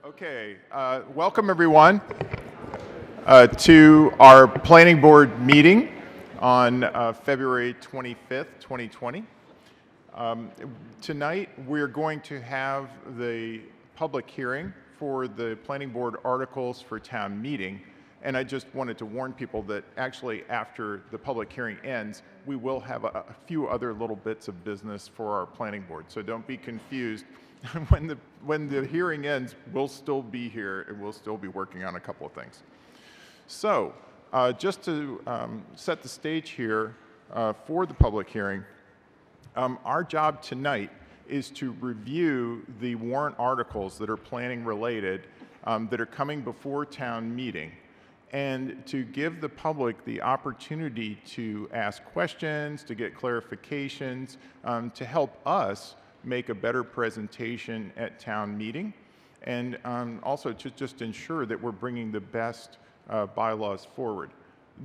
Okay, welcome everyone to our planning board meeting on February 25th, 2020. Tonight we're going to have the public hearing for the planning board articles for town meeting. And I just wanted to warn people that actually after the public hearing ends, we will have a few other little bits of business for our planning board. So don't be confused. When the hearing ends, we'll still be here and we'll still be working on a couple of things. So just to set the stage here for the public hearing, our job tonight is to review the warrant articles that are planning related that are coming before town meeting, and to give the public the opportunity to ask questions, to get clarifications, to help us make a better presentation at town meeting, and also to just ensure that we're bringing the best bylaws forward.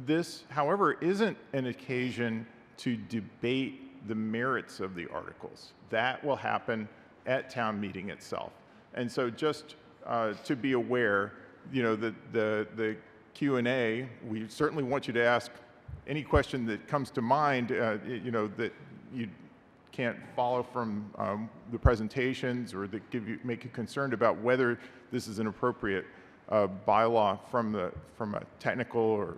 This, however, isn't an occasion to debate the merits of the articles. That will happen at town meeting itself. And so just to be aware, you know, the Q&A, we certainly want you to ask any question that comes to mind, you know, that you can't follow from the presentations or that make you concerned about whether this is an appropriate bylaw from a technical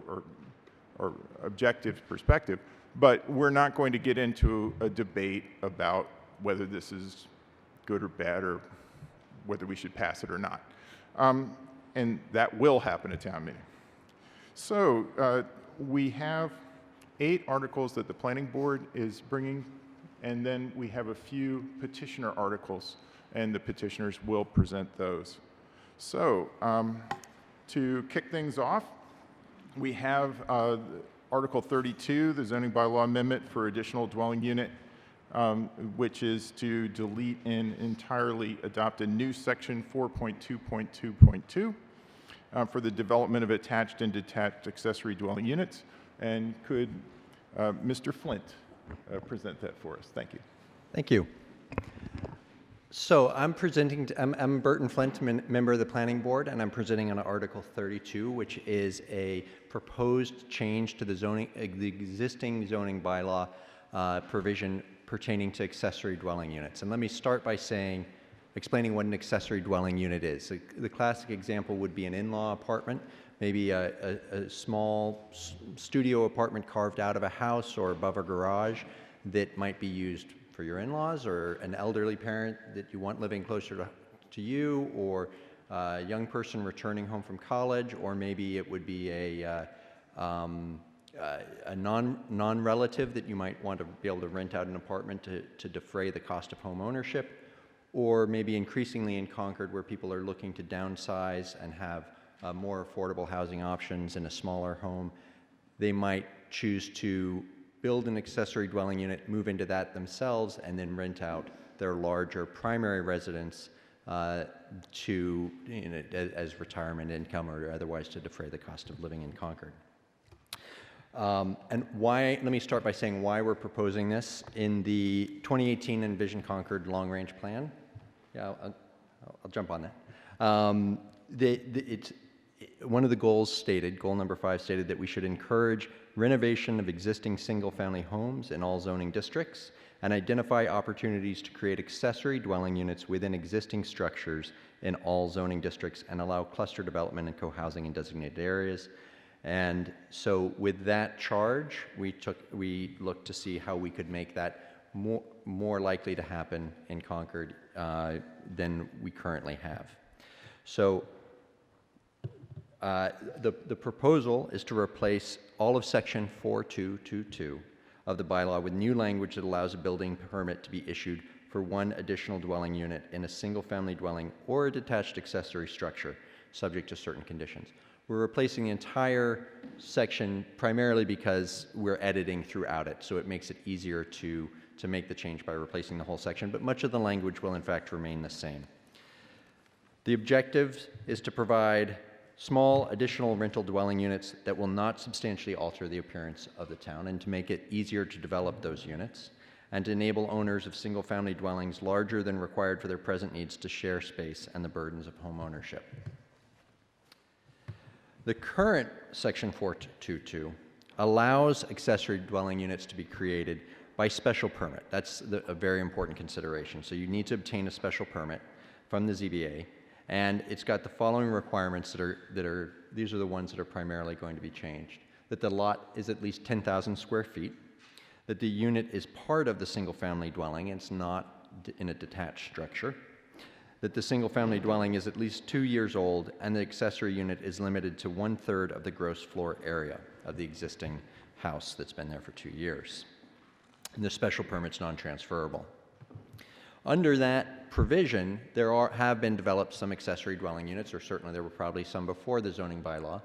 or objective perspective. But we're not going to get into a debate about whether this is good or bad or whether we should pass it or not. And that will happen at town meeting. So we have 8 articles that the planning board is bringing, and then we have a few petitioner articles, and the petitioners will present those. So to kick things off, we have Article 32, the zoning bylaw amendment for additional dwelling unit, which is to delete and entirely adopt a new section 4.2.2.2 for the development of attached and detached accessory dwelling units. And could Mr. Flint present that for us? Thank you. Thank you. So I'm Burton Flint, member of the Planning Board, and I'm presenting on Article 32, which is a proposed change to the existing zoning bylaw provision pertaining to accessory dwelling units. And let me start by explaining what an accessory dwelling unit is. The classic example would be an in-law apartment, maybe a small studio apartment carved out of a house or above a garage that might be used for your in-laws or an elderly parent that you want living closer to you, or a young person returning home from college, or maybe it would be a non-relative that you might want to be able to rent out an apartment to defray the cost of home ownership, or maybe increasingly in Concord where people are looking to downsize and have more affordable housing options in a smaller home. They might choose to build an accessory dwelling unit, move into that themselves, and then rent out their larger primary residence to, as retirement income or otherwise to defray the cost of living in Concord. And why? Let me start by saying why we're proposing this. In the 2018 Envision Concord Long Range Plan, I'll jump on that. One of the goals stated, goal number 5 stated that we should encourage renovation of existing single-family homes in all zoning districts and identify opportunities to create accessory dwelling units within existing structures in all zoning districts and allow cluster development and co-housing in designated areas. And so with that charge, we looked to see how we could make that more likely to happen in Concord than we currently have. So the proposal is to replace all of section 4222 of the bylaw with new language that allows a building permit to be issued for one additional dwelling unit in a single-family dwelling or a detached accessory structure, subject to certain conditions. We're replacing the entire section primarily because we're editing throughout it, so it makes it easier to make the change by replacing the whole section, but much of the language will in fact remain the same. The objective is to provide small additional rental dwelling units that will not substantially alter the appearance of the town and to make it easier to develop those units. and to enable owners of single-family dwellings larger than required for their present needs to share space and the burdens of home ownership. The current Section 422 allows accessory dwelling units to be created by special permit. That's a very important consideration. So you need to obtain a special permit from the ZBA, and it's got the following requirements these are the ones that are primarily going to be changed. That the lot is at least 10,000 square feet, that the unit is part of the single-family dwelling, it's not in a detached structure, that the single-family dwelling is at least 2 years old, and the accessory unit is limited to 1/3 of the gross floor area of the existing house that's been there for 2 years. And the special permit's non-transferable. Under that provision, have been developed some accessory dwelling units, or certainly there were probably some before the zoning bylaw,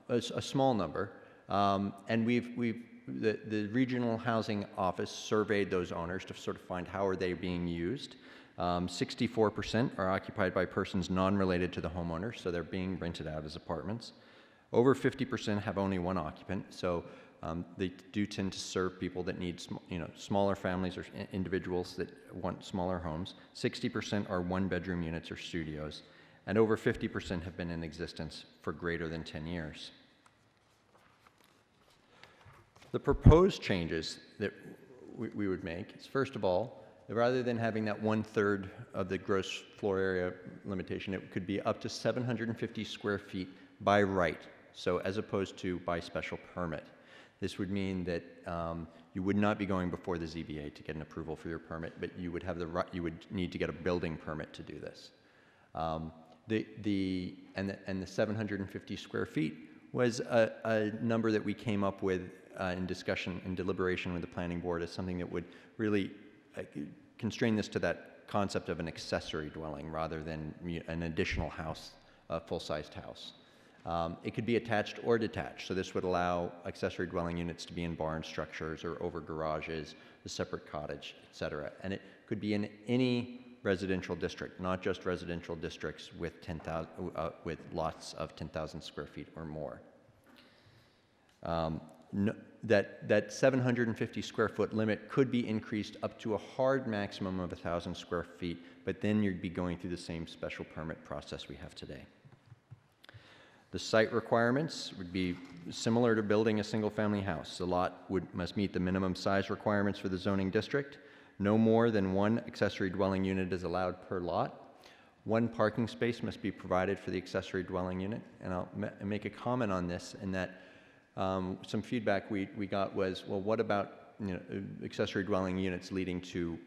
a small number, and the regional housing office surveyed those owners to sort of find how are they being used. 64% are occupied by persons non-related to the homeowner, so they're being rented out as apartments. Over 50% have only one occupant, so they do tend to serve people that need smaller families or individuals that want smaller homes. 60% are one-bedroom units or studios, and over 50% have been in existence for greater than 10 years. The proposed changes that we would make is, first of all, rather than having that 1/3 of the gross floor area limitation, it could be up to 750 square feet by right, so as opposed to by special permit. This would mean that you would not be going before the ZBA to get an approval for your permit, but you would have you would need to get a building permit to do this. The 750 square feet was a number that we came up with in discussion and deliberation with the planning board as something that would really constrain this to that concept of an accessory dwelling rather than an additional house, a full-sized house. It could be attached or detached, so this would allow accessory dwelling units to be in barn structures or over garages, a separate cottage, etc. And it could be in any residential district, not just residential districts with with lots of 10,000 square feet or more. That 750 square foot limit could be increased up to a hard maximum of 1,000 square feet, but then you'd be going through the same special permit process we have today. The site requirements would be similar to building a single-family house. The lot must meet the minimum size requirements for the zoning district. No more than one accessory dwelling unit is allowed per lot. One parking space must be provided for the accessory dwelling unit. And I'll make a comment on this in that some feedback we got was, well, what about accessory dwelling units leading to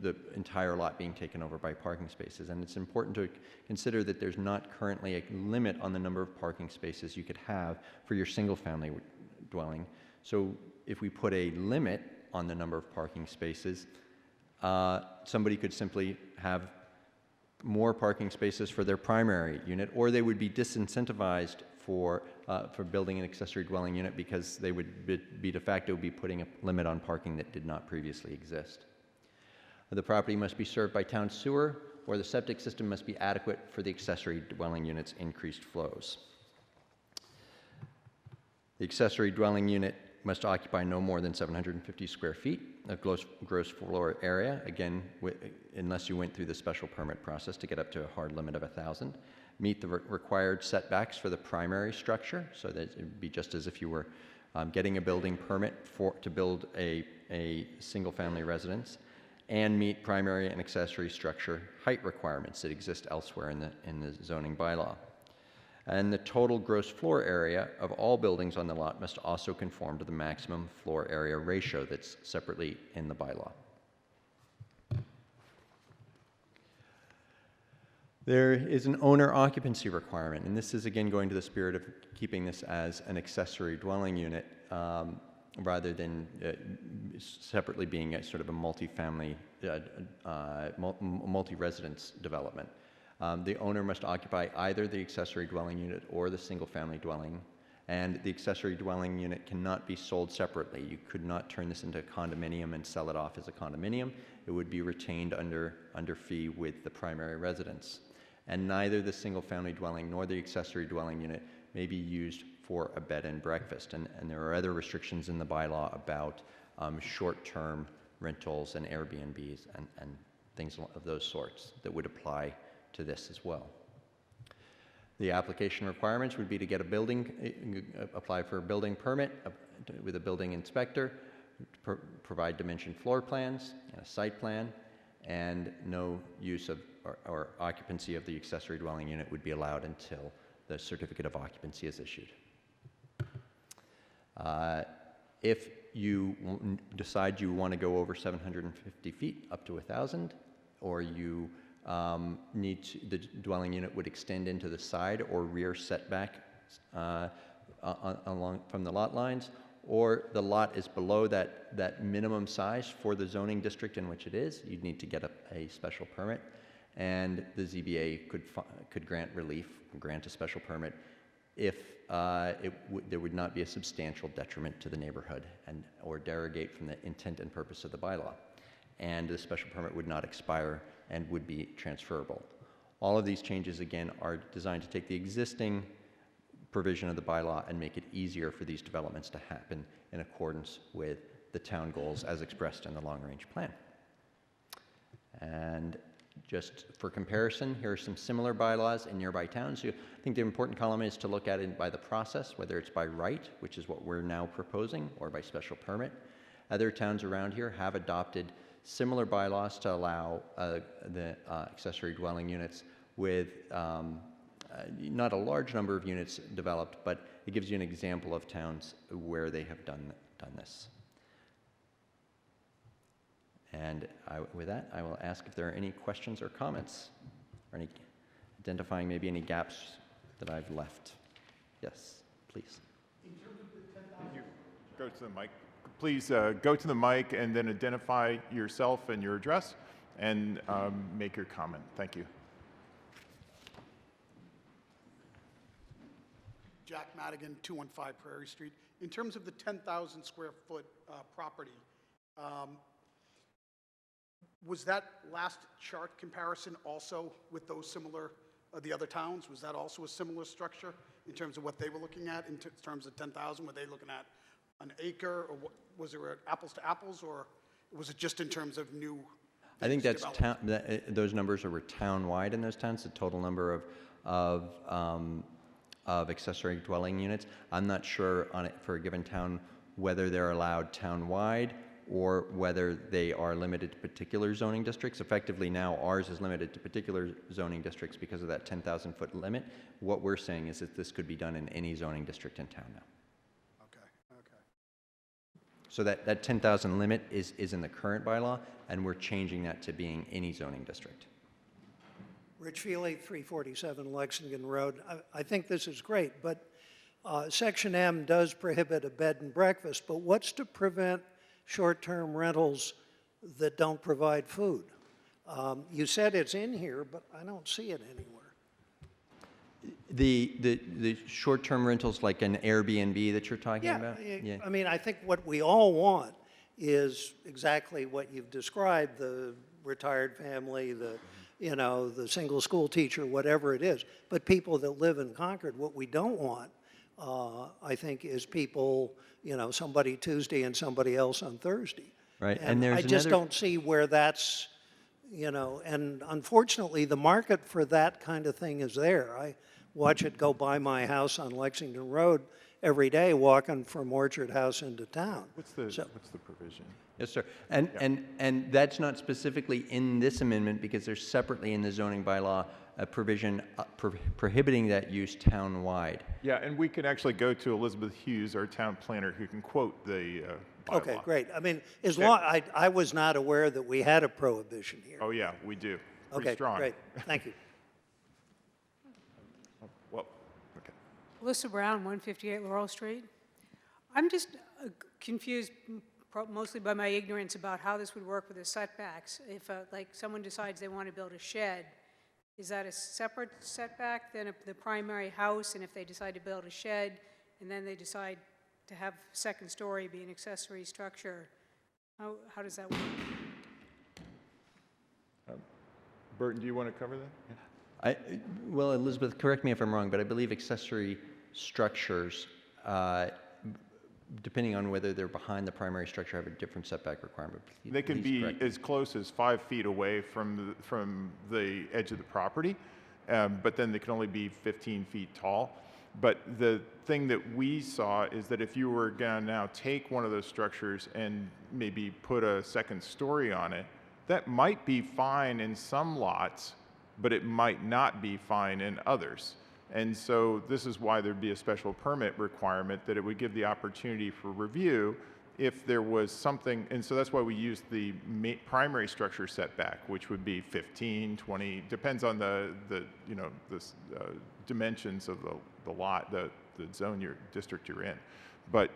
the entire lot being taken over by parking spaces? And it's important to consider that there's not currently a limit on the number of parking spaces you could have for your single-family dwelling. So if we put a limit on the number of parking spaces, somebody could simply have more parking spaces for their primary unit, or they would be disincentivized for building an accessory dwelling unit because they would be de facto be putting a limit on parking that did not previously exist. The property must be served by town sewer, or the septic system must be adequate for the accessory dwelling unit's increased flows. The accessory dwelling unit must occupy no more than 750 square feet of gross floor area, again, unless you went through the special permit process to get up to a hard limit of 1,000. Meet the required setbacks for the primary structure, so that it would be just as if you were getting a building permit to build a single-family residence, and meet primary and accessory structure height requirements that exist elsewhere in the zoning bylaw. And the total gross floor area of all buildings on the lot must also conform to the maximum floor area ratio that's separately in the bylaw. There is an owner occupancy requirement, and this is again going to the spirit of keeping this as an accessory dwelling unit rather than separately being a sort of a multi-family, multi-residence development. The owner must occupy either the accessory dwelling unit or the single-family dwelling, and the accessory dwelling unit cannot be sold separately. You could not turn this into a condominium and sell it off as a condominium. It would be retained under fee with the primary residence. And neither the single-family dwelling nor the accessory dwelling unit may be used for a bed and breakfast. And there are other restrictions in the bylaw about short-term rentals and Airbnbs and things of those sorts that would apply to this as well. The application requirements would be to get apply for a building permit with a building inspector, provide dimension floor plans and a site plan, and no use of or occupancy of the accessory dwelling unit would be allowed until the certificate of occupancy is issued. If you decide you want to go over 750 feet up to 1,000, or you the dwelling unit would extend into the side or rear setback along from the lot lines, or the lot is below that minimum size for the zoning district in which it is, you'd need to get a special permit, and the ZBA could grant relief, grant a special permit if there would not be a substantial detriment to the neighborhood or derogate from the intent and purpose of the bylaw. And the special permit would not expire and would be transferable. All of these changes, again, are designed to take the existing provision of the bylaw and make it easier for these developments to happen in accordance with the town goals as expressed in the long-range plan. And just for comparison, here are some similar bylaws in nearby towns. I think the important column is to look at it by the process, whether it's by right, which is what we're now proposing, or by special permit. Other towns around here have adopted similar bylaws to allow the accessory dwelling units with not a large number of units developed, but it gives you an example of towns where they have done this. And with that, I will ask if there are any questions or comments, or identifying maybe any gaps that I've left. Yes, please. In terms of the 10,000, you go to the mic. Please go to the mic and then identify yourself and your address and make your comment. Thank you. Jack Madigan, 215 Prairie Street. In terms of the 10,000 square foot property, was that last chart comparison also with those similar, the other towns? Was that also a similar structure in terms of what they were looking at in terms of 10,000? Were they looking at an acre, or what, was it apples to apples, or was it just in terms of new? I think that's those numbers were town-wide in those towns, the total number of accessory dwelling units. I'm not sure on it for a given town whether they're allowed town-wide or whether they are limited to particular zoning districts. Effectively now, ours is limited to particular zoning districts because of that 10,000 foot limit. What we're saying is that this could be done in any zoning district in town now. Okay. So that 10,000 limit is in the current bylaw, and we're changing that to being any zoning district. Rich Feely, 347 Lexington Road. I think this is great, but Section M does prohibit a bed and breakfast, but what's to prevent short-term rentals that don't provide food? You said it's in here, but I don't see it anywhere. The short-term rentals like an Airbnb that you're talking about? Yeah, I mean, I think what we all want is exactly what you've described, the retired family, the single school teacher, whatever it is. But people that live in Concord, what we don't want, I think, is people, somebody Tuesday and somebody else on Thursday. Right, and there's I just don't see where that's, and unfortunately the market for that kind of thing is there. I watch it go by my house on Lexington Road every day walking from Orchard House into town. What's the provision? Yes, sir. And that's not specifically in this amendment because there's separately in the zoning bylaw a provision prohibiting that use town-wide. Yeah, and we can actually go to Elizabeth Hughes, our town planner, who can quote the bylaw. Okay, great. I mean, as long I was not aware that we had a prohibition here. Oh yeah, we do. Pretty Okay, strong. great. Thank you. Well, okay. Alyssa Brown, 158 Laurel Street. I'm just confused mostly by my ignorance about how this would work with the setbacks. If like someone decides they want to build a shed, is that a separate setback than the primary house? And if they decide to build a shed and then they decide to have second story be an accessory structure, how does that work? Burton, do you want to cover that? Yeah. Well, Elizabeth, correct me if I'm wrong, but I believe accessory structures depending on whether they're behind the primary structure, have a different setback requirement. They can Please be correct. as close as 5 feet away from the edge of the property, but then they can only be 15 feet tall. But the thing that we saw is that if you were going to now take one of those structures and maybe put a second story on it, that might be fine in some lots, but it might not be fine in others. And so this is why there'd be a special permit requirement, that it would give the opportunity for review if there was something, and so that's why we use the primary structure setback, which would be 15, 20, depends on the dimensions of the lot, the zone, district you're in. But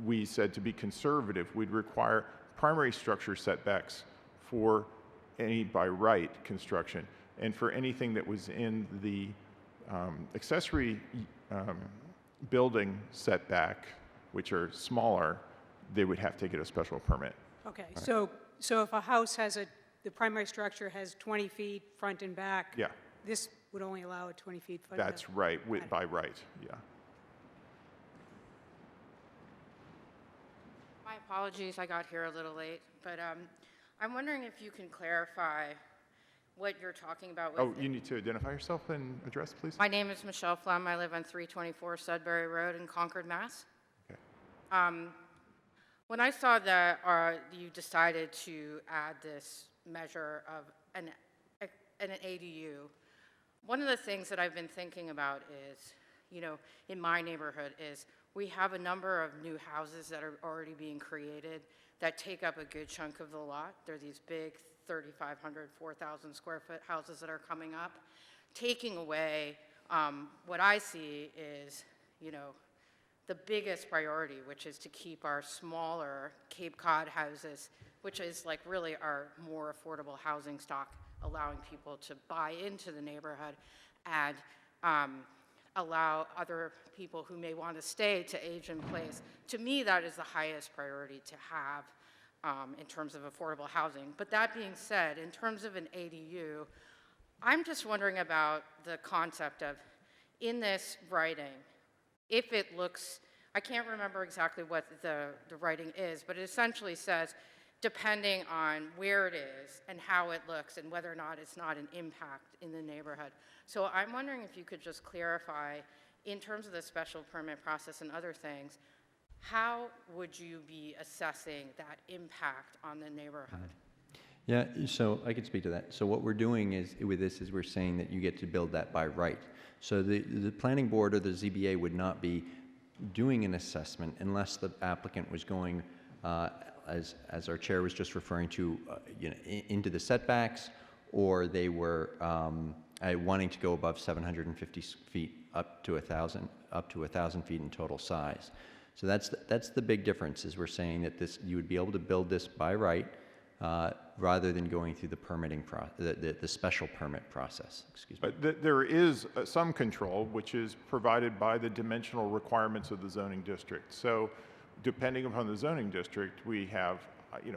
we said to be conservative, we'd require primary structure setbacks for any by right construction, and for anything that was in the accessory building setback, which are smaller, they would have to get a special permit. Okay, so if a house has the primary structure has 20 feet front and back. Yeah. This would only allow it 20 feet front and back. That's right, by right, yeah. My apologies, I got here a little late, but I'm wondering if you can clarify what you're talking about with... Oh, you need to identify yourself and address, please? My name is Michelle Flem. I live on 324 Sudbury Road in Concord, Mass. Okay. When I saw that you decided to add this measure of an ADU, one of the things that I've been thinking about is, in my neighborhood is we have a number of new houses that are already being created that take up a good chunk of the lot. They're these big 3,500, 4,000 square foot houses that are coming up, taking away what I see is, the biggest priority, which is to keep our smaller Cape Cod houses, which is like really our more affordable housing stock, allowing people to buy into the neighborhood and allow other people who may want to stay to age in place. To me, that is the highest priority to have in terms of affordable housing. But that being said, in terms of an ADU, I'm just wondering about the concept of, in this writing, if it looks, I can't remember exactly what the writing is, but it essentially says, depending on where it is and how it looks and whether or not it's not an impact in the neighborhood. So I'm wondering if you could just clarify, in terms of the special permit process and other things, how would you be assessing that impact on the neighborhood? Yeah, so I could speak to that. So what we're doing is, with this, is we're saying that you get to build that by right. So the planning board or the ZBA would not be doing an assessment unless the applicant was going, as our chair was just referring to, into the setbacks, or they were wanting to go above 750 feet up to 1,000 feet in total size. So that's the big difference, is we're saying that you would be able to build this by right, rather than going through the permitting the special permit process. Excuse me. But there is some control, which is provided by the dimensional requirements of the zoning district. So depending upon the zoning district, we have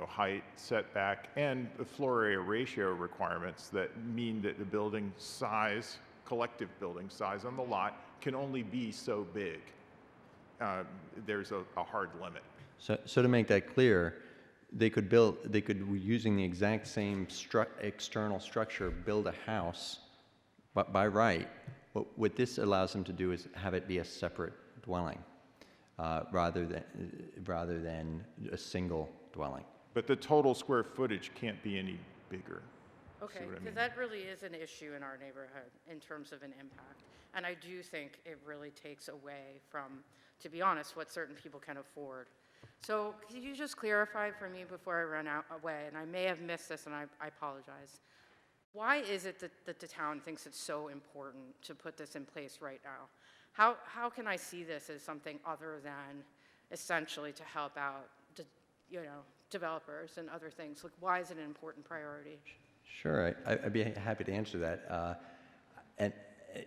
height, setback, and the floor area ratio requirements that mean that the building size, collective building size on the lot, can only be so big. There's a hard limit. So to make that clear, they could, using the exact same external structure, build a house, but by right. What this allows them to do is have it be a separate dwelling, rather than a single dwelling. But the total square footage can't be any bigger. Okay, See what I because mean? that really is an issue in our neighborhood in terms of an impact. And I do think it really takes away from, to be honest, what certain people can afford. So could you just clarify for me before I run away, and I may have missed this and I apologize. Why is it that the town thinks it's so important to put this in place right now? How can I see this as something other than essentially to help out developers and other things? Like, why is it an important priority? Sure, I'd be happy to answer that. And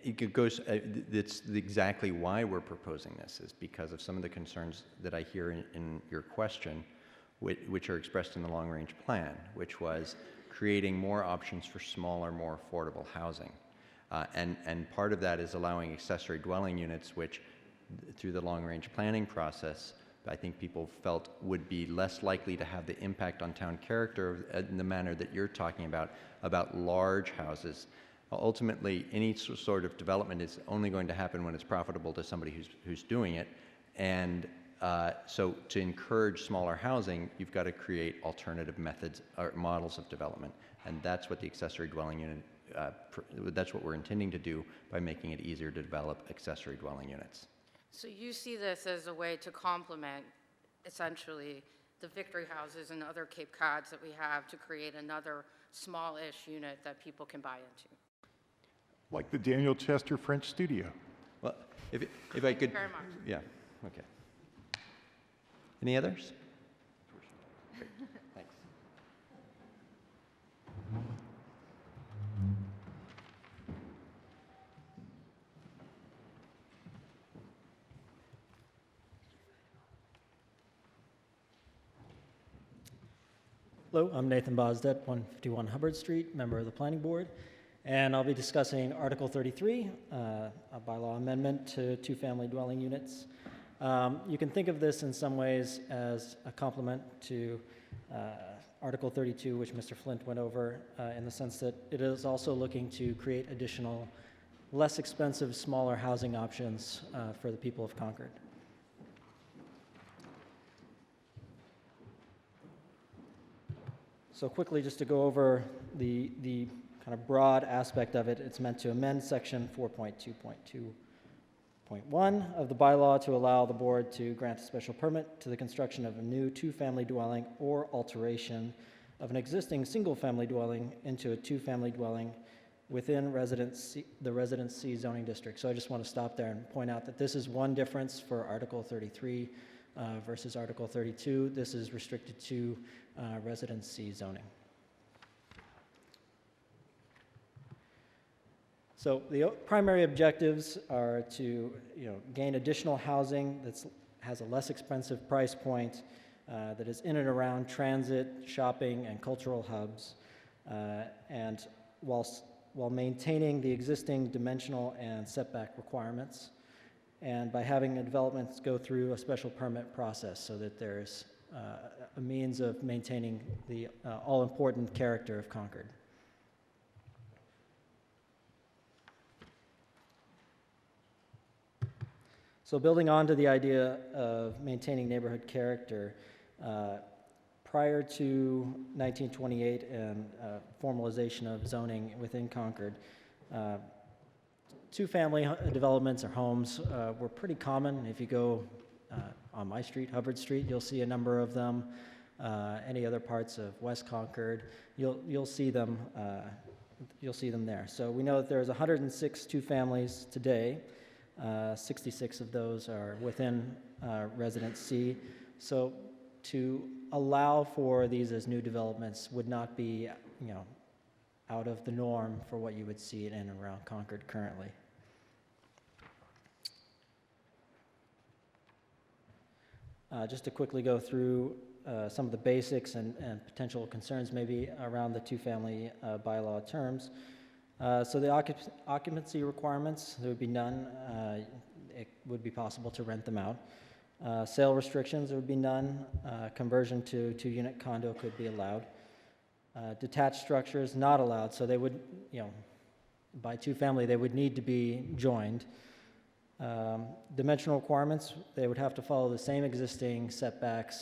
it goes, it's exactly why we're proposing this, is because of some of the concerns that I hear in your question, which are expressed in the long-range plan, which was creating more options for smaller, more affordable housing. And part of that is allowing accessory dwelling units, which, through the long-range planning process, I think people felt would be less likely to have the impact on town character in the manner that you're talking about large houses. Ultimately, any sort of development is only going to happen when it's profitable to somebody who's doing it. And so to encourage smaller housing, you've got to create alternative methods or models of development. And that's what the accessory dwelling unit, that's what we're intending to do by making it easier to develop accessory dwelling units. So you see this as a way to complement, essentially, the Victory houses and other Cape Cods that we have to create another small-ish unit that people can buy into? Like the Daniel Chester French Studio. Well, if I could... Very much. Yeah, okay. Any others? Great. Thanks. Hello, I'm Nathan Bosdet, 151 Hubbard Street, member of the Planning Board, and I'll be discussing Article 33, a bylaw amendment to two-family dwelling units. You can think of this in some ways as a complement to Article 32, which Mr. Flint went over, in the sense that it is also looking to create additional, less expensive, smaller housing options for the people of Concord. So quickly, just to go over the kind of broad aspect of it, it's meant to amend Section 4.2.2.1 of the bylaw to allow the board to grant a special permit to the construction of a new two-family dwelling or alteration of an existing single-family dwelling into a two-family dwelling within the Residence C zoning district. So I just want to stop there and point out that this is one difference for Article 33 versus Article 32. This is restricted to Residence C zoning. So the primary objectives are to gain additional housing that has a less expensive price point, that is in and around transit, shopping, and cultural hubs, and while maintaining the existing dimensional and setback requirements, and by having the developments go through a special permit process so that there's a means of maintaining the all-important character of Concord. So building on to the idea of maintaining neighborhood character, prior to 1928 and formalization of zoning within Concord, two-family developments or homes were pretty common. If you go on my street, Hubbard Street, you'll see a number of them. Any other parts of West Concord, you'll see them. You'll see them there. So we know that there's 106 two-families today. 66 of those are within Residence C. So to allow for these as new developments would not be, out of the norm for what you would see in and around Concord currently. Just to quickly go through some of the basics and potential concerns maybe around the two-family bylaw terms. So the occupancy requirements, there would be none. It would be possible to rent them out. Sale restrictions, there would be none. Conversion to two-unit condo could be allowed. Detached structures, not allowed. So they would, by two-family, they would need to be joined. Dimensional requirements, they would have to follow the same existing setback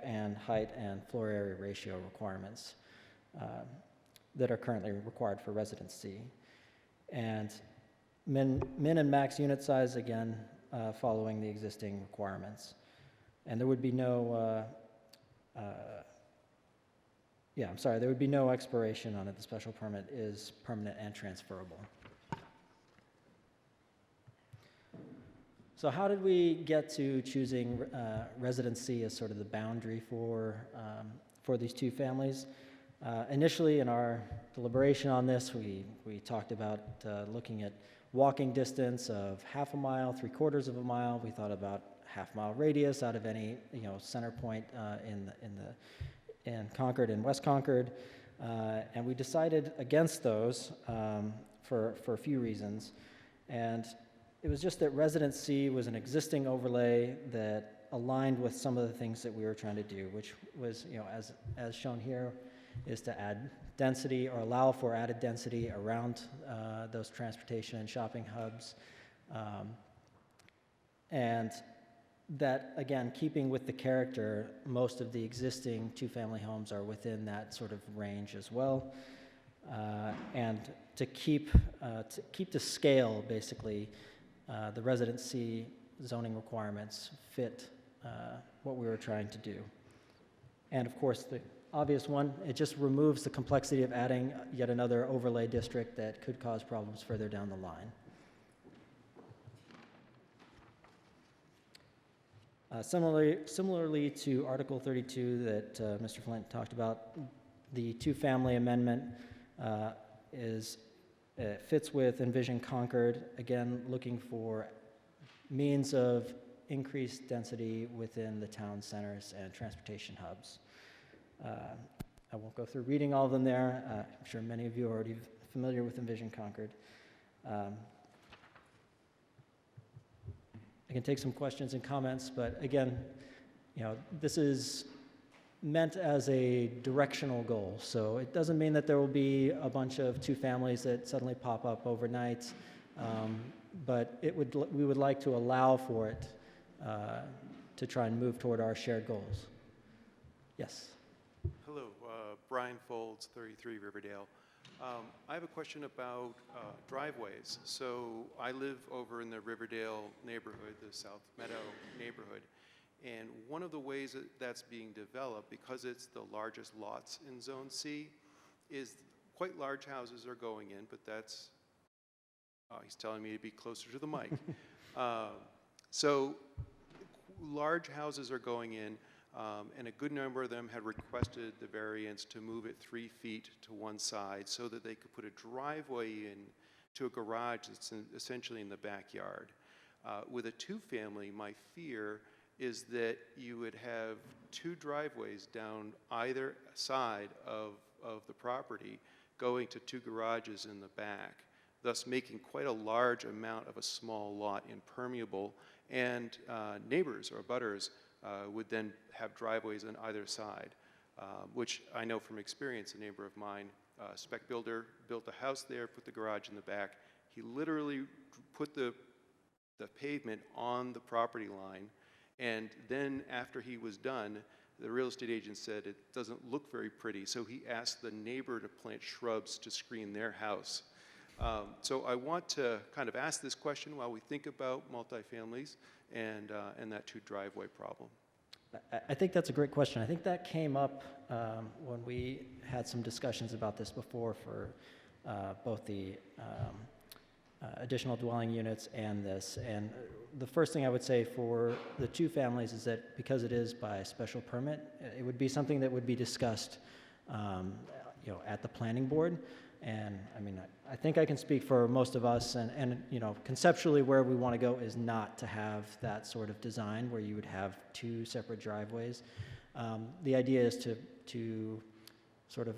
and height and floor area ratio requirements that are currently required for Residence C. And min and max unit size, again, following the existing requirements. And there would be no, there would be no expiration on it. The special permit is permanent and transferable. So how did we get to choosing Residence C as sort of the boundary for these two families? Initially, in our deliberation on this, we talked about looking at walking distance of half a mile, 3/4 of a mile. We thought about half-mile radius out of any center point in Concord and West Concord, and we decided against those for a few reasons. And it was just that Residence C was an existing overlay that aligned with some of the things that we were trying to do, which was, as shown here, is to add density or allow for added density around those transportation and shopping hubs. And that, again, keeping with the character, most of the existing two-family homes are within that sort of range as well. And to keep to scale, basically, the residency zoning requirements fit what we were trying to do. And of course, the obvious one, it just removes the complexity of adding yet another overlay district that could cause problems further down the line. Similarly to Article 32 that Mr. Flint talked about, the two-family amendment fits with Envision Concord, again, looking for means of increased density within the town centers and transportation hubs. I won't go through reading all of them there. I'm sure many of you are already familiar with Envision Concord. I can take some questions and comments, but again, this is meant as a directional goal. So it doesn't mean that there will be a bunch of two families that suddenly pop up overnight, but we would like to allow for it to try and move toward our shared goals. Yes. Hello, Brian Folds, 33 Riverdale. I have a question about driveways. So I live over in the Riverdale neighborhood, the South Meadow neighborhood, and one of the ways that that's being developed, because it's the largest lots in Zone C, is quite large houses are going in, but that's, he's telling me to be closer to the mic. So large houses are going in, and a good number of them had requested the variance to move it 3 feet to one side so that they could put a driveway in to a garage that's essentially in the backyard. With a two-family, my fear is that you would have two driveways down either side of the property going to two garages in the back, thus making quite a large amount of a small lot impermeable, and neighbors or abutters would then have driveways on either side, which I know from experience. A neighbor of mine, spec builder, built a house there, put the garage in the back. He literally put the pavement on the property line, and then after he was done, the real estate agent said it doesn't look very pretty, so he asked the neighbor to plant shrubs to screen their house. So I want to kind of ask this question while we think about multifamilies and that two driveway problem. I think that's a great question. I think that came up when we had some discussions about this before for both the additional dwelling units and this. And the first thing I would say for the two families is that because it is by special permit, it would be something that would be discussed at the planning board. And I mean, I think I can speak for most of us, and conceptually where we want to go is not to have that sort of design where you would have two separate driveways. The idea is to sort of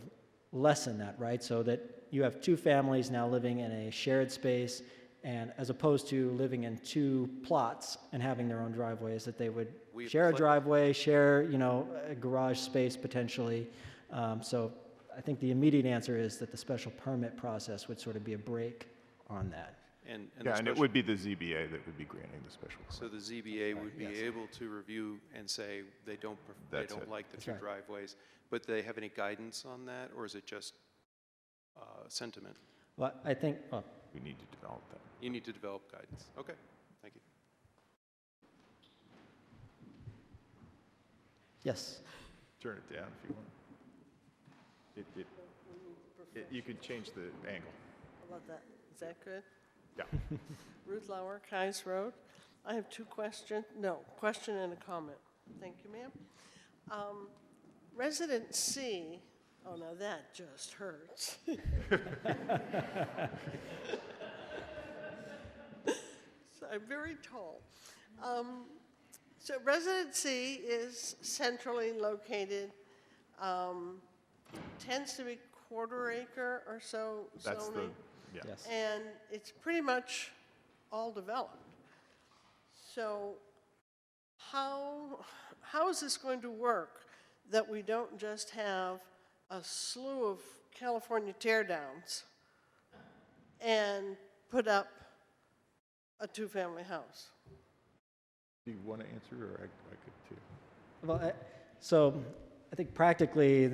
lessen that, right? So that you have two families now living in a shared space, and as opposed to living in two plots and having their own driveways, that they would share a driveway, share a garage space potentially. So I think the immediate answer is that the special permit process would sort of be a break on that. And it would be the ZBA that would be granting the special permit. So the ZBA would be Yes. able to review and say they don't That's it. like the That's two right. driveways, but they have any guidance on that, or is it just sentiment? Well, I think, We need to develop that. You need to develop guidance. Okay, thank you. yes. Turn it down if you want. You could change the angle. How about that? Is that good? Yeah. Ruth Lauer, Kais Road. I have question and a comment. Thank you, ma'am. Resident C, oh, now that just hurts. So I'm very tall. So resident C is centrally located, tends to be quarter acre or so That's the, zoning. yeah. Yes. And it's pretty much all developed. So how is this going to work that we don't just have a slew of California tear-downs and put up a two-family house? Do you want to answer, or I could too? Well, so I think practically,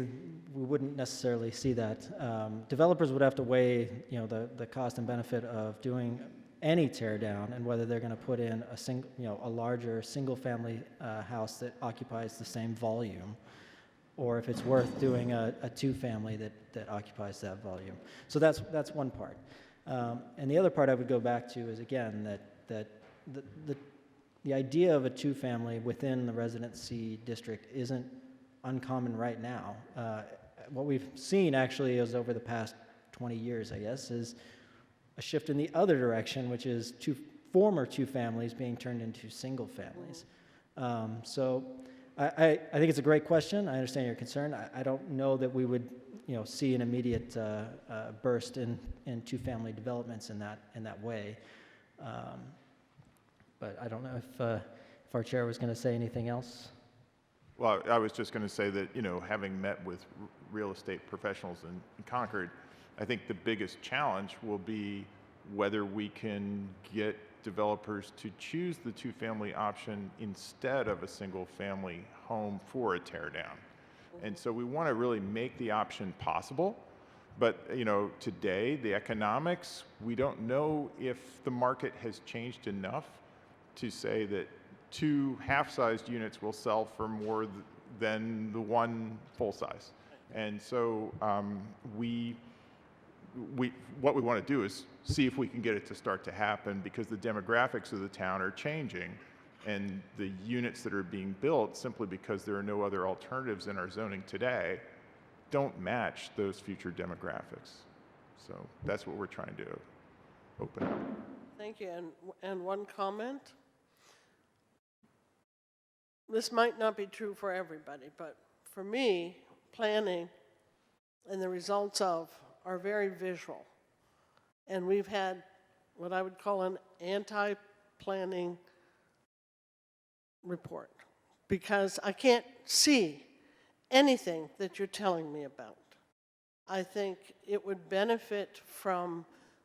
we wouldn't necessarily see that. Developers would have to weigh, the cost and benefit of doing any tear down and whether they're going to put in a larger single-family house that occupies the same volume, or if it's worth doing a two-family that occupies that volume. So that's one part. And the other part I would go back to is, again, that the idea of a two-family within the residency district isn't uncommon right now. What we've seen actually is over the past 20 years, I guess, is a shift in the other direction, which is former two families being turned into single families. So I think it's a great question. I understand your concern. I don't know that we would see an immediate burst in two-family developments in that way. But I don't know if our chair was going to say anything else. Well, I was just going to say that, having met with real estate professionals in Concord, I think the biggest challenge will be whether we can get developers to choose the two-family option instead of a single-family home for a tear-down. And so we want to really make the option possible. But, today, the economics, we don't know if the market has changed enough to say that two half-sized units will sell for more than the one full-size. And so what we want to do is see if we can get it to start to happen, because the demographics of the town are changing, and the units that are being built, simply because there are no other alternatives in our zoning today, don't match those future demographics. So that's what we're trying to open up. Thank you. And one comment. This might not be true for everybody, but for me, planning and the results of are very visual. And we've had what I would call an anti-planning report, because I can't see anything that you're telling me about. I think it would benefit from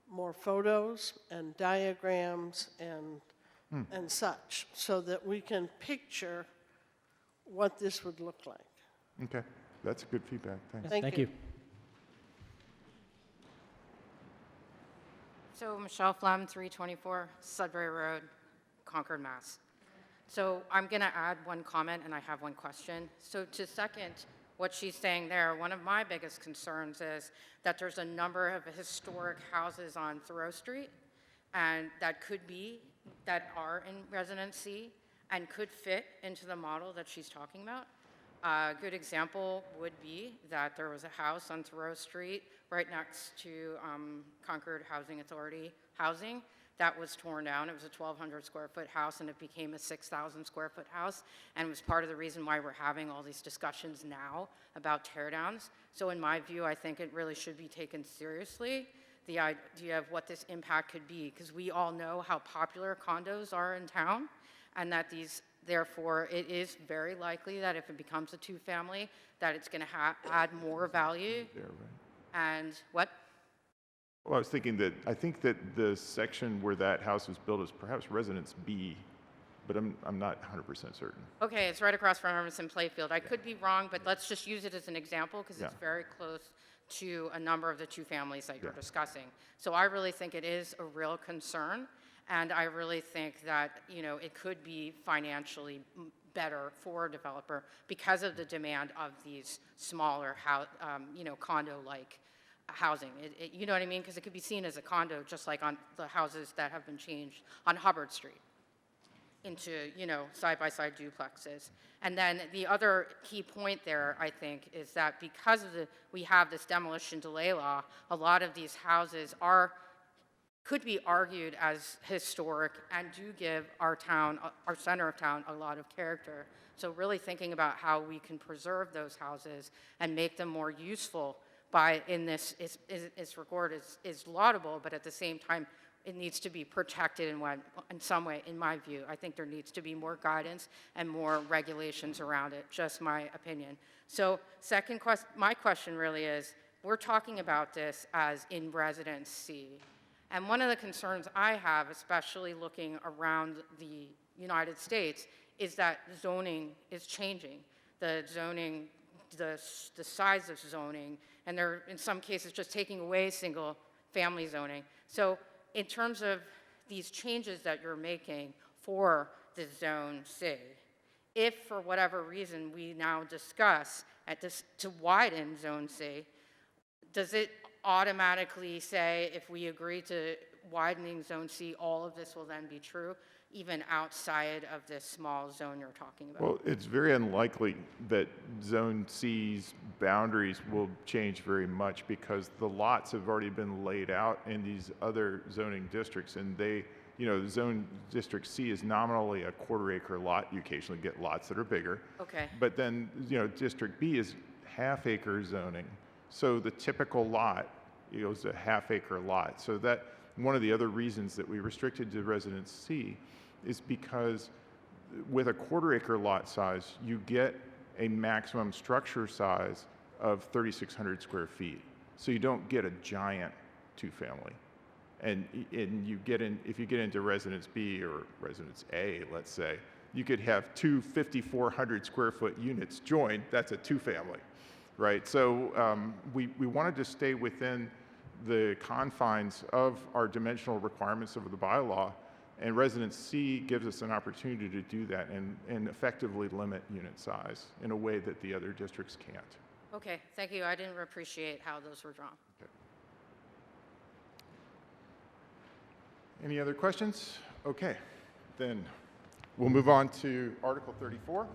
more photos and diagrams and such, so that we can picture what this would look like. Okay, that's good feedback. Thanks. Thank you. So Michelle Flem, 324 Sudbury Road, Concord, Mass. So I'm going to add one comment, and I have one question. So to second what she's saying there, one of my biggest concerns is that there's a number of historic houses on Thoreau Street, and that are in residency and could fit into the model that she's talking about. A good example would be that there was a house on Thoreau Street right next to Concord Housing Authority housing that was torn down. It was a 1,200 square foot house, and it became a 6,000 square foot house, and was part of the reason why we're having all these discussions now about tear downs. So in my view, I think it really should be taken seriously, the idea of what this impact could be, because we all know how popular condos are in town, and that therefore, it is very likely that if it becomes a two-family, that it's going to add more value. There, right. And what? Well, I think that the section where that house was built is perhaps Residence B, but I'm not 100% certain. Okay, it's right across from Emerson Playfield. I could be wrong, but let's just use it as an example, because it's very close to a number of the two families that you're discussing. So I really think it is a real concern, and I really think that, it could be financially better for a developer because of the demand of these smaller, condo-like housing. You know what I mean? Because it could be seen as a condo, just like on the houses that have been changed on Hubbard Street into, side-by-side duplexes. And then the other key point there, I think, is that because we have this demolition delay law, a lot of these houses could be argued as historic and do give our town, our center of town, a lot of character. So really thinking about how we can preserve those houses and make them more useful in this regard is laudable, but at the same time, it needs to be protected in some way, in my view. I think there needs to be more guidance and more regulations around it, just my opinion. So my question really is, we're talking about this as in Residence C. And one of the concerns I have, especially looking around the United States, is that zoning is changing. The zoning, the size of zoning, and they're in some cases just taking away single family zoning. So in terms of these changes that you're making for the Zone C, if for whatever reason we now discuss to widen Zone C, does it automatically say if we agree to widening Zone C, all of this will then be true, even outside of this small zone you're talking about? Well, it's very unlikely that Zone C's boundaries will change very much because the lots have already been laid out in these other zoning districts, and the Zone District C is nominally a quarter-acre lot. You occasionally get lots that are bigger. Okay. But then, District B is half-acre zoning. So the typical lot is a half-acre lot. So that one of the other reasons that we restricted to Residence C is because with a quarter-acre lot size, you get a maximum structure size of 3,600 square feet. So you don't get a giant two-family. And you get in, if you get into Residence B or Residence A, let's say, you could have two 5,400 square foot units joined. That's a two-family, right? So we wanted to stay within the confines of our dimensional requirements of the bylaw, and Residence C gives us an opportunity to do that and effectively limit unit size in a way that the other districts can't. Okay, thank you. I didn't appreciate how those were drawn. Okay. Any other questions? Okay, then we'll move on to Article 34.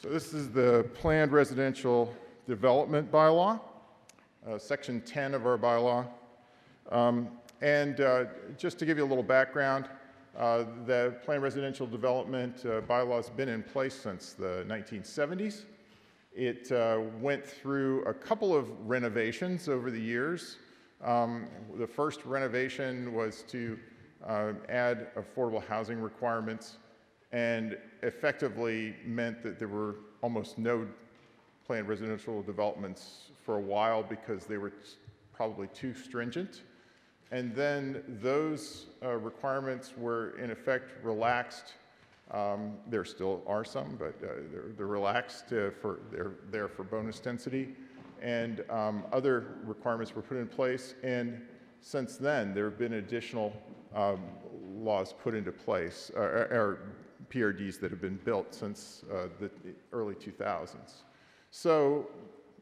So this is the Planned Residential Development Bylaw, Section 10 of our bylaw. Just to give you a little background, the Planned Residential Development Bylaw has been in place since the 1970s. It went through a couple of renovations over the years. The first renovation was to add affordable housing requirements, and effectively meant that there were almost no planned residential developments for a while because they were probably too stringent. And then those requirements were in effect relaxed. There still are some, but they're relaxed they're there for bonus density. And other requirements were put in place. And since then, there have been additional laws put into place, or PRDs that have been built since the early 2000s. So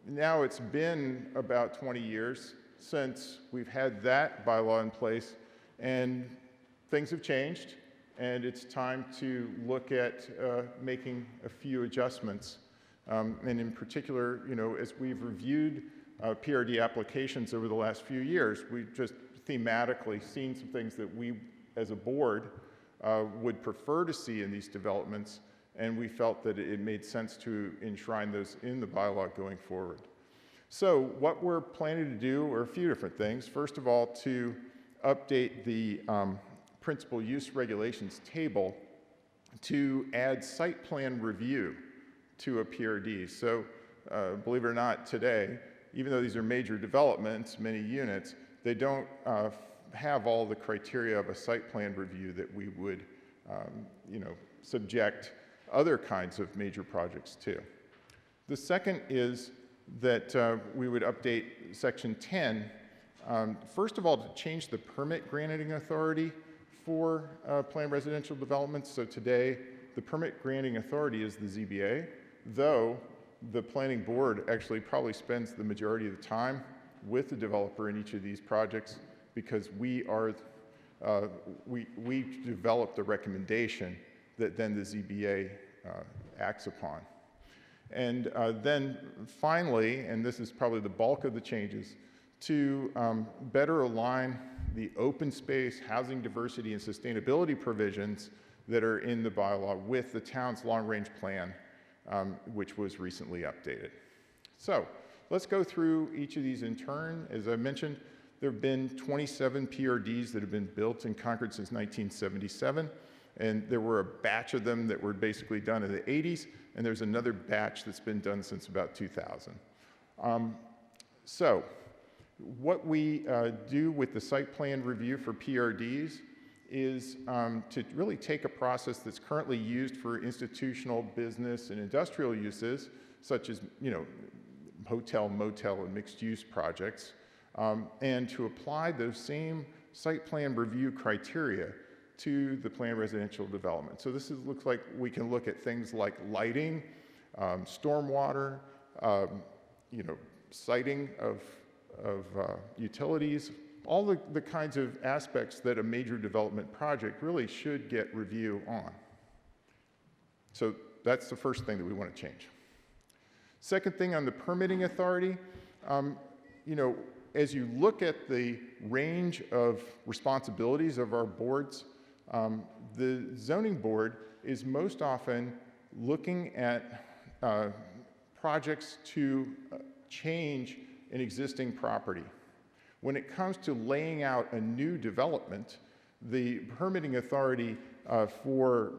now it's been about 20 years since we've had that bylaw in place, and things have changed, and it's time to look at making a few adjustments. And in particular, as we've reviewed PRD applications over the last few years, we've just thematically seen some things that we, as a board, would prefer to see in these developments, and we felt that it made sense to enshrine those in the bylaw going forward. So what we're planning to do are a few different things. First of all, to update the principal use regulations table to add site plan review to a PRD. So believe it or not, today, even though these are major developments, many units, they don't have all the criteria of a site plan review that we would, subject other kinds of major projects to. The second is that we would update Section 10, first of all, to change the permit granting authority for planned residential developments. So today, the permit granting authority is the ZBA, though the planning board actually probably spends the majority of the time with the developer in each of these projects, because we develop the recommendation that then the ZBA acts upon. And then finally, and this is probably the bulk of the changes, to better align the open space, housing diversity, and sustainability provisions that are in the bylaw with the town's long-range plan, which was recently updated. So let's go through each of these in turn. As I mentioned, there have been 27 PRDs that have been built in Concord since 1977, and there were a batch of them that were basically done in the 80s, and there's another batch that's been done since about 2000. So what we do with the site plan review for PRDs is to really take a process that's currently used for institutional, business, and industrial uses, such as, hotel, motel, and mixed-use projects, and to apply those same site plan review criteria to the planned residential development. So this looks like we can look at things like lighting, stormwater, siting of utilities, all the kinds of aspects that a major development project really should get review on. So that's the first thing that we want to change. Second thing on the permitting authority, as you look at the range of responsibilities of our boards, the zoning board is most often looking at projects to change an existing property. When it comes to laying out a new development, the permitting authority for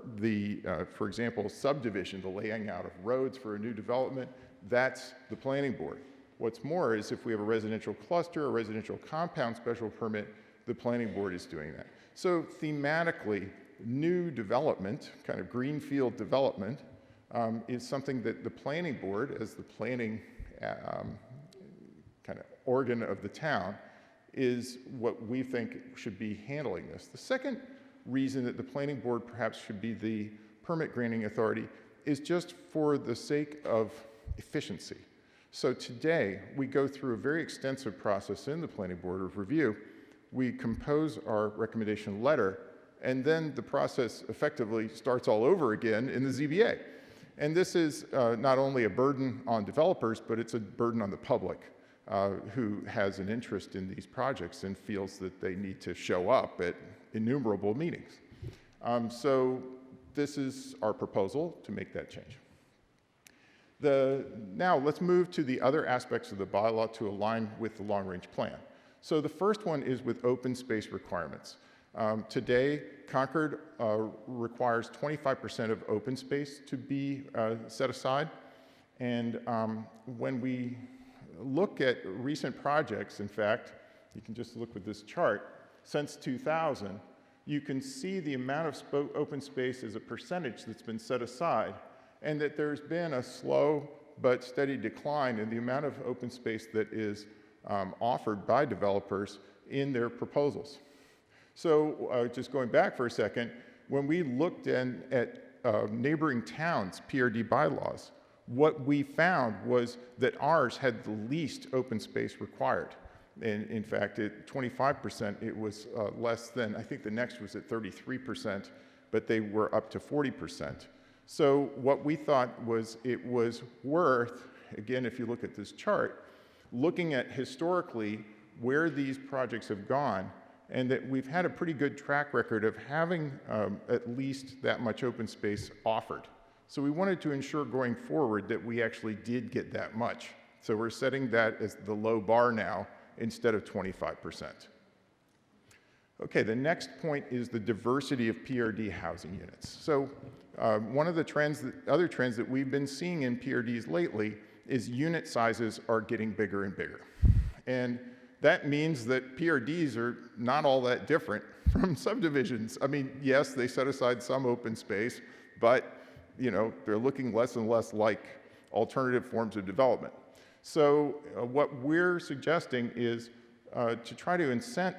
example, subdivision, the laying out of roads for a new development, that's the planning board. What's more is if we have a residential cluster, a residential compound special permit, the planning board is doing that. So thematically, new development, kind of greenfield development, is something that the planning board, as the planning kind of organ of the town, is what we think should be handling this. The second reason that the planning board perhaps should be the permit granting authority is just for the sake of efficiency. So today, we go through a very extensive process in the planning board of review. We compose our recommendation letter, and then the process effectively starts all over again in the ZBA. And this is not only a burden on developers, but it's a burden on the public who has an interest in these projects and feels that they need to show up at innumerable meetings. So this is our proposal to make that change. Now let's move to the other aspects of the bylaw to align with the long-range plan. So the first one is with open space requirements. Today, Concord requires 25% of open space to be set aside. And when we look at recent projects, in fact, you can just look with this chart, since 2000, you can see the amount of open space as a percentage that's been set aside, and that there's been a slow but steady decline in the amount of open space that is offered by developers in their proposals. So just going back for a second, when we looked at neighboring towns' PRD bylaws, what we found was that ours had the least open space required. And in fact, at 25%, it was less than, I think the next was at 33%, but they were up to 40%. So what we thought was it was worth, again, if you look at this chart, looking at historically where these projects have gone, and that we've had a pretty good track record of having at least that much open space offered. So we wanted to ensure going forward that we actually did get that much. So we're setting that as the low bar now instead of 25%. Okay, the next point is the diversity of PRD housing units. So one of the other trends that we've been seeing in PRDs lately is unit sizes are getting bigger and bigger. And that means that PRDs are not all that different from subdivisions. I mean, yes, they set aside some open space, but they're looking less and less like alternative forms of development. So what we're suggesting is to try to incent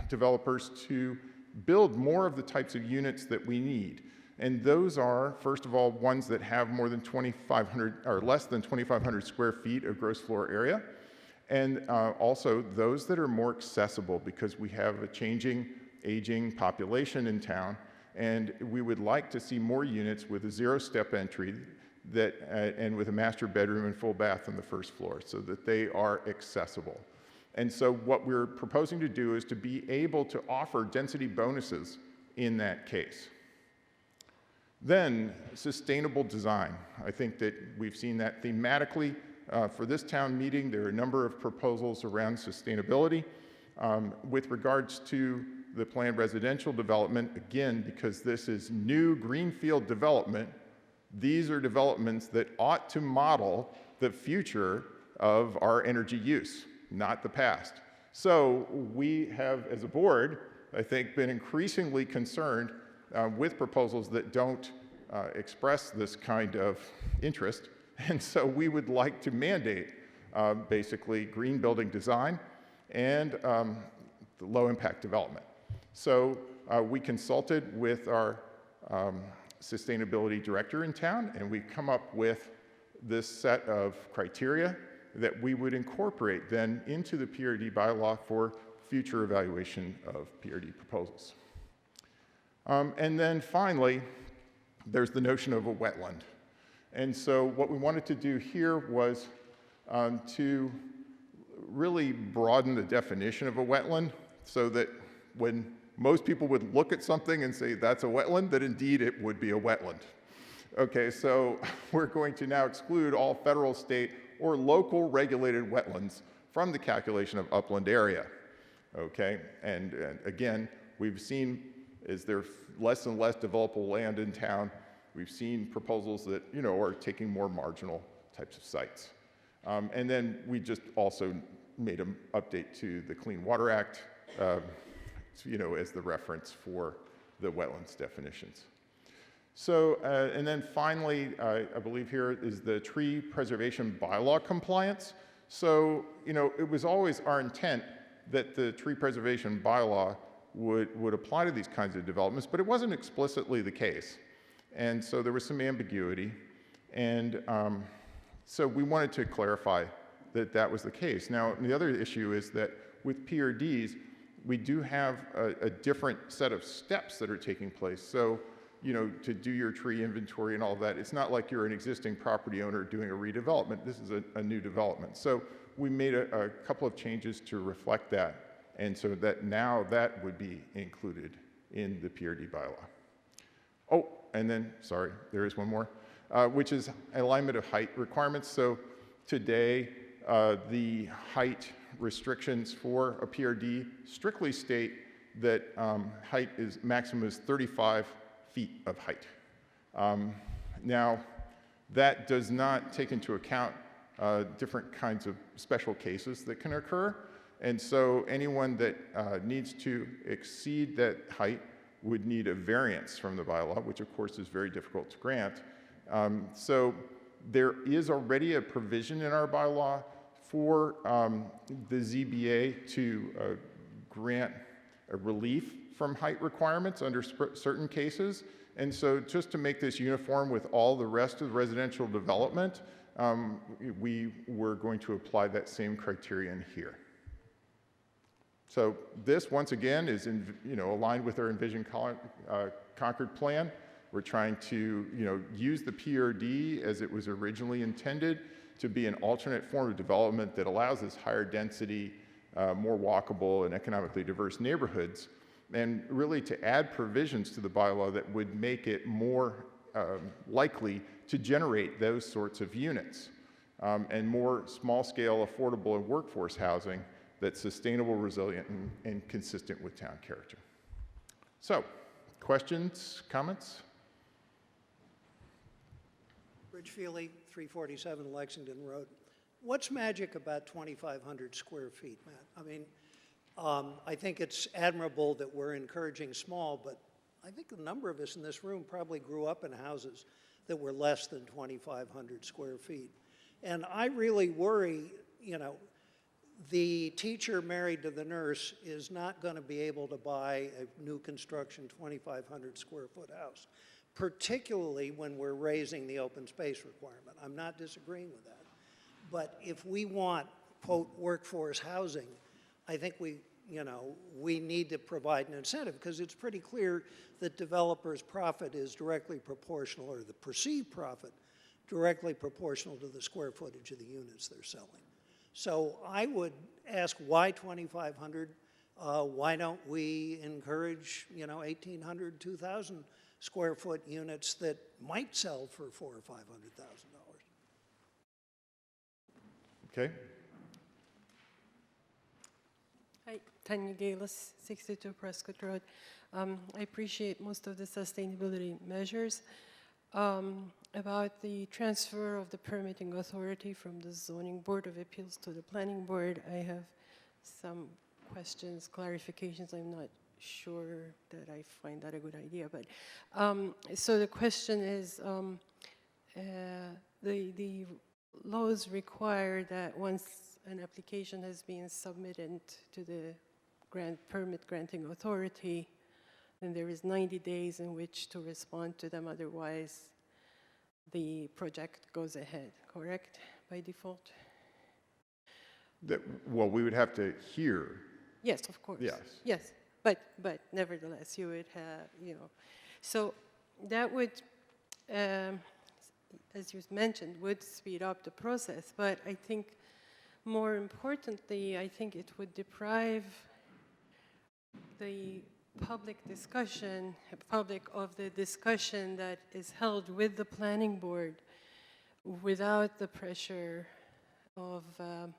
developers to build more of the types of units that we need. And those are, first of all, ones that have more than 2,500 or less than 2,500 square feet of gross floor area. And also those that are more accessible, because we have a changing, aging population in town. And we would like to see more units with a zero-step entry and with a master bedroom and full bath on the first floor so that they are accessible. And so what we're proposing to do is to be able to offer density bonuses in that case. Then, sustainable design. I think that we've seen that thematically for this town meeting, there are a number of proposals around sustainability. With regards to the planned residential development, again, because this is new greenfield development, these are developments that ought to model the future of our energy use, not the past. So we have, as a board, I think, been increasingly concerned with proposals that don't express this kind of interest. And so we would like to mandate basically green building design and the low impact development. So we consulted with our sustainability director in town, and we've come up with this set of criteria that we would incorporate then into the PRD bylaw for future evaluation of PRD proposals. And then finally, there's the notion of a wetland. And so what we wanted to do here was to really broaden the definition of a wetland so that when most people would look at something and say that's a wetland, that indeed it would be a wetland. Okay, so we're going to now exclude all federal, state, or local regulated wetlands from the calculation of upland area. Okay, and again, we've seen, is there less and less developable land in town, we've seen proposals that, you know, are taking more marginal types of sites. And then we just also made an update to the Clean Water Act, you know, as the reference for the wetlands definitions. So, and then finally, I believe here is the tree preservation bylaw compliance. So, you know, it was always our intent that the tree preservation bylaw would apply to these kinds of developments, but it wasn't explicitly the case. And so there was some ambiguity. And so we wanted to clarify that that was the case. Now, the other issue is that with PRDs, we do have a different set of steps that are taking place. So, you know, to do your tree inventory and all that, it's not like you're an existing property owner doing a redevelopment. This is a new development. So we made a couple of changes to reflect that, and so that now that would be included in the PRD bylaw. Oh, and then, sorry, there is one more, which is alignment of height requirements. So today, the height restrictions for a PRD strictly state that height is maximum is 35 feet of height. Now, that does not take into account different kinds of special cases that can occur. And so anyone that needs to exceed that height would need a variance from the bylaw, which of course is very difficult to grant. So there is already a provision in our bylaw for the ZBA to grant a relief from height requirements under certain cases. And so just to make this uniform with all the rest of the residential development, we were going to apply that same criterion here. So this, once again, is aligned with our Envision Concord plan. We're trying to use the PRD as it was originally intended to be an alternate form of development that allows us higher density, more walkable and economically diverse neighborhoods, and really to add provisions to the bylaw that would make it more likely to generate those sorts of units and more small-scale, affordable, and workforce housing that's sustainable, resilient, and consistent with town character. So, questions, comments? Rich Feely, 347 Lexington Road. What's magic about 2,500 square feet, Matt? I mean, I think it's admirable that we're encouraging small, but I think a number of us in this room probably grew up in houses that were less than 2,500 square feet. And I really worry, the teacher married to the nurse is not going to be able to buy a new construction 2,500 square foot house, particularly when we're raising the open space requirement. I'm not disagreeing with that. But if we want, quote, workforce housing, I think we need to provide an incentive, because it's pretty clear that developers' profit is directly proportional, or the perceived profit, directly proportional to the square footage of the units they're selling. So I would ask, why 2,500? Why don't we encourage, 1,800, 2,000 square foot units that might sell for $400,000 or $500,000? Okay? Hi, Tanya Galis, 62 Prescott Road. I appreciate most of the sustainability measures. About the transfer of the permitting authority from the Zoning Board of Appeals to the Planning Board, I have some questions, clarifications. I'm not sure that I find that a good idea, but so the question is, the laws require that once an application has been submitted to the permit granting authority, then there is 90 days in which to respond to them, otherwise the project goes ahead, correct, by default? Well, we would have to hear. Yes, of course. Yes. Yes, but nevertheless, you would have, So that would, as you mentioned, would speed up the process, but I think more importantly, I think it would deprive the public of the discussion that is held with the planning board without the pressure of, a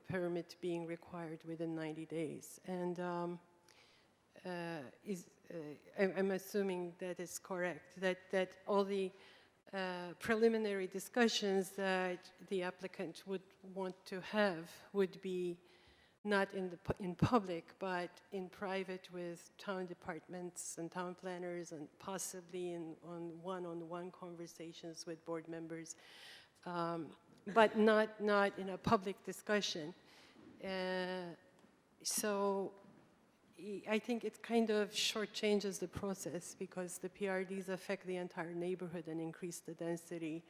permit being required within 90 days. And I'm assuming that is correct, that all the preliminary discussions that the applicant would want to have would be not in public, but in private with town departments and town planners, and possibly on one-on-one conversations with board members, but not in a public discussion. So I think it kind of shortchanges the process, because the PRDs affect the entire neighborhood and increase the density.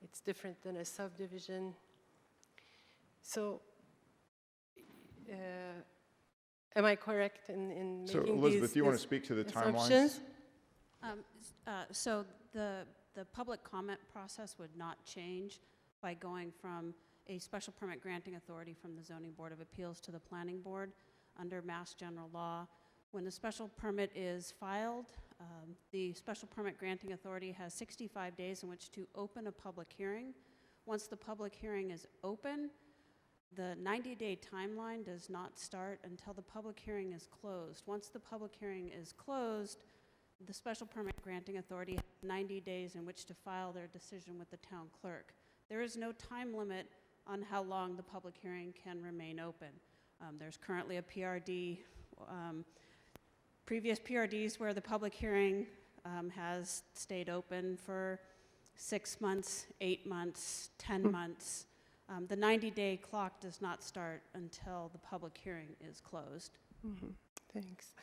It's different than a subdivision. So am I correct in making So Elizabeth, do you want to speak to the timelines? So the public comment process would not change by going from a special permit granting authority from the Zoning Board of Appeals to the Planning Board under Mass General Law. When the special permit is filed, the special permit granting authority has 65 days in which to open a public hearing. Once the public hearing is open, the 90-day timeline does not start until the public hearing is closed. Once the public hearing is closed, the special permit granting authority has 90 days in which to file their decision with the town clerk. There is no time limit on how long the public hearing can remain open. There's currently a PRD, previous PRDs where the public hearing has stayed open for 6 months, 8 months, 10 months. The 90-day clock does not start until the public hearing is closed. Thanks.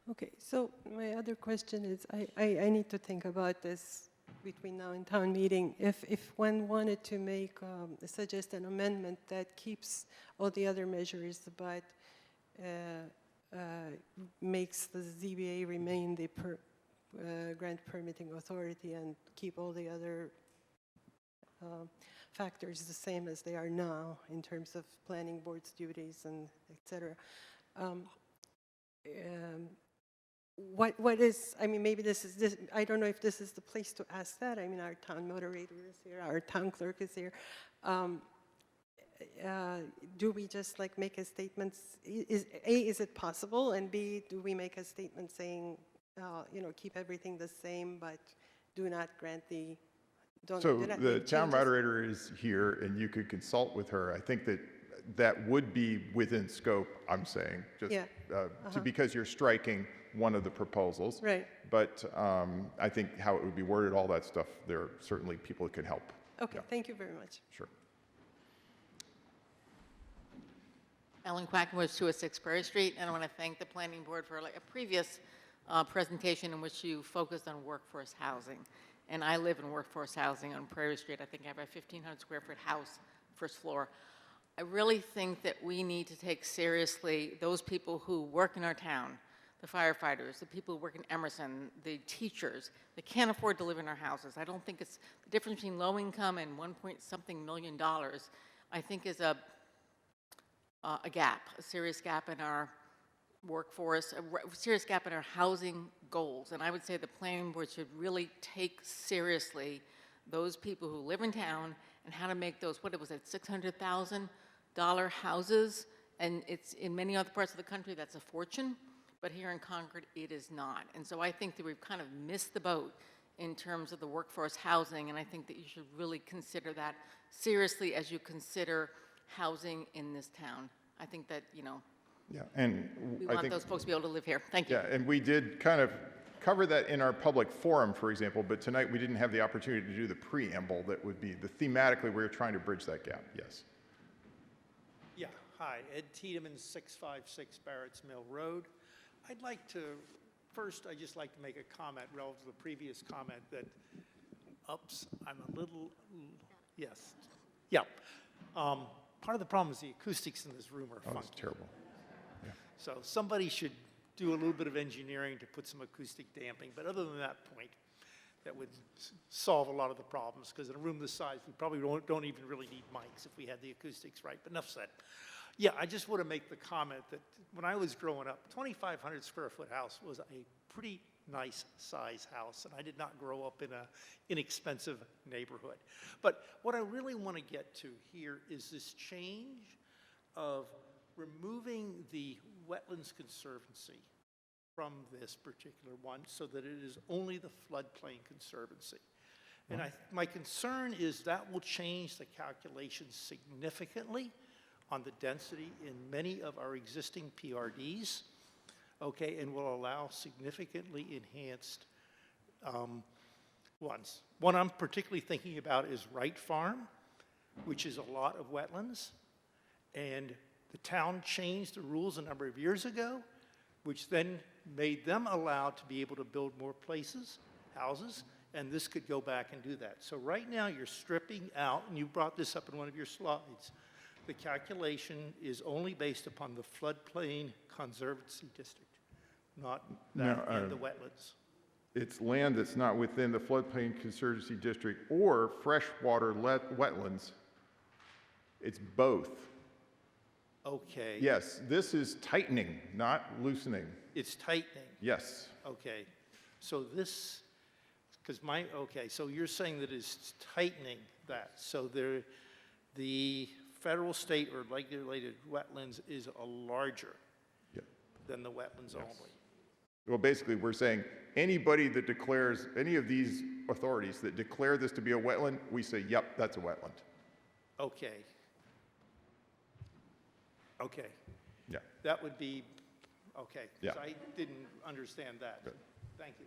Okay, so my other question is, I need to think about this between now and town meeting. If one wanted to suggest an amendment that keeps all the other measures, but makes the ZBA remain the grant permitting authority and keep all the other factors the same as they are now in terms of planning board's duties and et cetera. What is, I mean, maybe this, I don't know if this is the place to ask that. I mean, our town moderator is here, our town clerk is here. Do we just like make a statement, is it possible? And B, do we make a statement saying, keep everything the same, but do not grant the, So the town moderator is here, and you could consult with her. I think that would be within scope, I'm saying, just because you're striking one of the proposals. Right. But I think how it would be worded, all that stuff, there are certainly people that could help. Okay, Yeah. thank you very much. Sure. Ellen Quackenbush, 206 Prairie Street, and I want to thank the Planning Board for a previous presentation in which you focused on workforce housing. And I live in workforce housing on Prairie Street. I think I have a 1,500 square foot house, first floor. I really think that we need to take seriously those people who work in our town, the firefighters, the people who work in Emerson, the teachers that can't afford to live in our houses. I don't think it's the difference between low income and $1.something million, I think is a gap, a serious gap in our workforce, a serious gap in our housing goals. And I would say the planning board should really take seriously those people who live in town and how to make those, what was it, $600,000 houses, and it's in many other parts of the country, that's a fortune, but here in Concord, it is not. And so I think that we've kind of missed the boat in terms of the workforce housing, and I think that you should really consider that seriously as you consider housing in this town. I think that, you know, Yeah, and we I want think, those folks to be able to live here. Thank you. yeah, and we did kind of cover that in our public forum, for example, but tonight we didn't have the opportunity to do the preamble that would be the thematically we're trying to bridge that gap. Yes. Yeah, hi, Ed Tiedemann, 656 Barrett's Mill Road. I'd like to, first, I'd just like to make a comment relative to the previous comment that, I'm a little, yes, yeah. Part of the problem is the acoustics in this room are Oh, funky. it's terrible. So somebody should do a little bit of engineering to put some acoustic damping, but other than that point, that would solve a lot of the problems, because in a room this size, we probably don't even really need mics if we had the acoustics right, but enough said. Yeah, I just want to make the comment that when I was growing up, 2,500 square foot house was a pretty nice size house, and I did not grow up in an inexpensive neighborhood. But what I really want to get to here is this change of removing the Wetlands Conservancy from this particular one so that it is only the floodplain conservancy. And my concern is that will change the calculations significantly on the density in many of our existing PRDs, okay, and will allow significantly enhanced ones. One I'm particularly thinking about is Wright Farm, which is a lot of wetlands, and the town changed the rules a number of years ago, which then made them allowed to be able to build more places, houses, and this could go back and do that. So right now you're stripping out, and you brought this up in one of your slides, the calculation is only based upon the floodplain conservancy district, not that in the wetlands. It's land that's not within the floodplain conservancy district or freshwater wetlands. It's both. Okay. Yes, this is tightening, not loosening. It's tightening. Yes. Okay. So this, because so you're saying that it's tightening that. So the federal, state, or regulated wetlands is a larger than the wetlands only. Well, basically, we're saying anybody that declares, any of these authorities that declare this to be a wetland, we say, yep, that's a wetland. Okay. Okay. Yeah. That would be, okay. Yeah. I didn't understand that. Good. Thank you.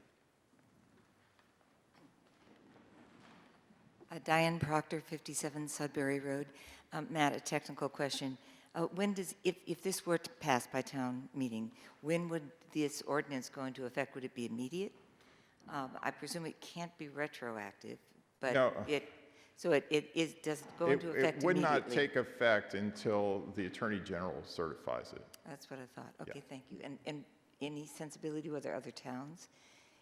Diane Proctor, 57 Sudbury Road. Matt, a technical question. When does, if this were to pass by town meeting, when would this ordinance go into effect? Would it be immediate? I presume it can't be retroactive, but No. does it go into effect It would immediately? not take effect until the Attorney General certifies it. That's what I thought. Okay, thank you. And any sensibility whether other towns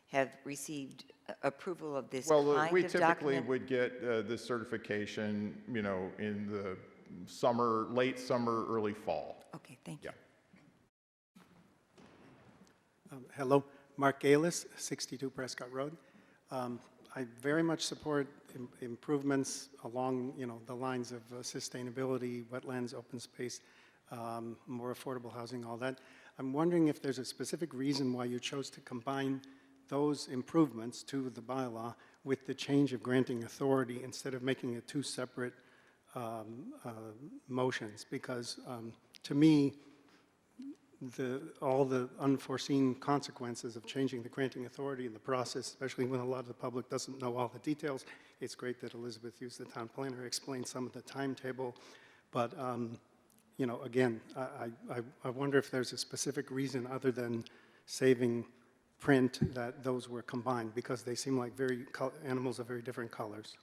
have received approval of this Well, kind we of typically document? would get this certification, in the summer, late summer, early fall. Okay, thank you. Yeah. Hello, Mark Galis, 62 Prescott Road. I very much support improvements along, the lines of sustainability, wetlands, open space, more affordable housing, all that. I'm wondering if there's a specific reason why you chose to combine those improvements to the bylaw with the change of granting authority instead of making it two separate motions, because to me, all the unforeseen consequences of changing the granting authority in the process, especially when a lot of the public doesn't know all the details. It's great that Elizabeth used the town planner, explained some of the timetable, but again, I wonder if there's a specific reason other than saving print that those were combined, because they seem like animals of very different colors.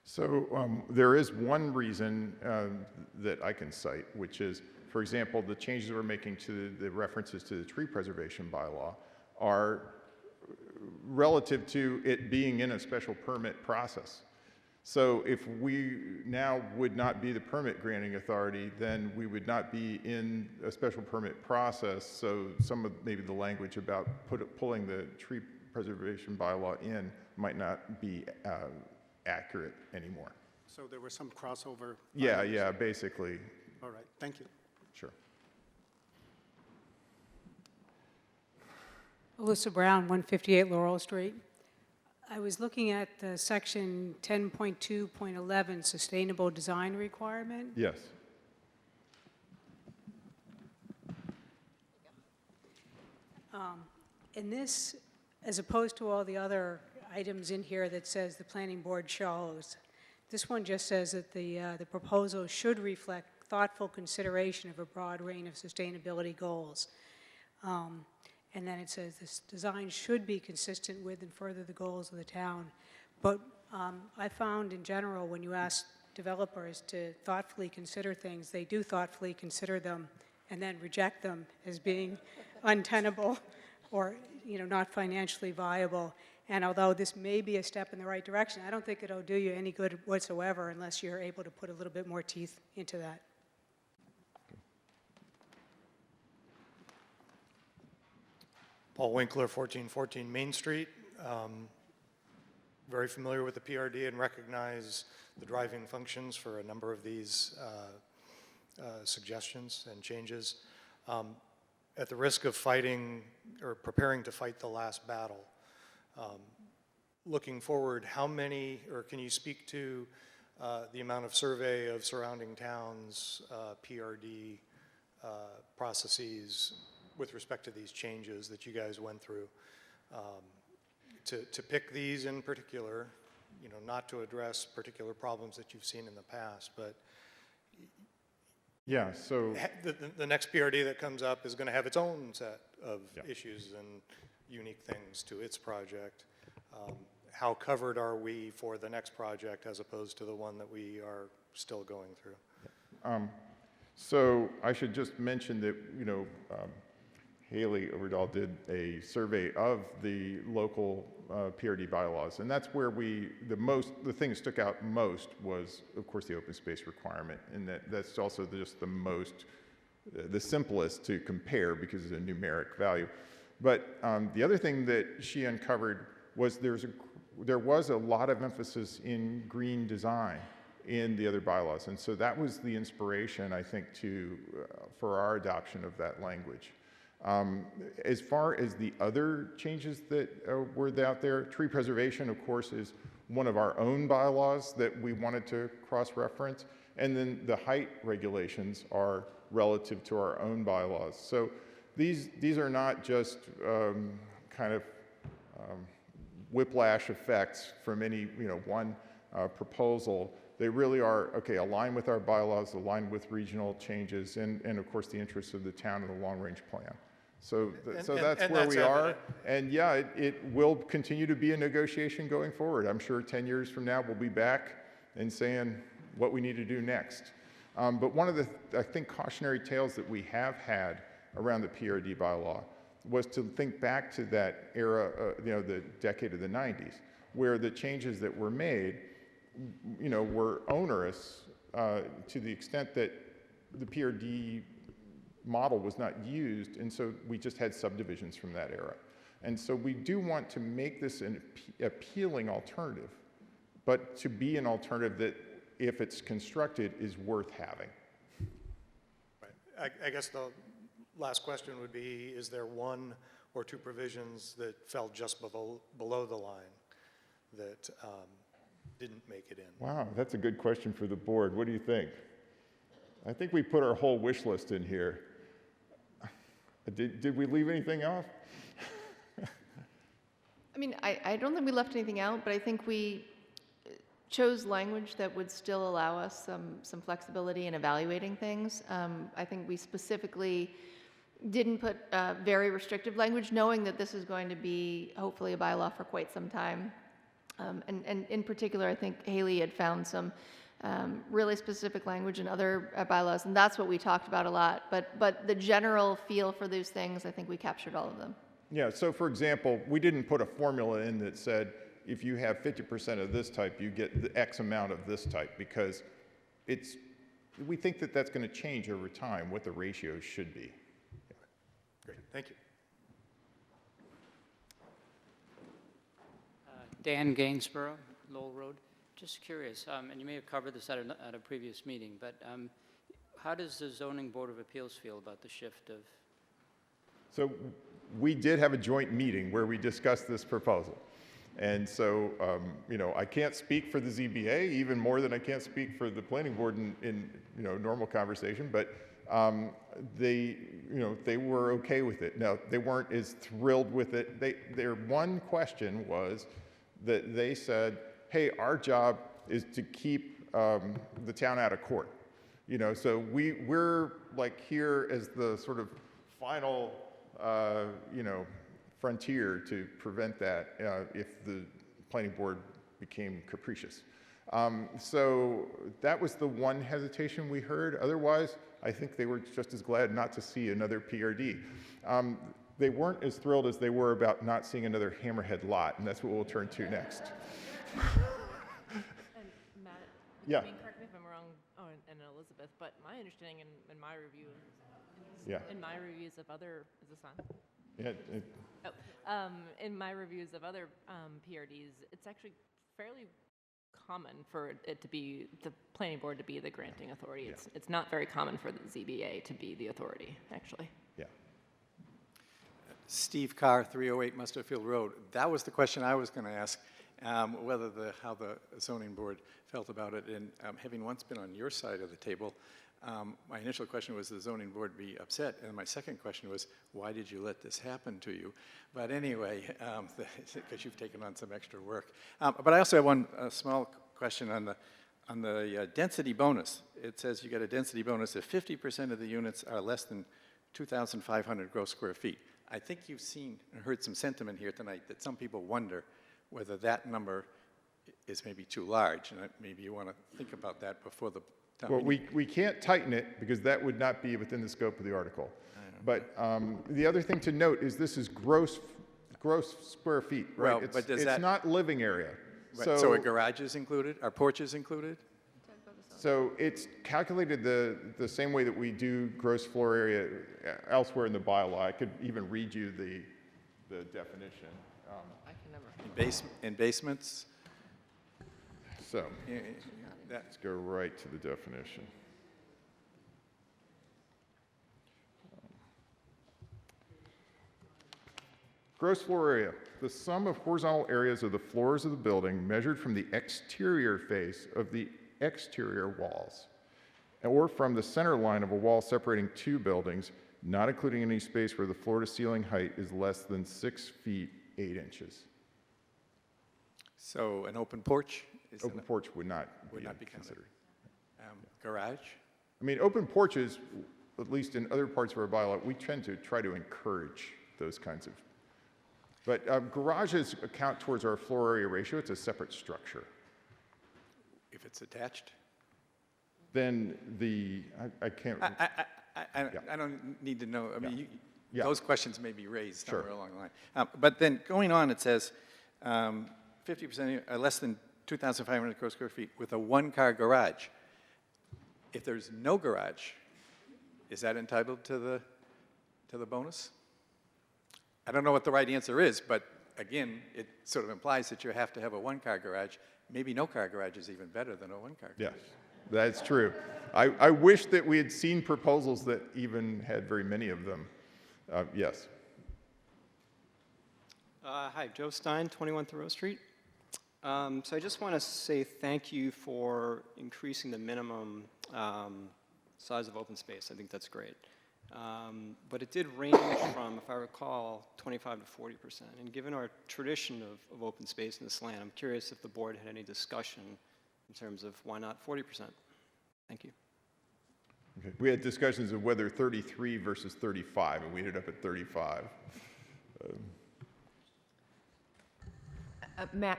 So there is one reason that I can cite, which is, for example, the changes we're making to the references to the tree preservation bylaw are relative to it being in a special permit process. So if we now would not be the permit granting authority, then we would not be in a special permit process. So some of maybe the language about pulling the tree preservation bylaw in might not be accurate anymore. So there was some crossover. Yeah, yeah, basically, All right, thank you. sure. Alyssa Brown, 158 Laurel Street. I was looking at the section 10.2.11, sustainable design requirement. Yes. And this, as opposed to all the other items in here that says the planning board shall, this one just says that the proposal should reflect thoughtful consideration of a broad range of sustainability goals. And then it says this design should be consistent with and further the goals of the town. But I found in general, when you ask developers to thoughtfully consider things, they do thoughtfully consider them and then reject them as being untenable or not financially viable. And although this may be a step in the right direction, I don't think it'll do you any good whatsoever unless you're able to put a little bit more teeth into that. Paul Winkler, 1414 Main Street. Very familiar with the PRD and recognize the driving functions for a number of these suggestions and changes. At the risk of fighting or preparing to fight the last battle, looking forward, how many, or can you speak to the amount of survey of surrounding towns, PRD processes with respect to these changes that you guys went through? To pick these in particular, not to address particular problems that you've seen in the past, but Yeah, so, the next PRD that comes up is going to have its own set of issues and unique things to its project. How covered are we for the next project as opposed to the one that we are still going through? so I should just mention that, Haley Overdahl did a survey of the local PRD bylaws, and that's where the thing that stuck out most was, of course, the open space requirement, and that's also just the simplest to compare because it's a numeric value. But the other thing that she uncovered was there was a lot of emphasis in green design in the other bylaws, and so that was the inspiration, I think, for our adoption of that language. As far as the other changes that were out there, tree preservation, of course, is one of our own bylaws that we wanted to cross-reference, and then the height regulations are relative to our own bylaws. So these are not just kind of whiplash effects from any one proposal. They really are, aligned with our bylaws, aligned with regional changes, and of course the interests of the town and the long-range plan. So that's where we are. And yeah, it will continue to be a negotiation going forward. I'm sure 10 years from now we'll be back and saying what we need to do next. But one of the, I think, cautionary tales that we have had around the PRD bylaw was to think back to that era, the decade of the 90s, where the changes that were made, were onerous to the extent that the PRD model was not used, and so we just had subdivisions from that era. And so we do want to make this an appealing alternative, but to be an alternative that, if it's constructed, is worth having. Right. I guess the last question would be, is there one or two provisions that fell just below the line that didn't make it in? Wow, that's a good question for the board. What do you think? I think we put our whole wish list in here. Did we leave anything off? I mean, I don't think we left anything out, but I think we chose language that would still allow us some flexibility in evaluating things. I think we specifically didn't put very restrictive language, knowing that this is going to be hopefully a bylaw for quite some time. And in particular, I think Haley had found some really specific language in other bylaws, and that's what we talked about a lot. But the general feel for those things, I think we captured all of them. Yeah, so for example, we didn't put a formula in that said, if you have 50% of this type, you get the X amount of this type, because we think that that's going to change over time, what the ratios should be. Yeah. Great, thank you. Dan Gainsborough, Lowell Road. Just curious, and you may have covered this at a previous meeting, but how does the Zoning Board of Appeals feel about the shift of? So we did have a joint meeting where we discussed this proposal. And so, I can't speak for the ZBA even more than I can't speak for the planning board in normal conversation, but they were okay with it. Now, they weren't as thrilled with it. Their one question was that they said, hey, our job is to keep the town out of court. So we're like here as the sort of final, frontier to prevent that if the planning board became capricious. So that was the one hesitation we heard. Otherwise, I think they were just as glad not to see another PRD. They weren't as thrilled as they were about not seeing another Hammerhead lot, and that's what we'll turn to next. And Matt, Yeah. correct me if I'm wrong, and Elizabeth, but my understanding in my review, in my reviews of other, is this on? Yeah, In my reviews of other PRDs, it's actually fairly common for it to be the planning board to be the granting authority. It's not very common for the ZBA to be the authority, actually. Yeah. Steve Carr, 308 Musterfield Road. That was the question I was going to ask, how the zoning board felt about it. And having once been on your side of the table, my initial question was, the zoning board be upset? And my second question was, why did you let this happen to you? But anyway, because you've taken on some extra work. But I also have one small question on the density bonus. It says you get a density bonus if 50% of the units are less than 2,500 gross square feet. I think you've seen and heard some sentiment here tonight that some people wonder whether that number is maybe too large, and maybe you want to think about that before the town meeting. Well, we can't tighten it because that would not be within the scope of the article. But the other thing to note is this is gross square feet, right? Well, but does it's that, not living area. Right, so a garage is included? Are porches included? So it's calculated the same way that we do gross floor area elsewhere in the bylaw. I could even read you the definition. I can never. In basements? So let's go right to the definition. Gross floor area, the sum of horizontal areas of the floors of the building measured from the exterior face of the exterior walls, or from the center line of a wall separating two buildings, not including any space where the floor to ceiling height is less than 6 feet 8 inches. So an open porch? Open porch would not be considered. Garage? I mean, open porches, at least in other parts of our bylaw, we tend to try to encourage those kinds of. But garages account towards our floor area ratio. It's a separate structure. If it's attached? Then I can't. I don't need to know. I mean, Yeah. those questions may be raised somewhere along the line. But then going on, it says 50% less than 2,500 gross square feet with a one-car garage. If there's no garage, is that entitled to the bonus? I don't know what the right answer is, but again, it sort of implies that you have to have a one-car garage. Maybe no car garage is even better than a one-car garage. Yes, that's true. I wish that we had seen proposals that even had very many of them. Yes. Hi, Joe Stein, 21 Thoreau Street. So I just want to say thank you for increasing the minimum size of open space. I think that's great. But it did range from, if I recall, 25 to 40%. And given our tradition of open space in this land, I'm curious if the board had any discussion in terms of why not 40%. Thank you. Okay. We had discussions of whether 33 versus 35, and we ended up at 35. Matt,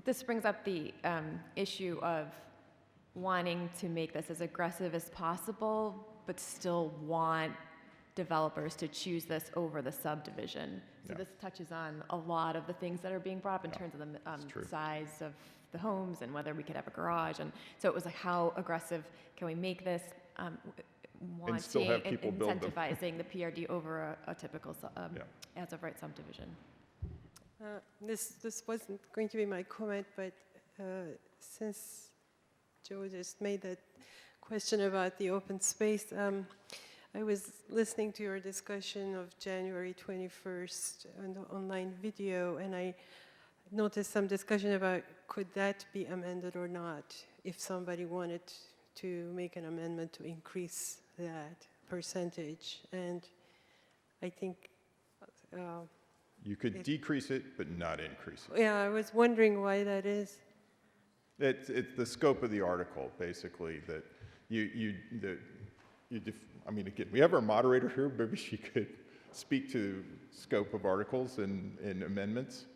this brings up the issue of wanting to make this as aggressive as possible, but still want developers to choose this over the subdivision. So this touches on a lot of the things that are being brought up in terms of the size of the homes and whether we could have a garage. And so it was like, how aggressive can we make this? And still have people build them. Incentivizing the PRD over a typical as of right subdivision. This wasn't going to be my comment, but since Joe just made that question about the open space, I was listening to your discussion of January 21st on the online video, and I noticed some discussion about could that be amended or not if somebody wanted to make an amendment to increase that percentage. And I think You could decrease it, but not increase it. yeah, I was wondering why that is. It's the scope of the article, basically, that I mean, again, we have our moderator here, maybe she could speak to scope of articles and amendments.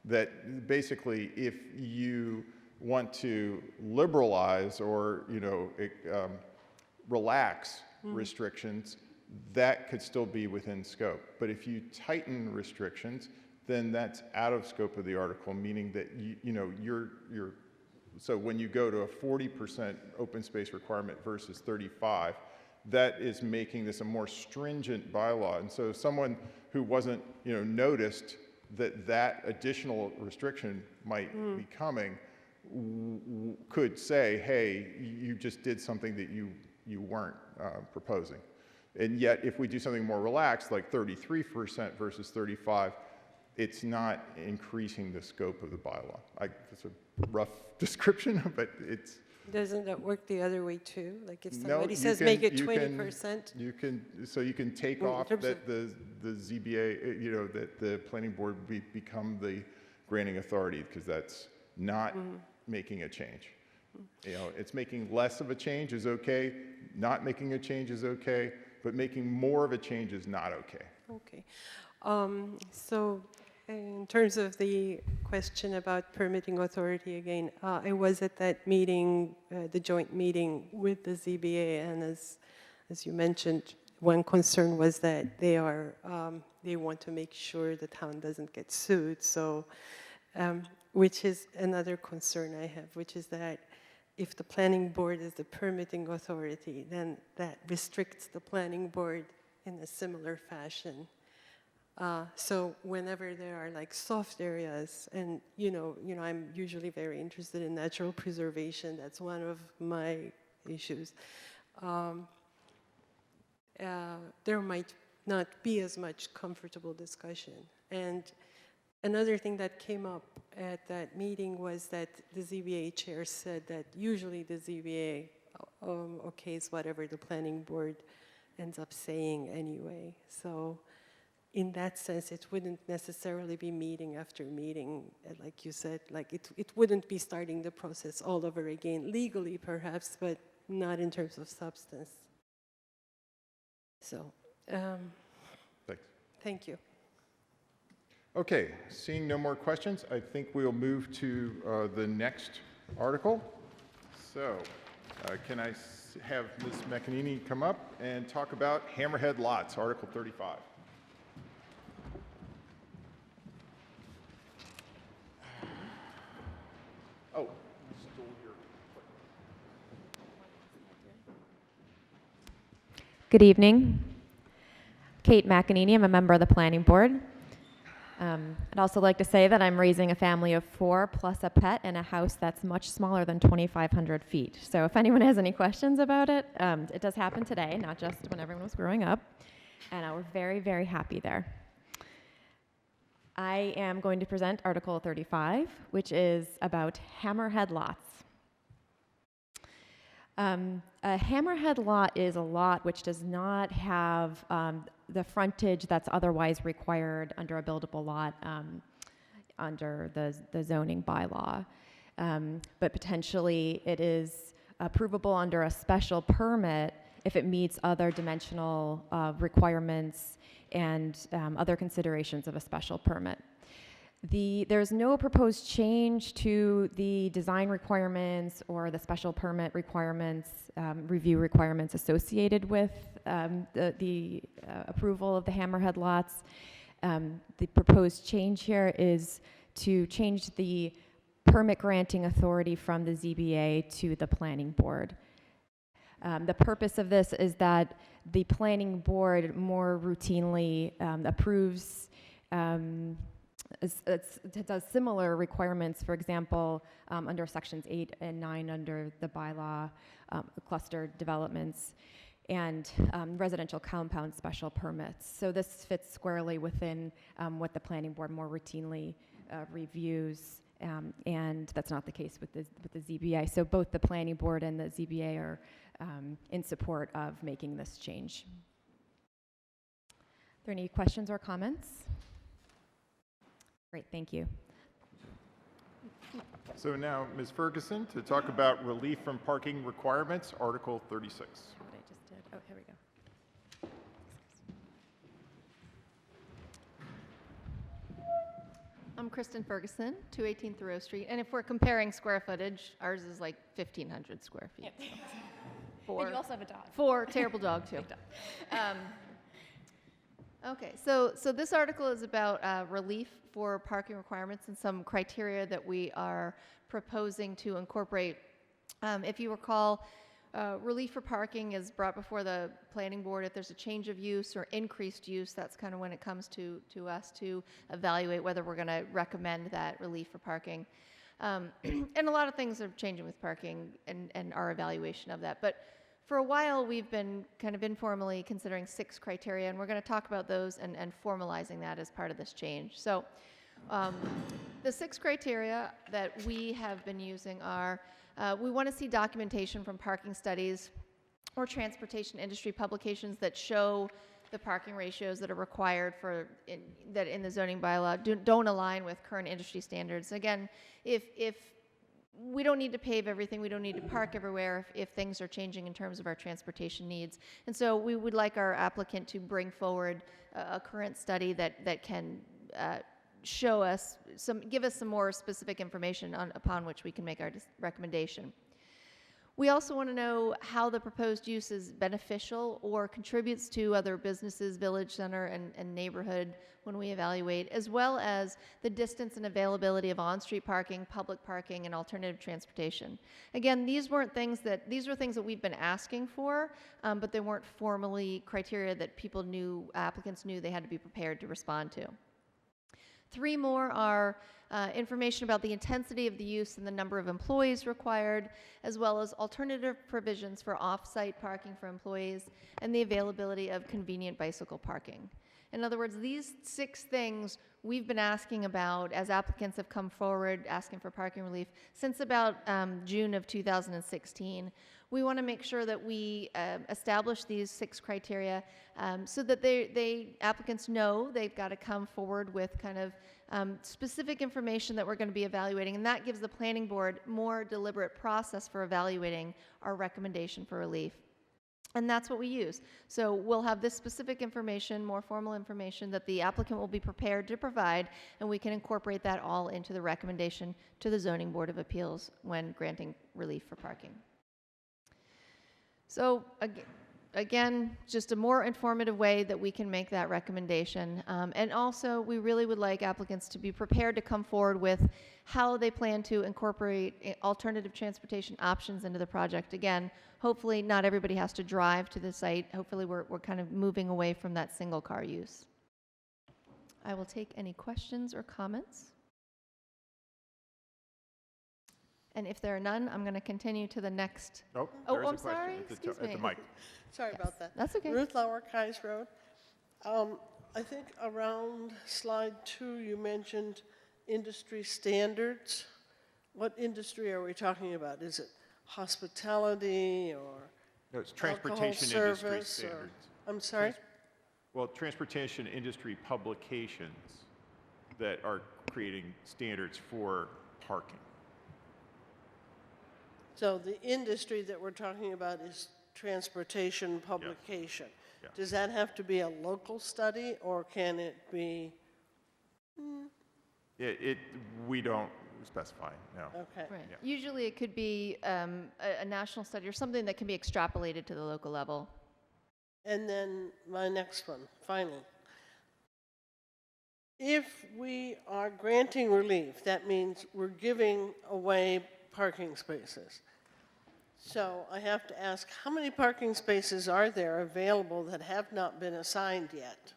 That basically, if you want to liberalize or, relax restrictions, that could still be within scope. But if you tighten restrictions, then that's out of scope of the article, meaning that so when you go to a 40% open space requirement versus 35, that is making this a more stringent bylaw. And so someone who wasn't, noticed that additional restriction might be coming could say, hey, you just did something that you weren't proposing. And yet, if we do something more relaxed, like 33% versus 35, it's not increasing the scope of the bylaw. It's a rough description, but it's... Doesn't that work the other way too? Like if No, somebody says make it 20%? You can take off that the ZBA, that the planning board become the granting authority, because that's not making a change. It's making less of a change is okay, not making a change is okay, but making more of a change is not okay. Okay. So in terms of the question about permitting authority again, I was at that meeting, the joint meeting with the ZBA, and as you mentioned, one concern was that they want to make sure the town doesn't get sued. So, which is another concern I have, which is that if the planning board is the permitting authority, then that restricts the planning board in a similar fashion. So whenever there are like soft areas, and I'm usually very interested in natural preservation. That's one of my issues. There might not be as much comfortable discussion. And another thing that came up at that meeting was that the ZBA chair said that usually the ZBA okays whatever the planning board ends up saying anyway. So in that sense, it wouldn't necessarily be meeting after meeting, like you said, like it wouldn't be starting the process all over again, legally perhaps, but not in terms of substance. So, Thanks. Thank you. Okay, seeing no more questions, I think we'll move to the next article. So, can I have Ms. McEnany come up and talk about hammerhead lots, Article 35. Oh, you stole your... Good evening. Kate McEnany, I'm a member of the Planning Board. I'd also like to say that I'm raising a family of 4 plus a pet in a house that's much smaller than 2,500 feet. So if anyone has any questions about it, it does happen today, not just when everyone was growing up. And we're very, very happy there. I am going to present Article 35, which is about hammerhead lots. A hammerhead lot is a lot which does not have the frontage that's otherwise required under a buildable lot under the zoning bylaw. But potentially it is approvable under a special permit if it meets other dimensional requirements and other considerations of a special permit. There's no proposed change to the design requirements or the special permit requirements, review requirements associated with the approval of the hammerhead lots. The proposed change here is to change the permit granting authority from the ZBA to the planning board. The purpose of this is that the planning board more routinely approves it does similar requirements, for example, under sections 8 and 9 under the bylaw, cluster developments, and residential compound special permits. So this fits squarely within what the planning board more routinely reviews, and that's not the case with the ZBA. So both the planning board and the ZBA are in support of making this change. Are there any questions or comments? Great, thank you. So now, Ms. Ferguson, to talk about relief from parking requirements, Article 36. What I just did. Oh, here we go. I'm Kristen Ferguson, 218 Thoreau Street. And if we're comparing square footage, ours is like 1,500 square feet. And you also have a dog. 4 terrible dog too. Okay, so this article is about relief for parking requirements and some criteria that we are proposing to incorporate. If you recall, relief for parking is brought before the planning board if there's a change of use or increased use. That's kind of when it comes to us to evaluate whether we're going to recommend that relief for parking. And a lot of things are changing with parking and our evaluation of that. But for a while, we've been kind of informally considering 6 criteria, and we're going to talk about those and formalizing that as part of this change. So the 6 criteria that we have been using are, we want to see documentation from parking studies or transportation industry publications that show the parking ratios that are required for that in the zoning bylaw don't align with current industry standards. Again, if we don't need to pave everything, we don't need to park everywhere if things are changing in terms of our transportation needs. And so we would like our applicant to bring forward a current study that can show us give us some more specific information upon which we can make our recommendation. We also want to know how the proposed use is beneficial or contributes to other businesses, village center, and neighborhood when we evaluate, as well as the distance and availability of on-street parking, public parking, and alternative transportation. Again, these were things that we've been asking for, but they weren't formally criteria that applicants knew they had to be prepared to respond to. 3 more are information about the intensity of the use and the number of employees required, as well as alternative provisions for off-site parking for employees and the availability of convenient bicycle parking. In other words, these 6 things we've been asking about as applicants have come forward asking for parking relief since about June of 2016. We want to make sure that we establish these 6 criteria so that applicants know they've got to come forward with kind of specific information that we're going to be evaluating, and that gives the planning board more deliberate process for evaluating our recommendation for relief. And that's what we use. So we'll have this specific information, more formal information that the applicant will be prepared to provide, and we can incorporate that all into the recommendation to the Zoning Board of Appeals when granting relief for parking. So again, just a more informative way that we can make that recommendation. And also, we really would like applicants to be prepared to come forward with how they plan to incorporate alternative transportation options into the project. Again, hopefully not everybody has to drive to the site. Hopefully we're kind of moving away from that single car use. I will take any questions or comments. And if there are none, I'm going to continue to the next. Oh, I'm sorry. Excuse me. At the mic. Sorry about that. That's okay. Ruth Lauer, Kais Road. I think around slide 2, you mentioned industry standards. What industry are we talking about? Is it hospitality or No, it's transportation alcohol industry service standards. I'm sorry? Well, transportation industry publications that are creating standards for parking. So the industry that we're talking about is transportation publication. Yeah. Does that have to be a local study, or can it be? We don't specify, no. Okay. Right. Yeah. Usually it could be a national study or something that can be extrapolated to the local level. And then my next one, finally. If we are granting relief, that means we're giving away parking spaces. So I have to ask, how many parking spaces are there available that have not been assigned yet?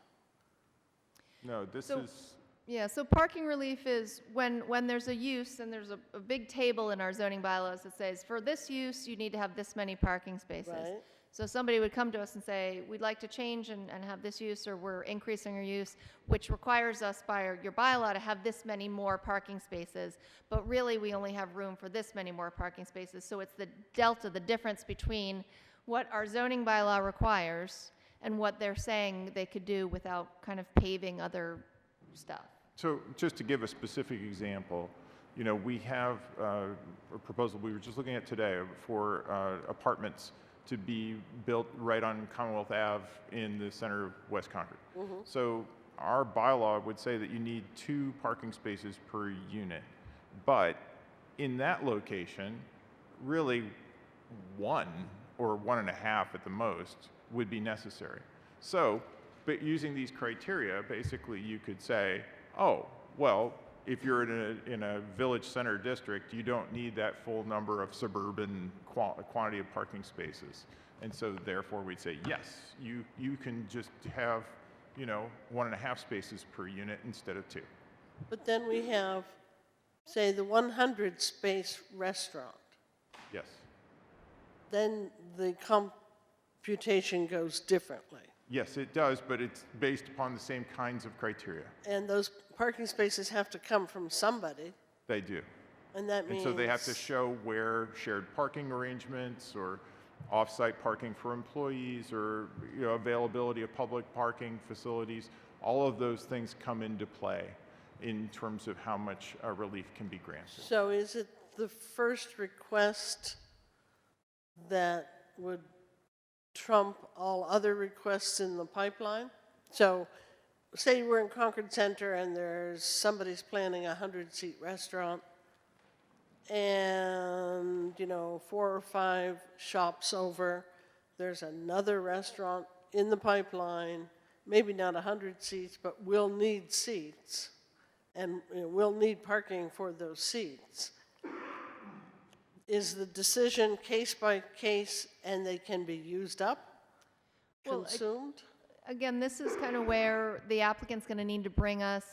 No, this So- is Yeah, so parking relief is when there's a use and there's a big table in our zoning bylaws that says, for this use, you need to have this many parking spaces. Right. So somebody would come to us and say, we'd like to change and have this use, or we're increasing our use, which requires us by your bylaw to have this many more parking spaces, but really we only have room for this many more parking spaces. So it's the delta, the difference between what our zoning bylaw requires and what they're saying they could do without kind of paving other stuff. So just to give a specific example, you know, we have a proposal we were just looking at today for apartments to be built right on Commonwealth Ave in the center of West Concord. So our bylaw would say that you need 2 parking spaces per unit. But in that location, really 1 or 1.5 at the most would be necessary. So, but using these criteria, basically you could say, oh, well, if you're in a village center district, you don't need that full number of suburban quantity of parking spaces. And so therefore we'd say, yes, you can just have, you know, 1.5 spaces per unit instead of 2. But then we have, say, the 100-space restaurant. Yes. Then the computation goes differently. Yes, it does, but it's based upon the same kinds of criteria. And those parking spaces have to come from somebody, They do. and that means... And so they have to show where shared parking arrangements or off-site parking for employees or, you know, availability of public parking facilities, all of those things come into play in terms of how much relief can be granted. So is it the first request that would trump all other requests in the pipeline? So say we're in Concord Center and there's somebody's planning a 100-seat restaurant, and, you know, 4 or 5 shops over, there's another restaurant in the pipeline, maybe not 100 seats, but we'll need seats, and you know, we'll need parking for those seats. Is the decision case by case and they can be used up, Well, consumed? Again, this is kind of where the applicant's going to need to bring us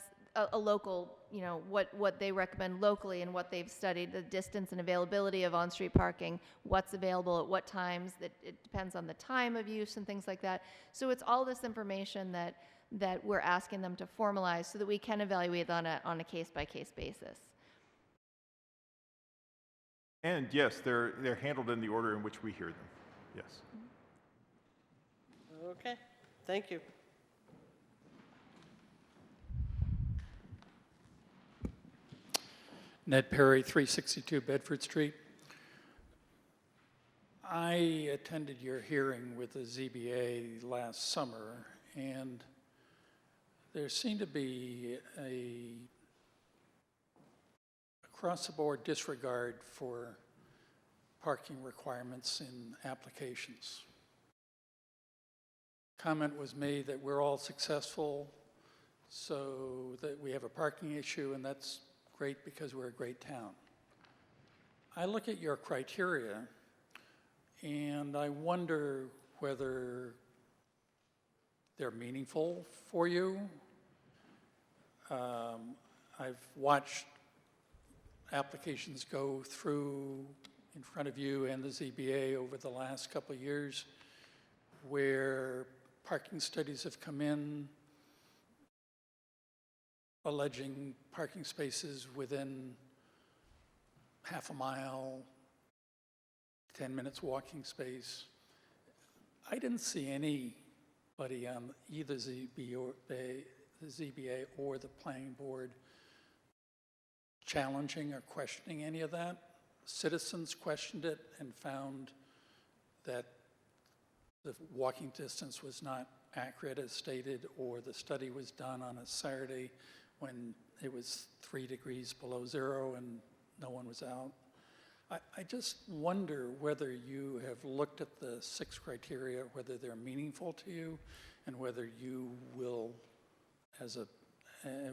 a local, you know, what they recommend locally and what they've studied, the distance and availability of on-street parking, what's available at what times, that it depends on the time of use and things like that. So it's all this information that we're asking them to formalize so that we can evaluate on a case-by-case basis. And yes, they're handled in the order in which we hear them. Yes. Okay, thank you. Ned Perry, 362 Bedford Street. I attended your hearing with the ZBA last summer, and there seemed to be a across-the-board disregard for parking requirements in applications. Comment was made that we're all successful, so that we have a parking issue, and that's great because we're a great town. I look at your criteria, and I wonder whether they're meaningful for you. I've watched applications go through in front of you and the ZBA over the last couple of years where parking studies have come in alleging parking spaces within half a mile, 10 minutes walking space. I didn't see anybody on either the ZBA or the planning board challenging or questioning any of that. Citizens questioned it and found that the walking distance was not accurate as stated, or the study was done on a Saturday when it was 3 degrees below zero and no one was out. I just wonder whether you have looked at the 6 criteria, whether they're meaningful to you, and whether you will,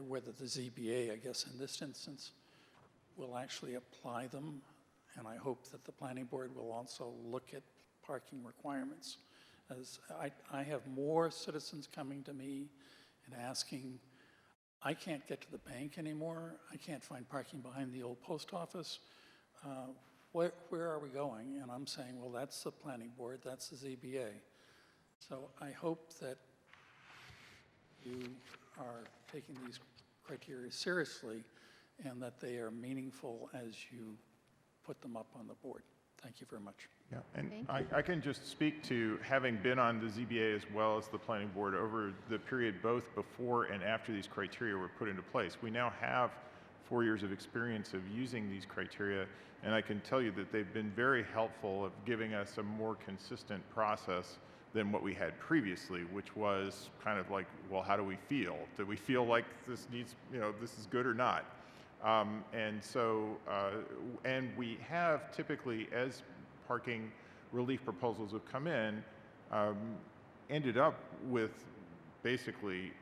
whether the ZBA, I guess in this instance, will actually apply them. And I hope that the planning board will also look at parking requirements. As I have more citizens coming to me and asking, I can't get to the bank anymore. I can't find parking behind the old post office. Where are we going? And I'm saying, well, that's the planning board, that's the ZBA. So I hope that you are taking these criteria seriously and that they are meaningful as you put them up on the board. Thank you very much. Yeah, and I can just speak to having been on the ZBA as well as the planning board over the period both before and after these criteria were put into place. We now have 4 years of experience of using these criteria, and I can tell you that they've been very helpful of giving us a more consistent process than what we had previously, which was kind of like, well, how do we feel? Do we feel like this needs, this is good or not? And we have typically, as parking relief proposals have come in, ended up with basically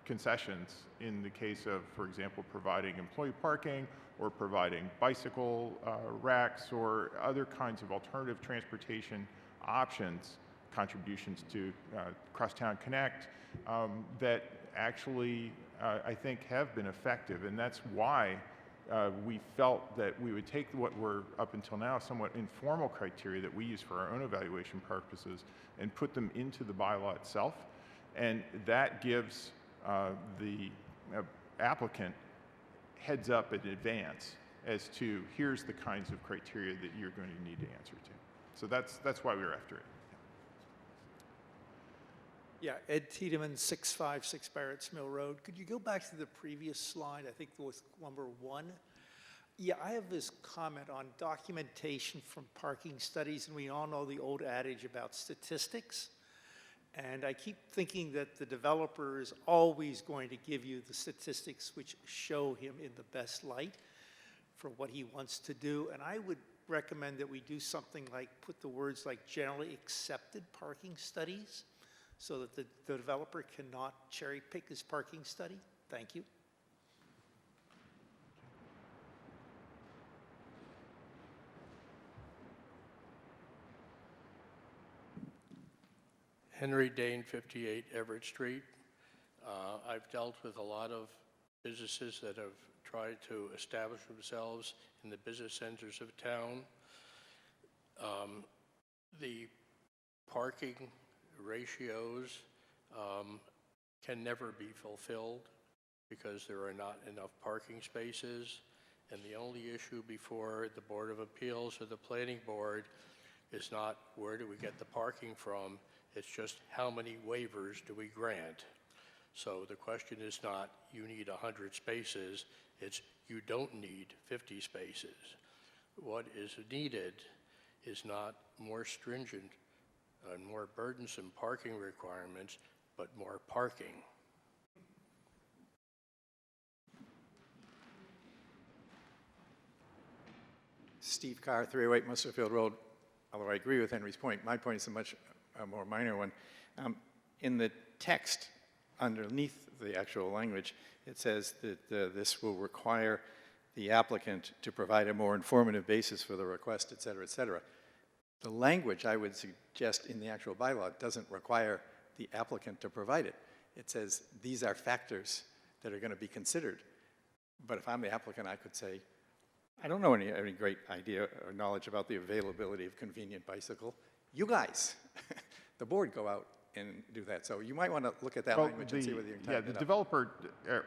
concessions in the case of, for example, providing employee parking or providing bicycle racks or other kinds of alternative transportation options, contributions to Crosstown Connect that actually I think have been effective, and that's why we felt that we would take what were up until now somewhat informal criteria that we use for our own evaluation purposes and put them into the bylaw itself, and that gives the applicant heads up in advance as to here's the kinds of criteria that you're going to need to answer to. So that's why we were after it. Yeah, Ed Tiedemann, 656 Barrett's Mill Road. Could you go back to the previous slide? I think it was number 1. Yeah, I have this comment on documentation from parking studies, and we all know the old adage about statistics. And I keep thinking that the developer is always going to give you the statistics which show him in the best light for what he wants to do. And I would recommend that we do something like put the words like generally accepted parking studies, so that the developer cannot cherry pick his parking study. Thank you. Henry Dane, 58 Everett Street. I've dealt with a lot of businesses that have tried to establish themselves in the business centers of town. The parking ratios can never be fulfilled because there are not enough parking spaces, and the only issue before the Board of Appeals or the Planning Board is not where do we get the parking from, it's just how many waivers do we grant. So the question is not you need 100 spaces, it's you don't need 50 spaces. What is needed is not more stringent and more burdensome parking requirements, but more parking. Steve Carr, 308 Musselfield Road. Although I agree with Henry's point, my point is a much more minor one. In the text underneath the actual language, it says that this will require the applicant to provide a more informative basis for the request, et cetera, et cetera. The language, I would suggest, in the actual bylaw doesn't require the applicant to provide it. It says these are factors that are going to be considered. But if I'm the applicant, I could say, I don't know any great idea or knowledge about the availability of convenient bicycle. You guys, the board, go out and do that. So you might want to look at that language and see whether you can tighten it up. Developer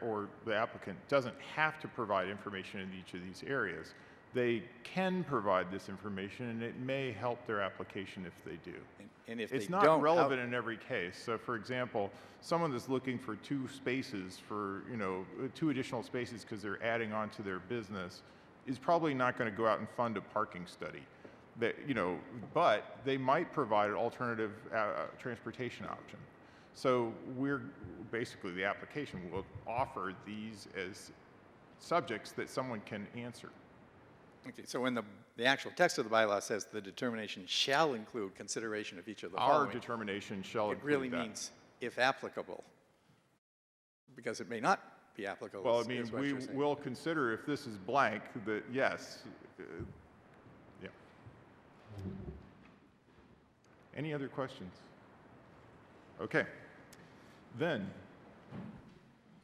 or the applicant doesn't have to provide information in each of these areas. They can provide this information, and it may help their application if they do. And if it's they not don't, relevant in every case. So, for example, someone that's looking for 2 spaces for 2 additional spaces because they're adding on to their business is probably not going to go out and fund a parking study. That, but they might provide an alternative transportation option. So we're basically, the application will offer these as subjects that someone can answer. Okay, so when the actual text of the bylaw says the determination shall include consideration of each of the Our following, determination shall include it really that. means if applicable, because it may not be applicable. Well, I is mean, what we you're saying. will consider if this is blank that yes. Yeah. Any other questions? Okay. Then,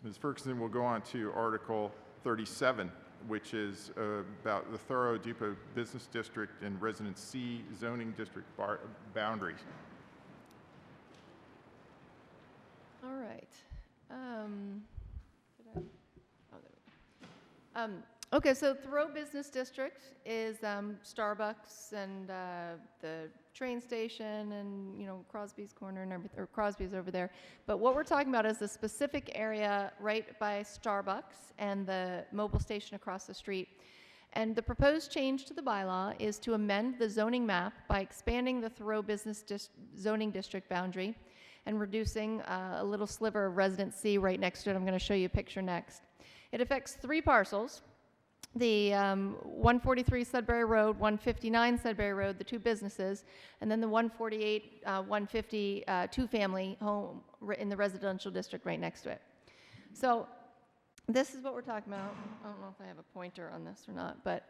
Ms. Ferguson will go on to Article 37, which is about the Thorough Depot Business District and Residence C zoning district boundaries. All right. Okay, so Thoreau Business District is Starbucks and the train station and, you know, Crosby's Corner and everything, or Crosby's over there. But what we're talking about is the specific area right by Starbucks and the mobile station across the street. And the proposed change to the bylaw is to amend the zoning map by expanding the Thoreau Business zoning district boundary and reducing a little sliver of Residence C right next to it. I'm going to show you a picture next. It affects 3 parcels. The 143 Sudbury Road, 159 Sudbury Road, the 2 businesses, and then the 148, 150 two-family home in the residential district right next to it. So this is what we're talking about. I don't know if I have a pointer on this or not, but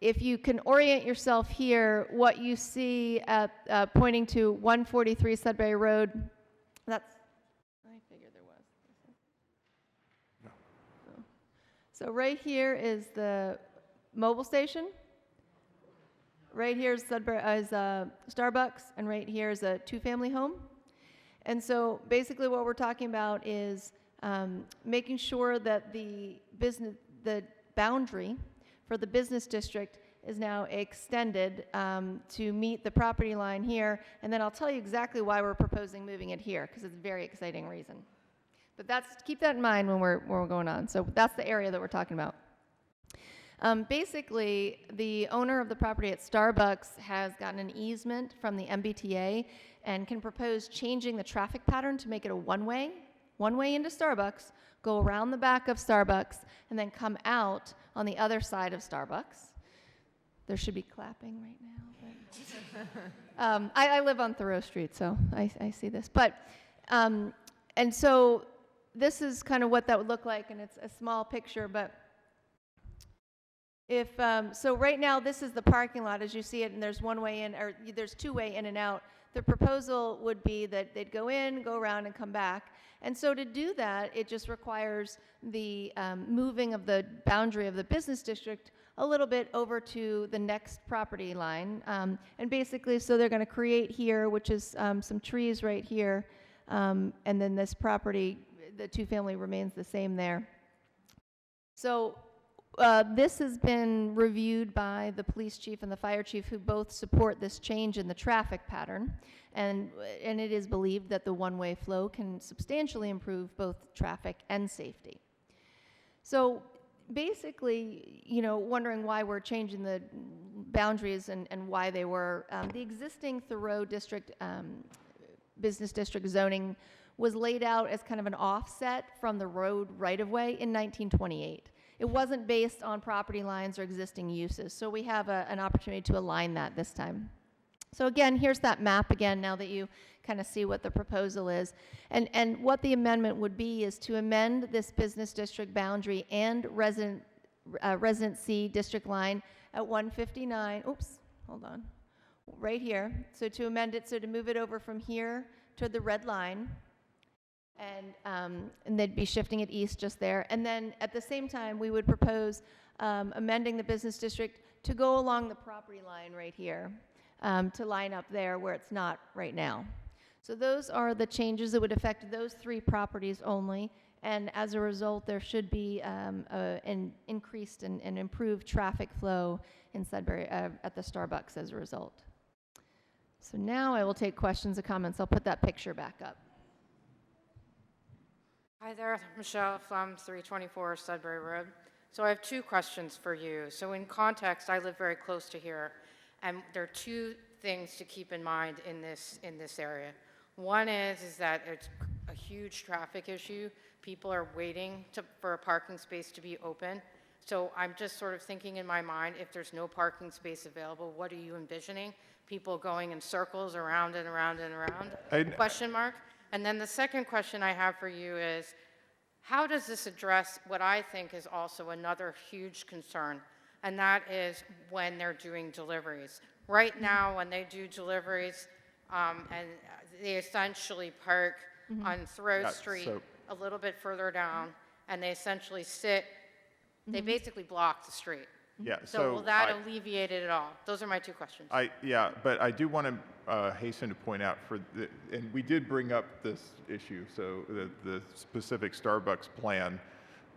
if you can orient yourself here, what you see at pointing to 143 Sudbury Road, that's, I figured there was. So right here is the mobile station. Right here is Starbucks, and right here is a 2-family home. And so basically what we're talking about is making sure that the boundary for the business district is now extended to meet the property line here. And then I'll tell you exactly why we're proposing moving it here, because it's a very exciting reason. But keep that in mind when we're going on. So that's the area that we're talking about. Basically, the owner of the property at Starbucks has gotten an easement from the MBTA and can propose changing the traffic pattern to make it a one-way into Starbucks, go around the back of Starbucks, and then come out on the other side of Starbucks. There should be clapping right now. But I live on Thoreau Street, so I see this. But and so this is kind of what that would look like, and it's a small picture, but if, so right now this is the parking lot as you see it, and there's one way in, or there's 2-way in and out. The proposal would be that they'd go in, go around, and come back. And so to do that, it just requires the moving of the boundary of the business district a little bit over to the next property line. And basically, so they're going to create here, which is some trees right here, and then this property, the 2-family remains the same there. So this has been reviewed by the police chief and the fire chief, who both support this change in the traffic pattern, and it is believed that the one-way flow can substantially improve both traffic and safety. So basically, you know, wondering why we're changing the boundaries and why they were, the existing Thoreau district, business district zoning was laid out as kind of an offset from the road right-of-way in 1928. It wasn't based on property lines or existing uses, so we have an opportunity to align that this time. So again, here's that map again, now that you kind of see what the proposal is. And what the amendment would be is to amend this business district boundary and residency district line at 159, oops, hold on, right here. So to amend it, so to move it over from here to the red line, and they'd be shifting it east just there. And then at the same time, we would propose amending the business district to go along the property line right here, to line up there where it's not right now. So those are the changes that would affect those 3 properties only. And as a result, there should be an increased and improved traffic flow in Sudbury at the Starbucks as a result. So now I will take questions and comments. I'll put that picture back up. Hi there, Michelle from 324 Sudbury Road. So I have 2 questions for you. So in context, I live very close to here, and there are 2 things to keep in mind in this area. One is that it's a huge traffic issue. People are waiting for a parking space to be open. So I'm just sort of thinking in my mind, if there's no parking space available, what are you envisioning? People going in circles around and around and around? Question mark. And then the second question I have for you is, how does this address what I think is also another huge concern, and that is when they're doing deliveries. Right now, when they do deliveries, and they essentially park on Thoreau Street a little bit further down, and they essentially sit, they basically block the street. Yeah, So will that alleviate it at all? Those are my two questions. Yeah, but I do want to hasten to point out and we did bring up this issue, so the specific Starbucks plan,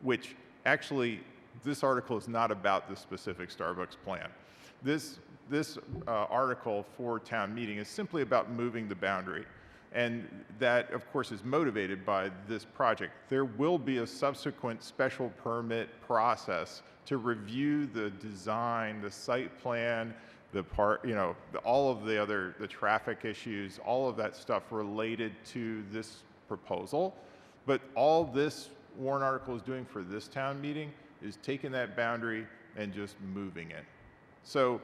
which actually, this article is not about the specific Starbucks plan. This article for town meeting is simply about moving the boundary. And that, of course, is motivated by this project. There will be a subsequent special permit process to review the design, the site plan, all of the traffic issues, all of that stuff related to this proposal. But all this warrant article is doing for this town meeting is taking that boundary and just moving it. So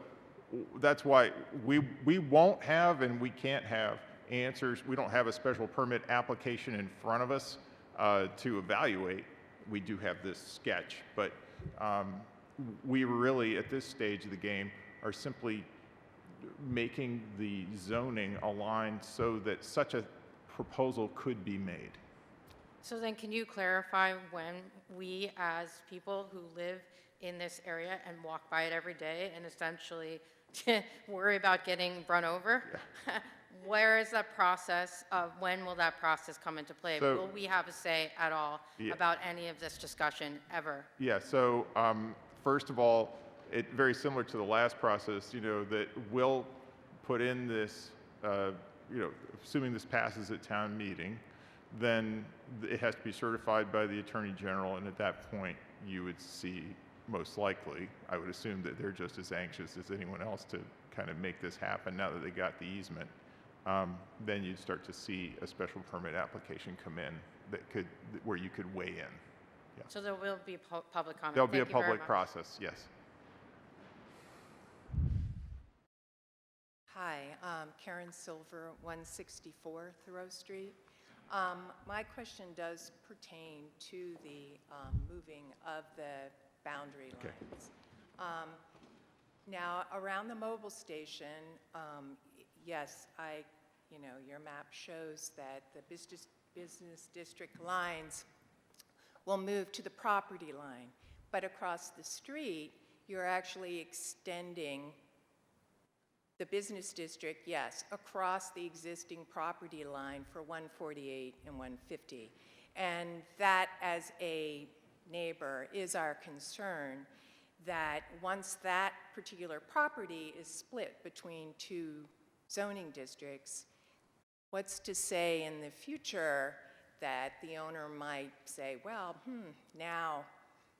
that's why we won't have and we can't have answers. We don't have a special permit application in front of us to evaluate. We do have this sketch, but we really, at this stage of the game, are simply making the zoning aligned so that such a proposal could be made. So then can you clarify when we, as people who live in this area and walk by it every day and essentially worry about getting run over, where is that process of when will that process come into play? So, will we have a say at all about any of this discussion ever? Yeah, so first of all, very similar to the last process, that we'll put in this, assuming this passes at town meeting, then it has to be certified by the Attorney General, and at that point, you would see, most likely, I would assume that they're just as anxious as anyone else to kind of make this happen now that they got the easement. Then you'd start to see a special permit application come in where you could weigh in. Yeah. So there will be public comment. There'll be a Thank you very public much. process, yes. Hi, Karen Silver, 164 Thoreau Street. My question does pertain to the moving of the boundary lines. Now, around the mobile station, yes, your map shows that the business district lines will move to the property line, but across the street, you're actually extending the business district, yes, across the existing property line for 148 and 150. And that, as a neighbor, is our concern, that once that particular property is split between two zoning districts, what's to say in the future that the owner might say, well, now,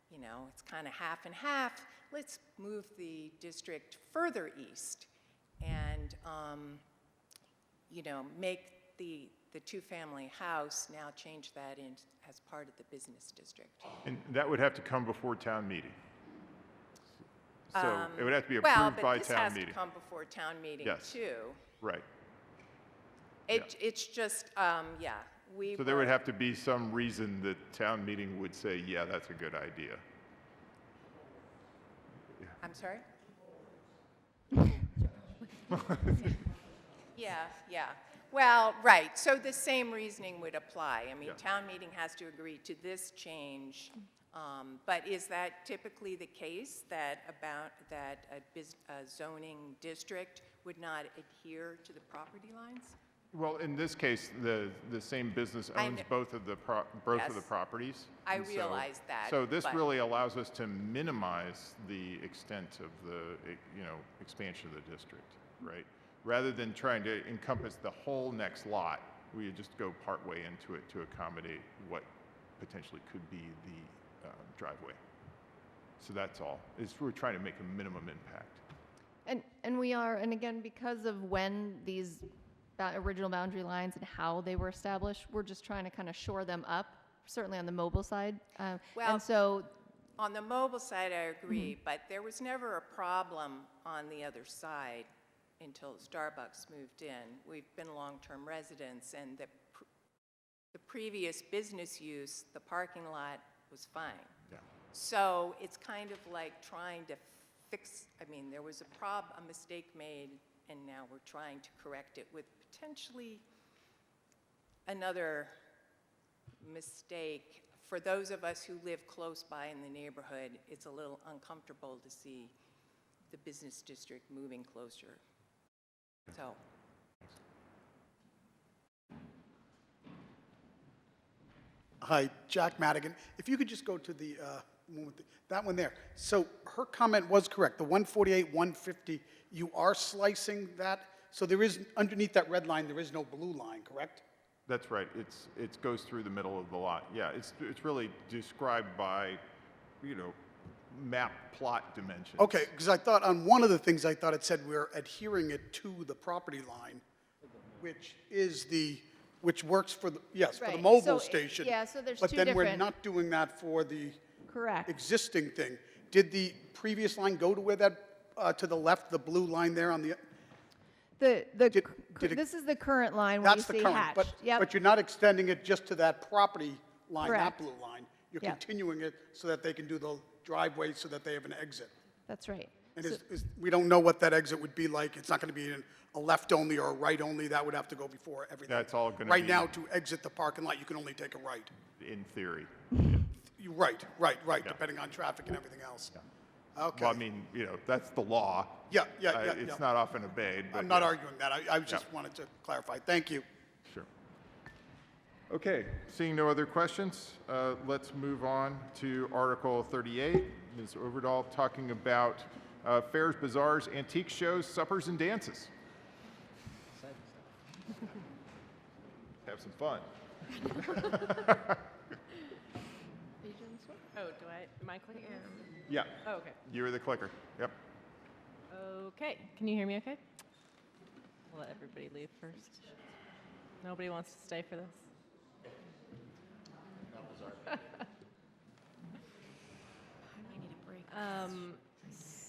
it's kind of half and half, let's move the district further east and, make the two-family house, now change that in as part of the business district. And that would have to come before town meeting. So it would have to be approved by town meeting. Well, but this has to come before town meeting, too. Right. It's just, So there would have to be some reason that town meeting would say, yeah, that's a good idea. I'm sorry? Yeah. Well, right, so the same reasoning would apply. I mean, town meeting has to agree to this change, but is that typically the case, that a zoning district would not adhere to the property lines? Well, in this case, the same business owns both of the properties. I realize that. So this really allows us to minimize the extent of the expansion of the district, right? Rather than trying to encompass the whole next lot, we would just go partway into it to accommodate what potentially could be the driveway. So that's all. We're trying to make a minimum impact. And we are, and again, because of when these original boundary lines and how they were established, we're just trying to kind of shore them up, certainly on the mobile side. And so on the mobile side, I agree, but there was never a problem on the other side until Starbucks moved in. We've been long-term residents, and the previous business use, the parking lot, was fine. Yeah. So it's kind of like trying to fix, there was a mistake made, and now we're trying to correct it with potentially another mistake. For those of us who live close by in the neighborhood, it's a little uncomfortable to see the business district moving closer. So, Hi, Jack Madigan. If you could just go to the one with that one there. So her comment was correct. The 148, 150, you are slicing that. So there is, underneath that red line, there is no blue line, correct? That's right. It goes through the middle of the lot. Yeah, it's really described by, you know, map plot dimensions. Okay, because I thought on one of the things I thought it said we're adhering it to the property line, which works for the, yes, for the Right. mobile So, station. yeah, so there's But two then we're different- not doing that for the Correct. existing thing. Did the previous line go to where that, to the left, the blue line there on the, This is the current line where you that's the see current, hatched. Yep. but you're not extending it just to that property line, Correct. that blue line. You're Yep. continuing it so that they can do the driveway so that they have an exit. That's right. And So- we don't know what that exit would be like. It's not going to be a left only or a right only. That would have to go before everything. That's all gonna Right be- now, to exit the parking lot, you can only take a right. In theory. You're right, depending on traffic and everything else. Okay. Well, I mean, you know, that's the law. Yeah. It's not often obeyed, but I'm not yeah. arguing that. I just wanted to clarify. Thank you. Sure. Okay, seeing no other questions, let's move on to Article 38. Ms. Overdahl talking about fairs, bazaars, antique shows, suppers, and dances. Have some fun. Am I clicking? Yeah. Oh, okay. You're the clicker. Yep. Okay, can you hear me okay? I'll let everybody leave first. Nobody wants to stay for this?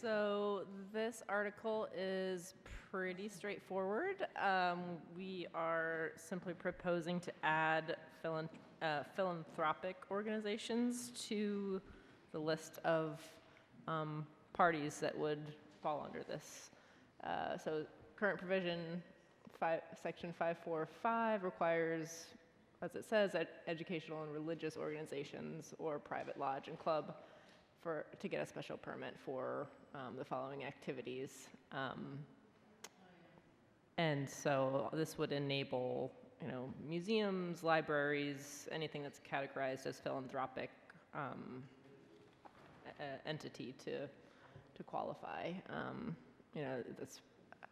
So this article is pretty straightforward. We are simply proposing to add philanthropic organizations to the list of parties that would fall under this. So current provision, section 545 requires, as it says, educational and religious organizations or private lodge and club to get a special permit for the following activities. And so this would enable, museums, libraries, anything that's categorized as philanthropic entity to qualify. That's,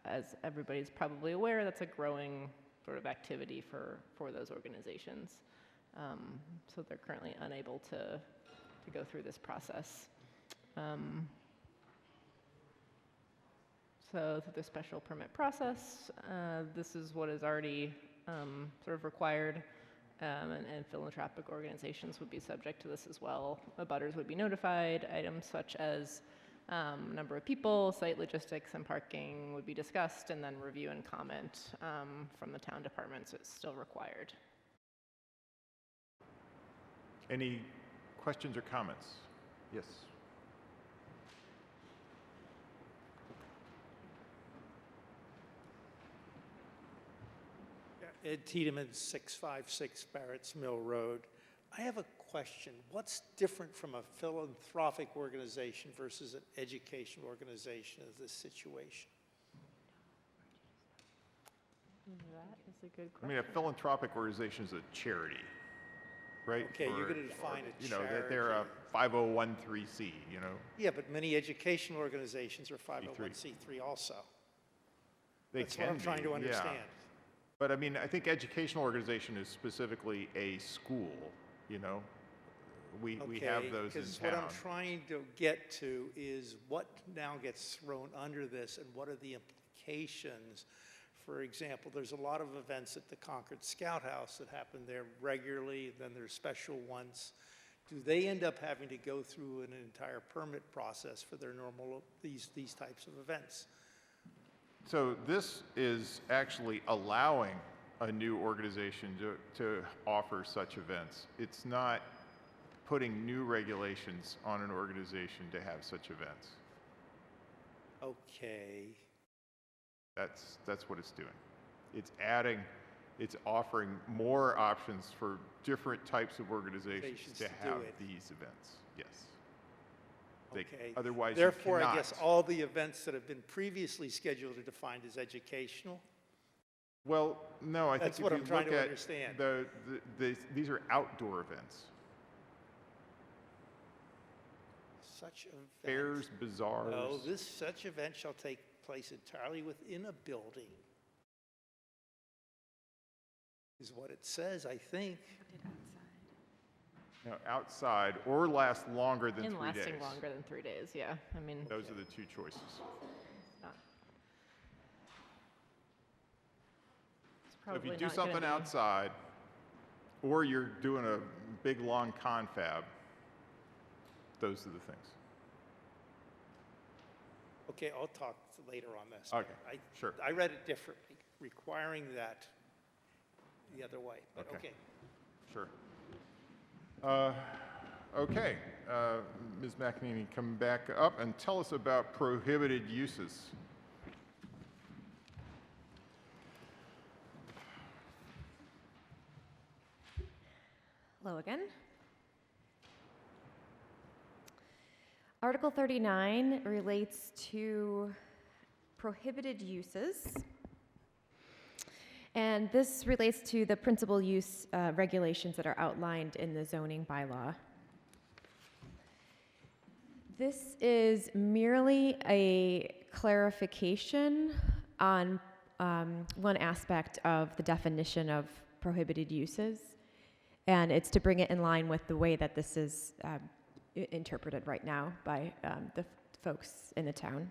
as everybody's probably aware, that's a growing sort of activity for those organizations. So they're currently unable to go through this process. So through the special permit process, this is what is already sort of required, and philanthropic organizations would be subject to this as well. Abutters would be notified. Items such as number of people, site logistics, and parking would be discussed, and then review and comment from the town department, so it's still required. Any questions or comments? Yes. Ed Tiedemann, 656 Barrett's Mill Road. I have a question. What's different from a philanthropic organization versus an education organization in this situation? That is a good I question. mean, a philanthropic organization is a charity, right? Okay, you're going to define a You know, that they're a 5013C, you know? Yeah, but many educational organizations are 501c3 also. They That's can what I'm trying to be, understand. yeah. But I mean, I think educational organization is specifically a school, you know? We have those in because town. what I'm trying to get to is what now gets thrown under this and what are the implications. For example, there's a lot of events at the Concord Scout House that happen there regularly, then there's special ones. Do they end up having to go through an entire permit process for their normal, these types of events? So this is actually allowing a new organization to offer such events. It's not putting new regulations on an organization to have such events. Okay. That's what it's doing. It's adding It's offering more options for different types of organizations to to do have it. these events. Yes. They, Okay. otherwise, Therefore, you cannot. I guess all the events that have been previously scheduled are defined as educational? Well, no, I That's think what if I'm you trying look to at understand. these are outdoor events. Such event. Fairs, bazaars. No, such event shall take place entirely within a building. Is what it says, I think. No, outside or last longer than And 3 days. lasting longer than 3 days, yeah. I mean, Those are the two choices. not, it's So if probably you do not gonna something be- outside, or you're doing a big long confab, those are the things. Okay, I'll talk later on this. Okay, sure. I read it differently, requiring that the other way, but okay. Sure. Okay, Ms. McEnany, come back up and tell us about prohibited uses. Hello again. Article 39 relates to prohibited uses. And this relates to the principal use regulations that are outlined in the zoning bylaw. This is merely a clarification on one aspect of the definition of prohibited uses. And it's to bring it in line with the way that this is interpreted right now by the folks in the town.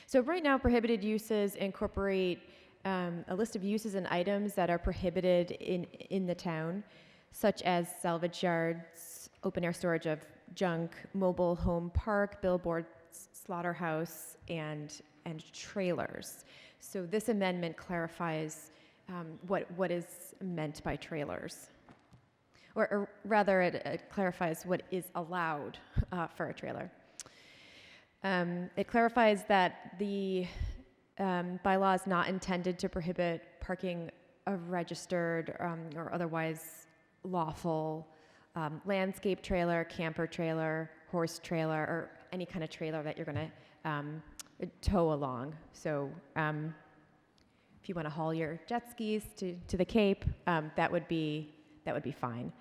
So right now, prohibited uses incorporate a list of uses and items that are prohibited in the town, such as salvage yards, open-air storage of junk, mobile home park, billboards, slaughterhouse, and trailers. So this amendment clarifies what is meant by trailers. Or rather, it clarifies what is allowed for a trailer. It clarifies that the bylaw is not intended to prohibit parking a registered or otherwise lawful landscape trailer, camper trailer, horse trailer, or any kind of trailer that you're going to tow along. So if you want to haul your jet skis to the Cape, that would be fine.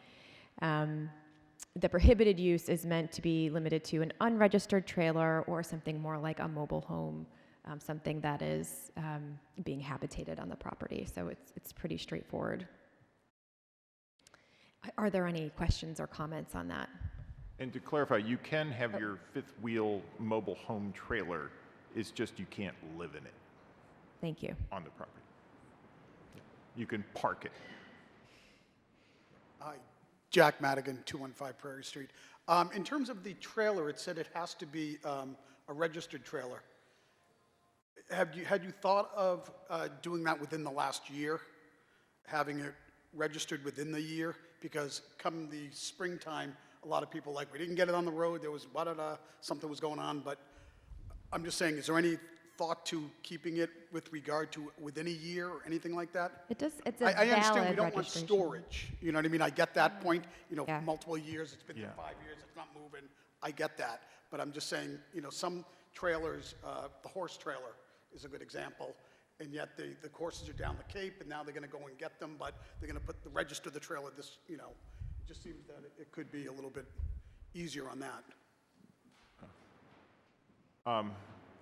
The prohibited use is meant to be limited to an unregistered trailer or something more like a mobile home, something that is being habitated on the property. So it's pretty straightforward. Are there any questions or comments on that? And to clarify, you can have your fifth wheel mobile home trailer. It's just you can't live in it. Thank you. On the property. You can park it. Hi, Jack Madigan, 215 Prairie Street. In terms of the trailer, it said it has to be a registered trailer. Had you thought of doing that within the last year, having it registered within the year? Because come the springtime, a lot of people like, we didn't get it on the road, there was something was going on, but I'm just saying, is there any thought to keeping it with regard to within a year or anything like that? It does. It's a I understand we valid don't want registration. storage, you know what I mean? I get that point, Yeah. multiple years, it's been there 5 years, it's not moving, I get that. But I'm just saying, some trailers, the horse trailer is a good example, and yet the horses are down the Cape, and now they're gonna go and get them, but they're gonna register the trailer it just seems that it could be a little bit easier on that.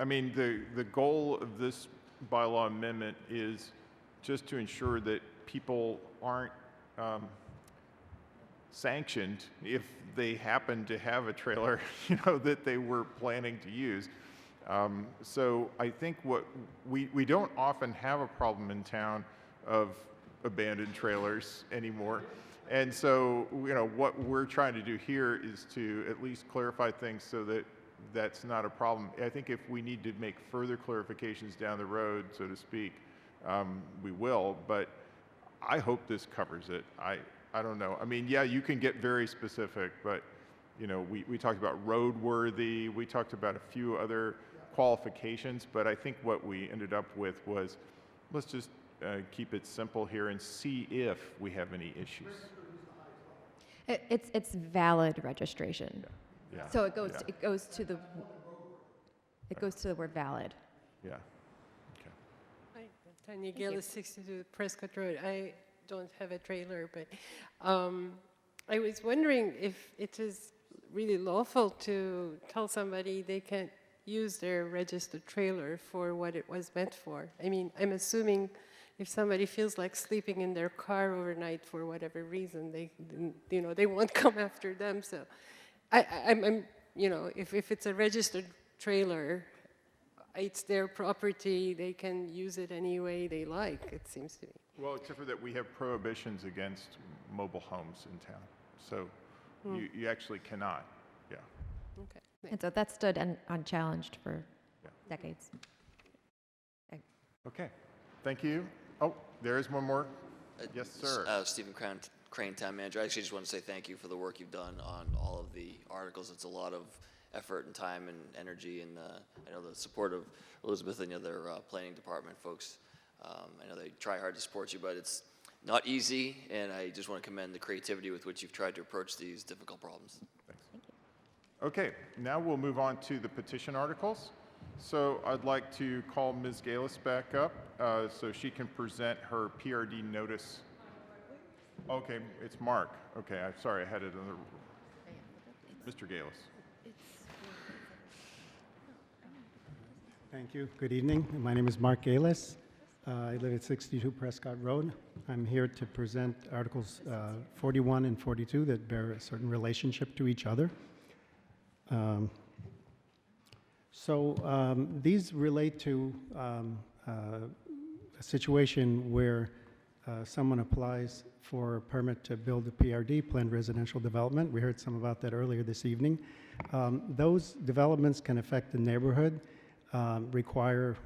I mean, the goal of this bylaw amendment is just to ensure that people aren't sanctioned if they happen to have a trailer, that they were planning to use. So I think we don't often have a problem in town of abandoned trailers anymore. And so, what we're trying to do here is to at least clarify things so that that's not a problem. I think if we need to make further clarifications down the road, so to speak, we will, but I hope this covers it. I don't know. I mean, yeah, you can get very specific, but, we talked about roadworthy, we talked about a few other qualifications, but I think what we ended up with was, let's just keep it simple here and see if we have any issues. It's valid registration. Yeah. So it goes Yeah. it goes to the word valid. Yeah. Hi, Tanya Gillis, 62 Prescott Road. I don't have a trailer, but I was wondering if it is really lawful to tell somebody they can't use their registered trailer for what it was meant for. I mean, I'm assuming if somebody feels like sleeping in their car overnight for whatever reason, they won't come after them. So, I'm if it's a registered trailer, it's their property. They can use it any way they like. It seems to me. Well, except for that we have prohibitions against mobile homes in town. So you actually cannot. Yeah. Okay. And so that stood unchallenged for decades. Okay. Thank you. Oh, there is one more. Yes, sir. Stephen Crane, Town Manager. I actually just want to say thank you for the work you've done on all of the articles. It's a lot of effort and time and energy, and I know the support of Elizabeth and the other planning department folks. I know they try hard to support you, but it's not easy, and I just want to commend the creativity with which you've tried to approach these difficult problems. Thanks. Thank you. Okay, now we'll move on to the petition articles. So I'd like to call Ms. Galis back up so she can present her PRD notice. Okay, it's Mark. Okay, I'm sorry, I had it on the... Mr. Galis. Thank you. Good evening. My name is Mark Galis. I live at 62 Prescott Road. I'm here to present Articles 41 and 42 that bear a certain relationship to each other. These relate to a situation where someone applies for a permit to build a PRD, planned residential development. We heard some about that earlier this evening. Those developments can affect the neighborhood, require,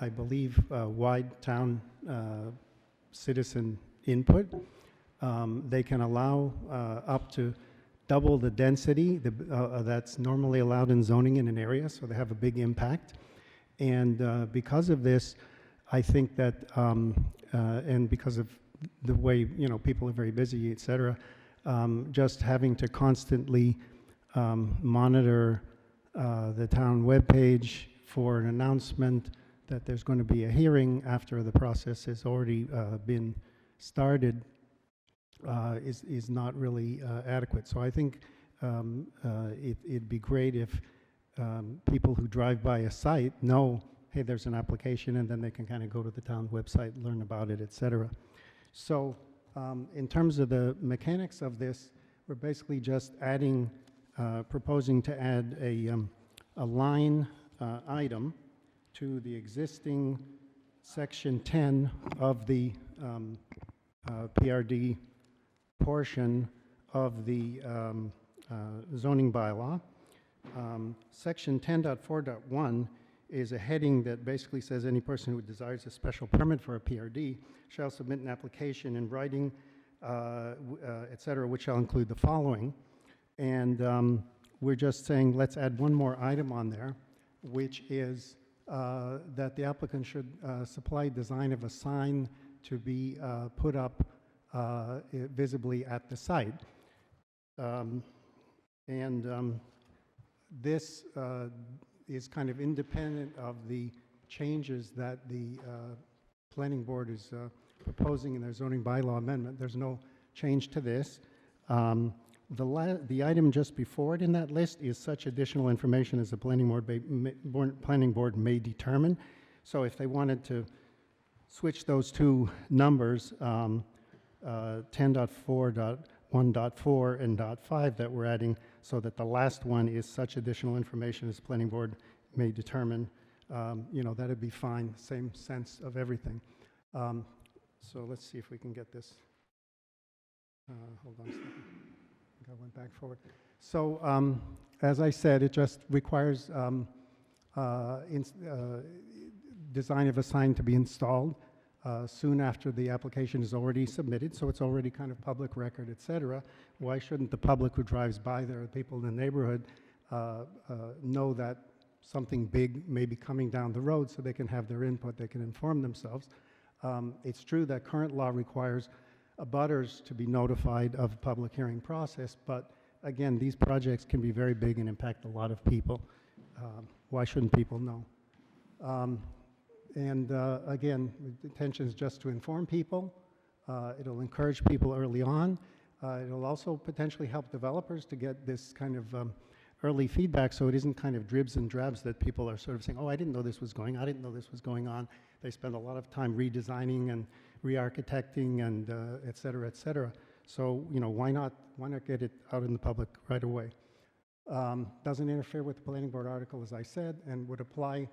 I believe, wide town citizen input. They can allow up to double the density that's normally allowed in zoning in an area, so they have a big impact. And because of this, I think that, and because of the way people are very busy, et cetera, just having to constantly monitor the town webpage for an announcement that there's going to be a hearing after the process has already been started is not really adequate. So I think it'd be great if people who drive by a site know, hey, there's an application, and then they can kind of go to the town website, learn about it, et cetera. So in terms of the mechanics of this, we're basically just adding, proposing to add a line item to the existing section 10 of the PRD portion of the zoning bylaw. Section 10.4.1 is a heading that basically says any person who desires a special permit for a PRD shall submit an application in writing, et cetera, which shall include the following. And we're just saying let's add one more item on there, which is that the applicant should supply design of a sign to be put up visibly at the site. This is kind of independent of the changes that the planning board is proposing in their zoning bylaw amendment. There's no change to this. The item just before it in that list is such additional information as the planning board may determine. So if they wanted to switch those two numbers, 10.4.1.4 and .5 that we're adding, so that the last one is such additional information as planning board may determine, that'd be fine, same sense of everything. So let's see if we can get this. Hold on a second. I think I went back forward. So as I said, it just requires design of a sign to be installed soon after the application is already submitted, so it's already kind of public record, et cetera. Why shouldn't the public who drives by there, people in the neighborhood, know that something big may be coming down the road so they can have their input, they can inform themselves? It's true that current law requires abutters to be notified of public hearing process, but again, these projects can be very big and impact a lot of people. Why shouldn't people know? Again, the intention is just to inform people. It'll encourage people early on. It'll also potentially help developers to get this kind of early feedback, so it isn't kind of dribs and drabs that people are sort of saying, oh, I didn't know this was going on, I didn't know this was going on. They spend a lot of time redesigning and re-architecting and et cetera, et cetera. So, you know, why not get it out in the public right away? Doesn't interfere with the planning board article, as I said, and would apply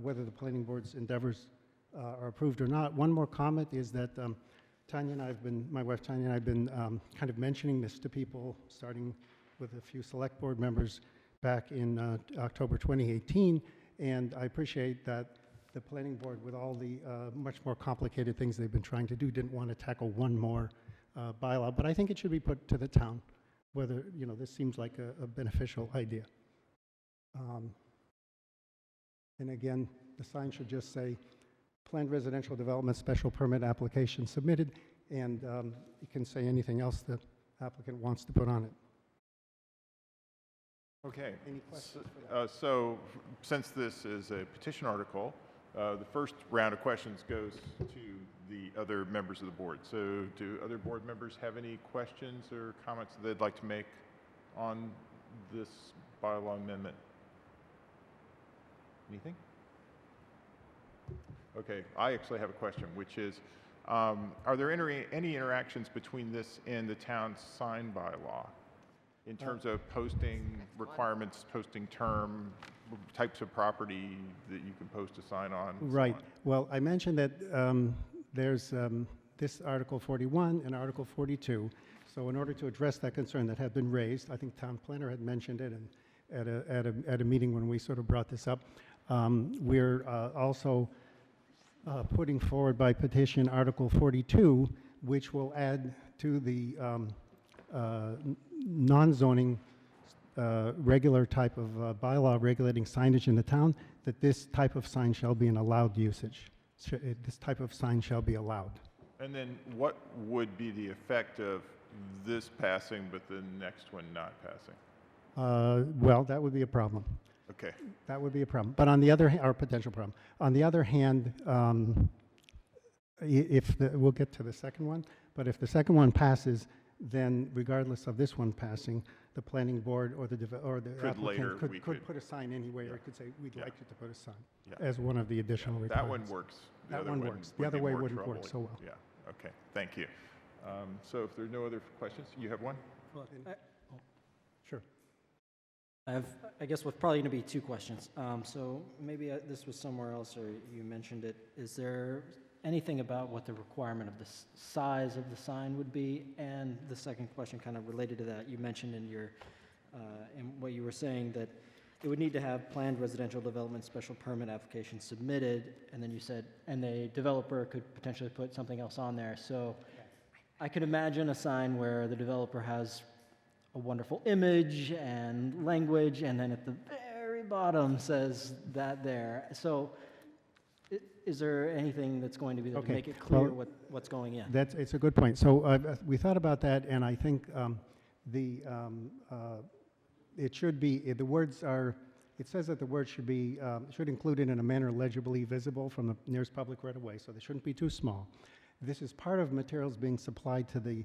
whether the planning board's endeavors are approved or not. One more comment is that Tanya and I have been, my wife Tanya and I have been kind of mentioning this to people, starting with a few select board members back in October 2018, and I appreciate that the planning board, with all the much more complicated things they've been trying to do, didn't want to tackle one more bylaw, but I think it should be put to the town, whether, you know, this seems like a beneficial idea. And again, the sign should just say, planned residential development special permit application submitted, and it can say anything else the applicant wants to put on it. Okay. Any questions? So since this is a petition article, the first round of questions goes to the other members of the board. So do other board members have any questions or comments they'd like to make on this bylaw amendment? Anything? Okay, I actually have a question, which is, are there any interactions between this and the town's sign bylaw in terms of posting requirements, posting term, types of property that you can post a sign on? Right. Well, I mentioned that there's this Article 41 and Article 42. So in order to address that concern that had been raised, I think town planner had mentioned it and at a meeting when we sort of brought this up. We're also putting forward by petition Article 42, which will add to the non-zoning regular type of bylaw regulating signage in the town, that this type of sign shall be an allowed usage. This type of sign shall be allowed. And then what would be the effect of this passing but the next one not passing? Well, that would be a problem. Okay. That would be a problem. But on the other hand, or potential problem. On the other hand, we'll get to the second one, but if the second one passes, then regardless of this one passing, the planning board or the applicant could put a sign anywhere, or could say, we'd like you to put a sign as one of the additional requirements. That one works. That one works. The other way wouldn't work so well. Yeah, okay, thank you. So if there are no other questions, you have one? Sure. I guess what's probably going to be two questions. So maybe this was somewhere else, or you mentioned it. Is there anything about what the requirement of the size of the sign would be? And the second question, kind of related to that, you mentioned in your in what you were saying that it would need to have planned residential development special permit application submitted, and then you said, and the developer could potentially put something else on there. So I could imagine a sign where the developer has a wonderful image and language, and then at the very bottom says that there. So is there anything that's going to be there to make it clear what's going in? It's a good point. So we thought about that, and I think it should be, the words are, it says that the words should include it in a manner legibly visible from the nearest public right of way, so they shouldn't be too small. This is part of materials being supplied to the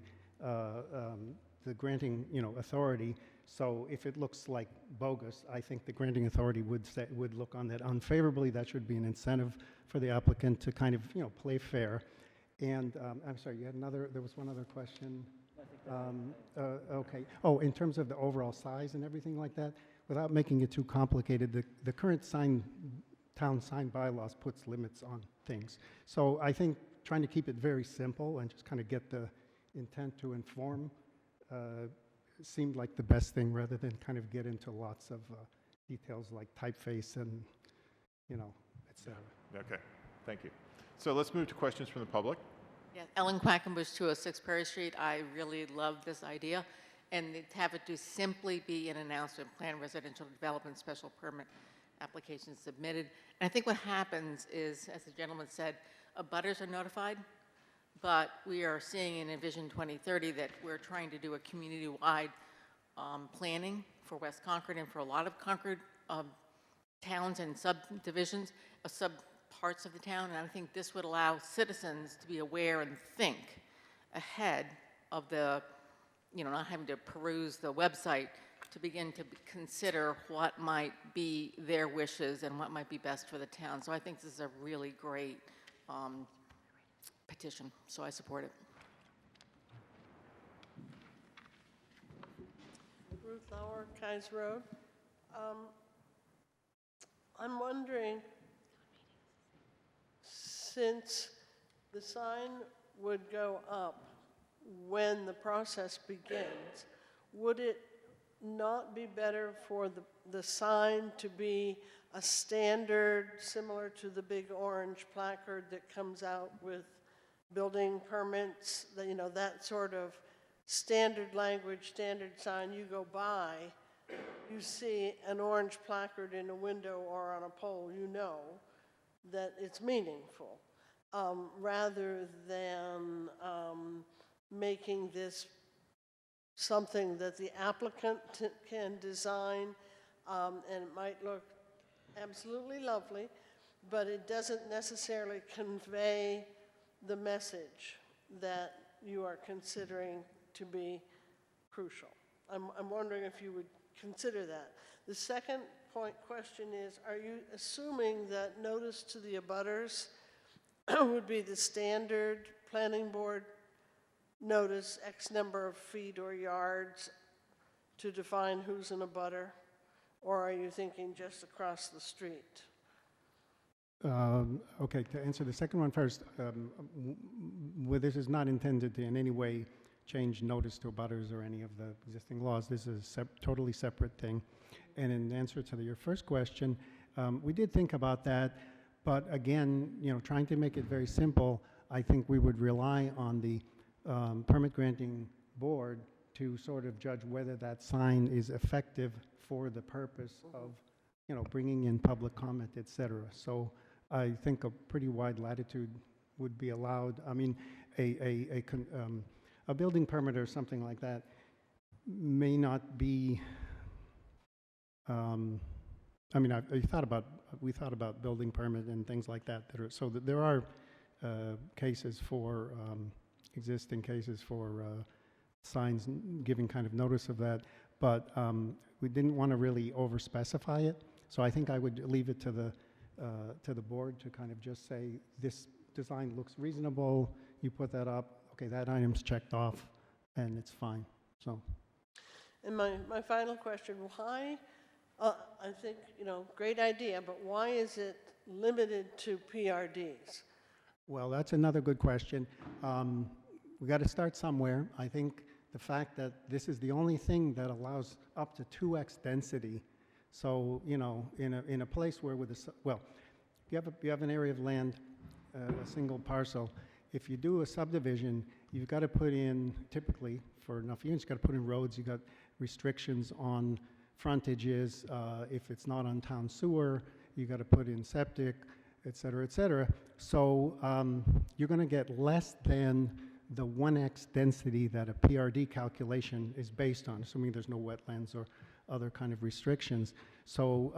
granting, authority. So if it looks like bogus, I think the granting authority would look on that unfavorably. That should be an incentive for the applicant to kind of, play fair. And I'm sorry, there was one other question. Okay. Oh, in terms of the overall size and everything like that, without making it too complicated, the current town sign bylaws puts limits on things. So I think trying to keep it very simple and just kind of get the intent to inform seemed like the best thing, rather than kind of get into lots of details like typeface and, et cetera. Okay, thank you. So let's move to questions from the public. Yeah, Ellen Quackenbush, 206 Perry Street. I really love this idea, and to have it to simply be an announcement, planned residential development special permit application submitted. And I think what happens is, as the gentleman said, abutters are notified, but we are seeing in Vision 2030 that we're trying to do a community-wide planning for West Concord and for a lot of Concord towns and subdivisions, sub parts of the town, and I think this would allow citizens to be aware and think ahead of the, not having to peruse the website to begin to consider what might be their wishes and what might be best for the town. So I think this is a really great petition, so I support it. Ruth Lauer, Kais Road. I'm wondering, since the sign would go up when the process begins, would it not be better for the sign to be a standard similar to the big orange placard that comes out with building permits, that sort of standard language, standard sign? You go by, you see an orange placard in a window or on a pole, you know that it's meaningful, rather than making this something that the applicant can design, and it might look absolutely lovely, but it doesn't necessarily convey the message that you are considering to be crucial. I'm wondering if you would consider that. The second question is, are you assuming that notice to the abutters would be the standard planning board notice, X number of feet or yards to define who's an abutter? Or are you thinking just across the street? Okay, to answer the second one first, this is not intended to in any way change notice to abutters or any of the existing laws. This is a totally separate thing. And in answer to your first question, we did think about that, but again, trying to make it very simple, I think we would rely on the permit granting board to sort of judge whether that sign is effective for the purpose of, bringing in public comment, et cetera. So I think a pretty wide latitude would be allowed. I mean, a building permit or something like that may not be. We thought about building permit and things like that. So that there are cases for existing cases for signs giving kind of notice of that, but we didn't want to really over-specify it. So I think I would leave it to the board to kind of just say this design looks reasonable. You put that up. Okay, that item's checked off, and it's fine. So. And my final question: why? I think great idea, but why is it limited to PRDs? Well, that's another good question. We got to start somewhere. I think the fact that this is the only thing that allows up to 2x density. So, in a place where you have an area of land, a single parcel. If you do a subdivision, you've got to put in, typically, for enough units, you've got to put in roads, you've got restrictions on frontages. If it's not on town sewer, you've got to put in septic, et cetera, et cetera. So you're going to get less than the 1x density that a PRD calculation is based on, assuming there's no wetlands or other kind of restrictions. So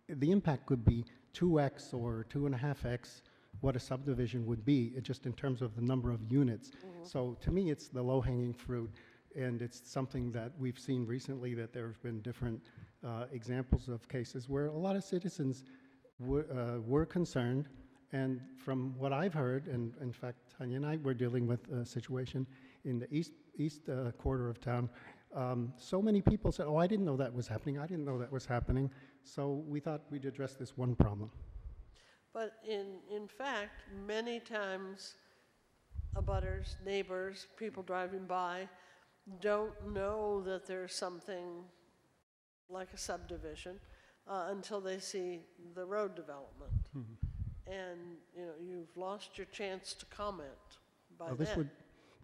the impact could be 2x or 2.5x what a subdivision would be, just in terms of the number of units. So to me, it's the low-hanging fruit, and it's something that we've seen recently, that there have been different examples of cases where a lot of citizens were concerned. And from what I've heard, and in fact, Tanya and I were dealing with a situation in the east quarter of town. So many people said, oh, I didn't know that was happening. I didn't know that was happening. So we thought we'd address this one problem. But in fact, many times abutters, neighbors, people driving by don't know that there's something like a subdivision until they see the road development. And you've lost your chance to comment by then.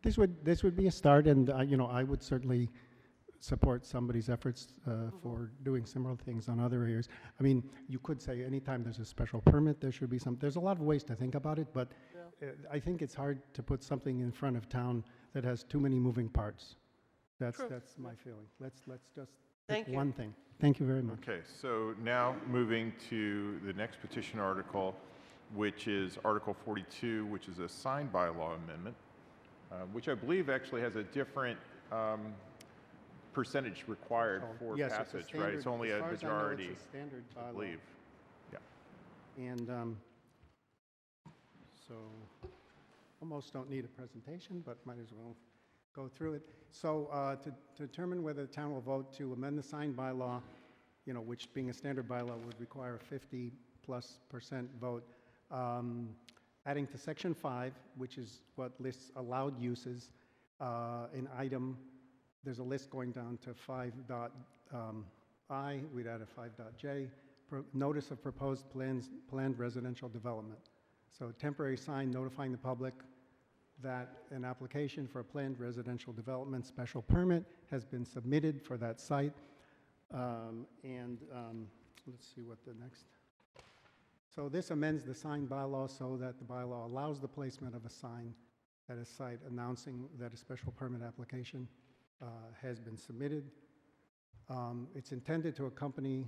This would be a start, and I would certainly support somebody's efforts for doing similar things on other areas. I mean, you could say anytime there's a special permit, there should be some, there's a lot of ways to think about it, but I think it's hard to put something in front of town that has too many moving parts. That's my feeling. Let's just pick one thing. Thank you very much. Okay, so now moving to the next petition article, which is Article 42, which is a sign bylaw amendment, which I believe actually has a different percentage required for Yes, passage, right? It's only as a far as I know, majority, it's a standard I bylaw. believe. Yeah. And so almost don't need a presentation, but might as well go through it. So to determine whether the town will vote to amend the sign bylaw, you know, which being a standard bylaw would require a 50+% vote, adding to Section 5, which is what lists allowed uses, an item, there's a list going down to 5.I, we'd add a 5.J, notice of proposed planned residential development. So temporary sign notifying the public that an application for a planned residential development special permit has been submitted for that site. Let's see what the next. So this amends the sign bylaw so that the bylaw allows the placement of a sign at a site announcing that a special permit application has been submitted. It's intended to accompany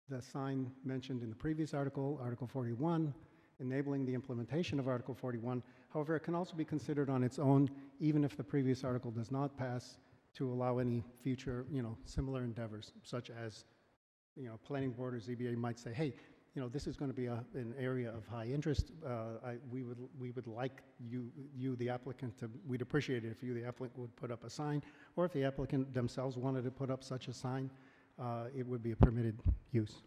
the sign mentioned in the previous article, Article 41, enabling the implementation of Article 41. However, it can also be considered on its own, even if the previous article does not pass, to allow any future, you know, similar endeavors, such as, you know, planning board or ZBA might say, hey, you know, this is going to be an area of high interest. We would like you, the applicant, we'd appreciate it if you, the applicant, would put up a sign, or if the applicant themselves wanted to put up such a sign, it would be a permitted use.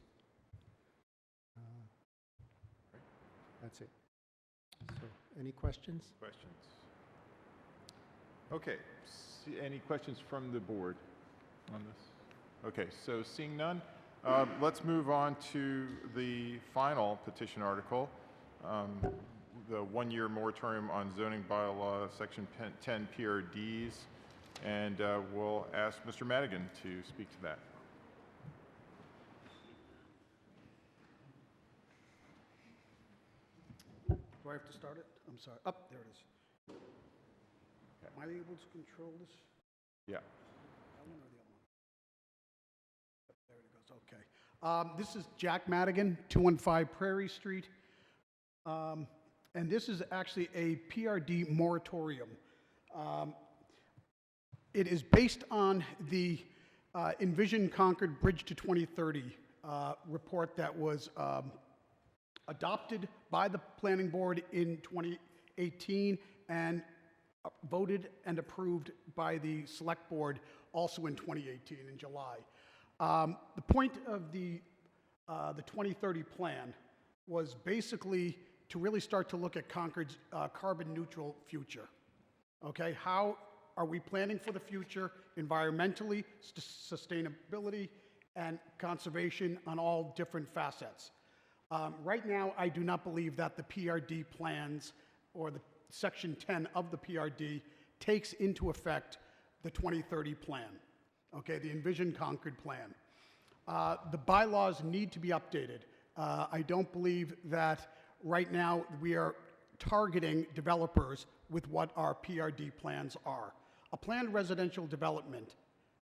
That's it. So, any questions? Questions? Okay, any questions from the board on this? Okay, so seeing none, let's move on to the final petition article, the one-year moratorium on zoning bylaw, Section 10 PRDs, and we'll ask Mr. Madigan to speak to that. Do I have to start it? I'm sorry. Up, there it is. Am I able to control this? Yeah. That one or the other one? There it goes, okay. This is Jack Madigan, 215 Prairie Street. And this is actually a PRD moratorium. It is based on the Envision Concord Bridge to 2030 report that was adopted by the planning board in 2018 and voted and approved by the select board also in 2018 in July. The point of the 2030 plan was basically to really start to look at Concord's carbon neutral future. Okay, how are we planning for the future environmentally, sustainability, and conservation on all different facets? Right now, I do not believe that the PRD plans or the Section 10 of the PRD takes into effect the 2030 plan, okay, the Envision Concord plan. The bylaws need to be updated. I don't believe that right now we are targeting developers with what our PRD plans are. A planned residential development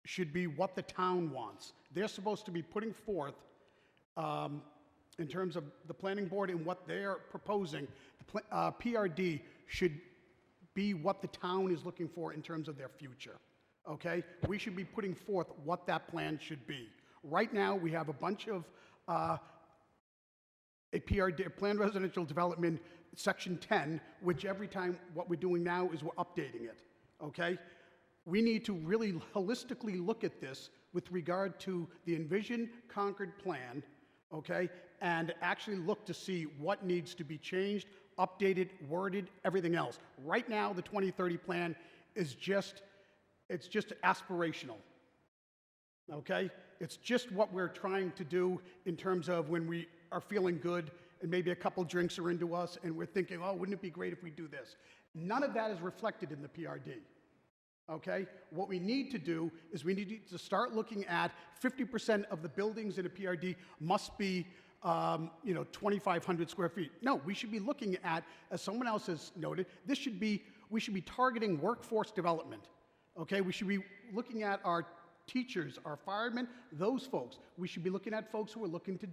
should be what the town wants. They're supposed to be putting forth in terms of the planning board and what they're proposing, the PRD should be what the town is looking for in terms of their future, okay? We should be putting forth what that plan should be. Right now, we have a bunch of a PRD, a planned residential development, Section 10, which every time what we're doing now is we're updating it, okay? We need to really holistically look at this with regard to the Envision Concord plan, okay, and actually look to see what needs to be changed, updated, worded, everything else. Right now, the 2030 plan is just aspirational, okay? It's just what we're trying to do in terms of when we are feeling good and maybe a couple drinks are into us and we're thinking, oh, wouldn't it be great if we do this? None of that is reflected in the PRD, okay? What we need to do is we need to start looking at 50% of the buildings in a PRD must be 2,500 square feet. No, we should be looking at, as someone else has noted, we should be targeting workforce development, okay? We should be looking at our teachers, our firemen, those folks. We should be looking at folks who are looking to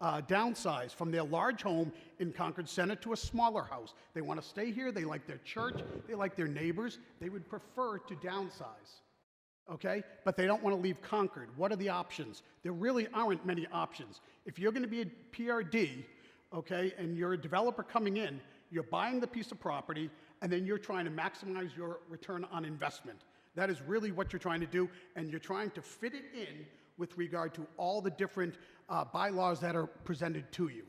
downsize from their large home in Concord Center to a smaller house. They want to stay here, they like their church, they like their neighbors, they would prefer to downsize, okay? But they don't want to leave Concord. What are the options? There really aren't many options. If you're going to be a PRD, okay, and you're a developer coming in, you're buying the piece of property, and then you're trying to maximize your return on investment. That is really what you're trying to do, and you're trying to fit it in with regard to all the different bylaws that are presented to you.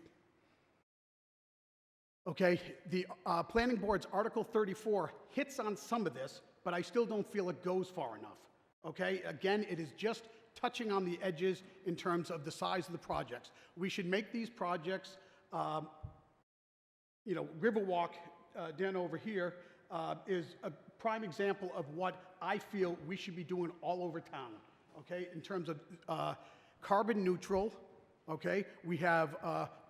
Okay, the Planning Board's Article 34 hits on some of this, but I still don't feel it goes far enough. Okay, again, it is just touching on the edges in terms of the size of the projects. We should make these projects, Riverwalk down over here is a prime example of what I feel we should be doing all over town, okay, in terms of carbon neutral, okay? We have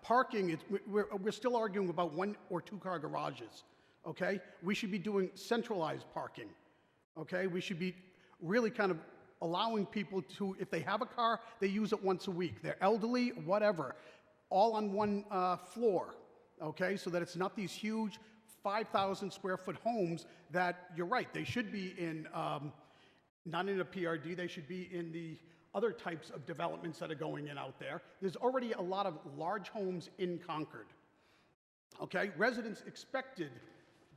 parking, we're still arguing about 1 or 2 car garages, okay? We should be doing centralized parking, okay? We should be really kind of allowing people to, if they have a car, they use it once a week. They're elderly, whatever, all on one floor, okay? So that it's not these huge 5,000 square foot homes that, you're right, they should be in, not in a PRD, they should be in the other types of developments that are going in out there. There's already a lot of large homes in Concord, okay? Residents expected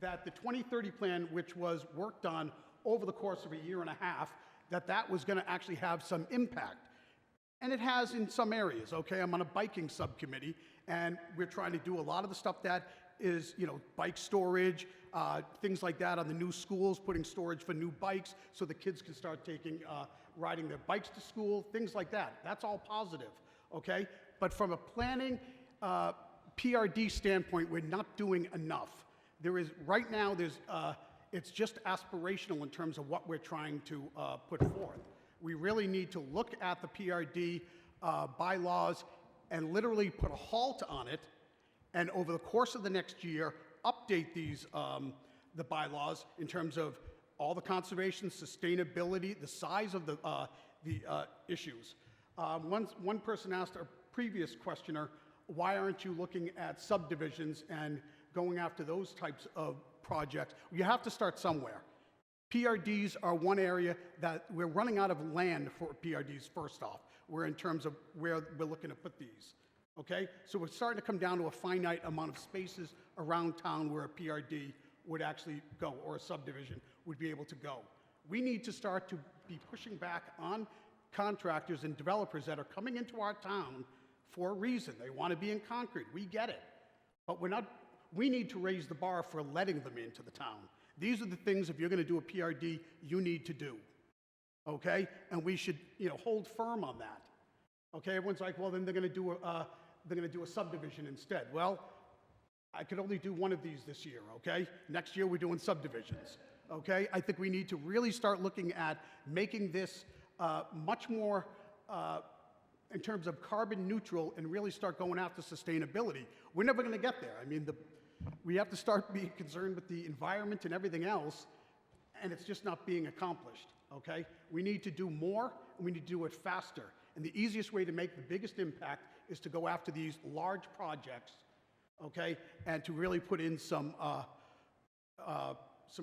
that the 2030 plan, which was worked on over the course of a year and a half, that was going to actually have some impact. And it has in some areas, okay? I'm on a biking subcommittee, and we're trying to do a lot of the stuff that is, bike storage, things like that on the new schools, putting storage for new bikes so the kids can start riding their bikes to school, things like that. That's all positive, okay? But from a planning PRD standpoint, we're not doing enough. Right now, it's just aspirational in terms of what we're trying to put forth. We really need to look at the PRD bylaws and literally put a halt on it, and over the course of the next year, update the bylaws in terms of all the conservation, sustainability, the size of the issues. One person asked a previous questioner, why aren't you looking at subdivisions and going after those types of projects? You have to start somewhere. PRDs are one area that we're running out of land for PRDs, first off. We're in terms of where we're looking to put these. Okay, so we're starting to come down to a finite amount of spaces around town where a PRD would actually go, or a subdivision would be able to go. We need to start to be pushing back on contractors and developers that are coming into our town for a reason. They want to be in Concord. We get it. But we need to raise the bar for letting them into the town. These are the things, if you're going to do a PRD, you need to do. Okay? And we should, hold firm on that. Okay, everyone's like, well, then they're going to do a subdivision instead. Well, I could only do one of these this year, okay? Next year, we're doing subdivisions, okay? I think we need to really start looking at making this much more in terms of carbon neutral and really start going after sustainability. We're never going to get there. I mean, we have to start being concerned with the environment and everything else, and it's just not being accomplished, okay? We need to do more, and we need to do it faster. And the easiest way to make the biggest impact is to go after these large projects, okay, and to really put in some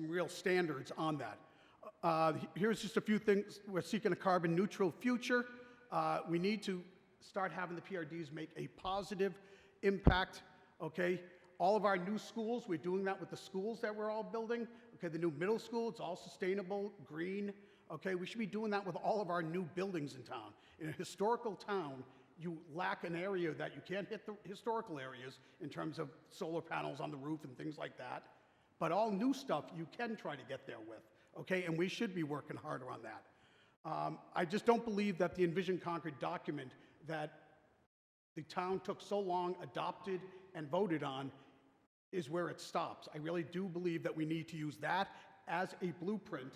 real standards on that. Here's just a few things. We're seeking a carbon neutral future. We need to start having the PRDs make a positive impact, okay? All of our new schools, we're doing that with the schools that we're all building. Okay, the new middle school, it's all sustainable, green. Okay, we should be doing that with all of our new buildings in town. In a historical town, you lack an area that you can't hit the historical areas in terms of solar panels on the roof and things like that. But all new stuff you can try to get there with, okay? And we should be working harder on that. I just don't believe that the Envision Concord document that the town took so long, adopted, and voted on is where it stops. I really do believe that we need to use that as a blueprint,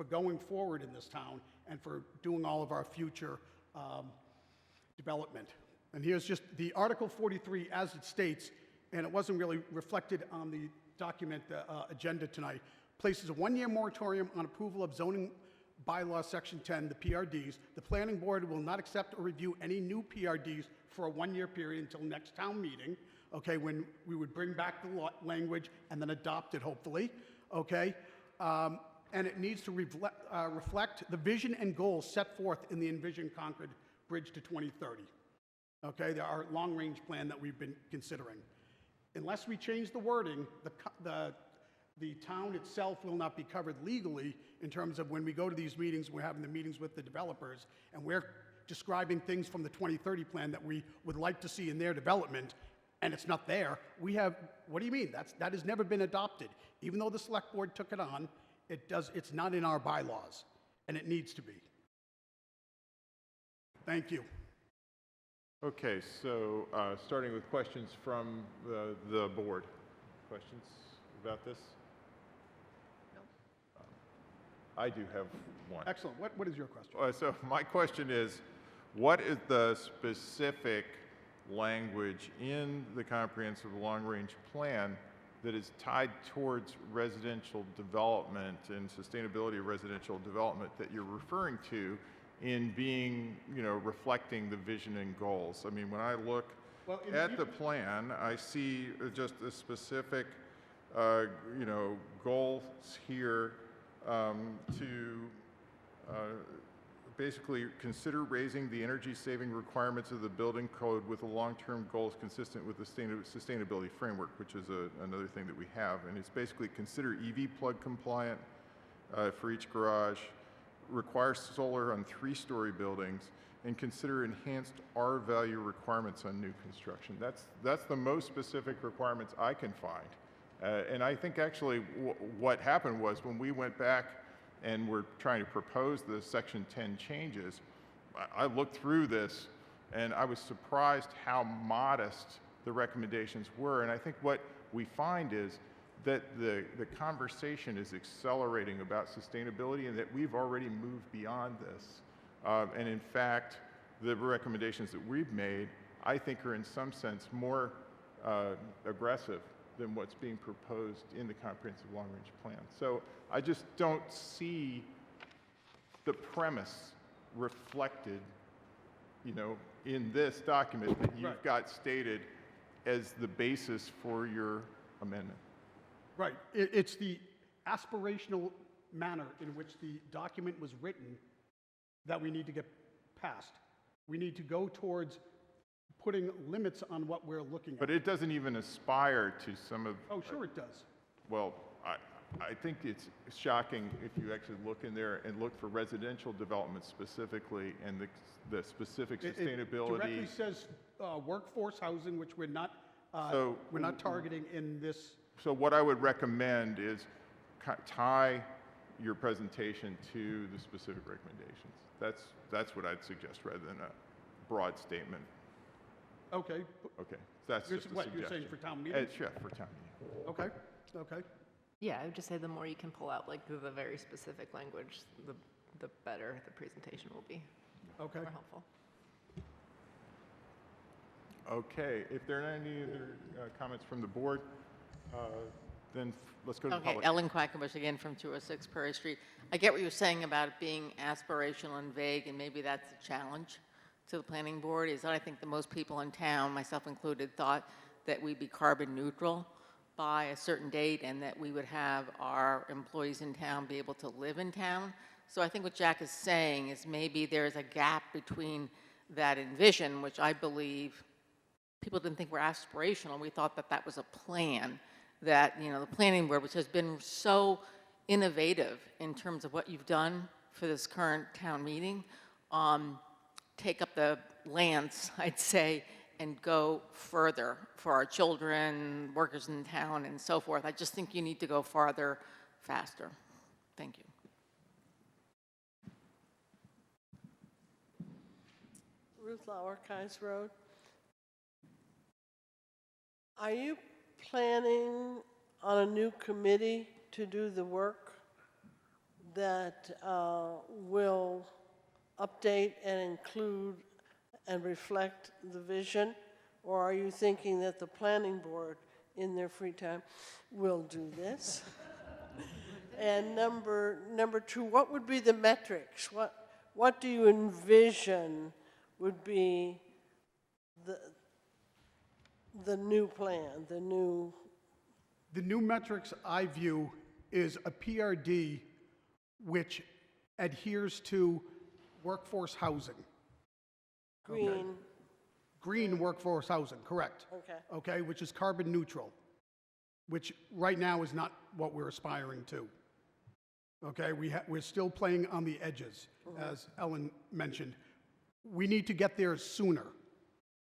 for going forward in this town and for doing all of our future development. And here's just the Article 43 as it states, and it wasn't really reflected on the document agenda tonight, places a one-year moratorium on approval of zoning bylaw section 10, the PRDs. The planning board will not accept or review any new PRDs for a one-year period until next town meeting, okay, when we would bring back the language and then adopt it, hopefully, okay? And it needs to reflect the vision and goals set forth in the Envision Concord Bridge to 2030. Okay, our long-range plan that we've been considering. Unless we change the wording, the town itself will not be covered legally in terms of when we go to these meetings, we're having the meetings with the developers, and we're describing things from the 2030 plan that we would like to see in their development, and it's not there. We have, what do you mean? That has never been adopted. Even though the select board took it on, it's not in our bylaws, and it needs to be. Thank you. Okay, so starting with questions from the board. Questions about this? No. I do have one. Excellent. What is your question? So my question is, what is the specific language in the comprehensive long-range plan that is tied towards residential development and sustainability of residential development that you're referring to in being, reflecting the vision and goals? I mean, when I look at the plan, I see just the specific, goals here to basically consider raising the energy saving requirements of the building code with the long-term goals consistent with the sustainability framework, which is another thing that we have. And it's basically consider EV plug compliant for each garage, require solar on 3-story buildings, and consider enhanced R value requirements on new construction. That's the most specific requirements I can find. And I think actually what happened was when we went back and we're trying to propose the Section 10 changes, I looked through this and I was surprised how modest the recommendations were. And I think what we find is that the conversation is accelerating about sustainability and that we've already moved beyond this. And in fact, the recommendations that we've made, I think, are in some sense more aggressive than what's being proposed in the comprehensive long-range plan. So I just don't see the premise reflected, in this document that you've got stated as the basis for your amendment. Right. It's the aspirational manner in which the document was written that we need to get past. We need to go towards putting limits on what we're looking at. But it doesn't even aspire to some of... Oh, sure it does. Well, I think it's shocking if you actually look in there and look for residential development specifically and the specific sustainability. It directly says workforce housing, which we're not targeting in this. So what I would recommend is tie your presentation to the specific recommendations. That's what I'd suggest rather than a broad statement. Okay. Okay. That's just a suggestion. You're saying for town meeting? Yeah, for town meeting. Okay. Okay. Yeah, I would just say the more you can pull out like the very specific language, the better the presentation will be. Okay. More helpful. Okay. If there are any other comments from the board, then let's go to the Okay, public. Ellen Quackenbush again from 206 Prairie Street. I get what you're saying about it being aspirational and vague, and maybe that's a challenge to the planning board, is that I think that most people in town, myself included, thought that we'd be carbon neutral by a certain date and that we would have our employees in town be able to live in town. So I think what Jack is saying is maybe there's a gap between that and vision, which I believe people didn't think were aspirational. We thought that that was a plan, that, the planning board, which has been so innovative in terms of what you've done for this current town meeting, take up the lance, I'd say, and go further for our children, workers in town, and so forth. I just think you need to go farther, faster. Thank you. Ruth Lauer, Keyes Road. Are you planning on a new committee to do the work that will update and include and reflect the vision? Or are you thinking that the planning board, in their free time, will do this? And number two, what would be the metrics? What do you envision would be the new plan, the new? The new metrics I view is a PRD which adheres to workforce housing. Green. Okay. Green workforce housing, correct. Okay. Okay, which is carbon neutral, which right now is not what we're aspiring to. Okay, we're still playing on the edges, as Ellen mentioned. We need to get there sooner,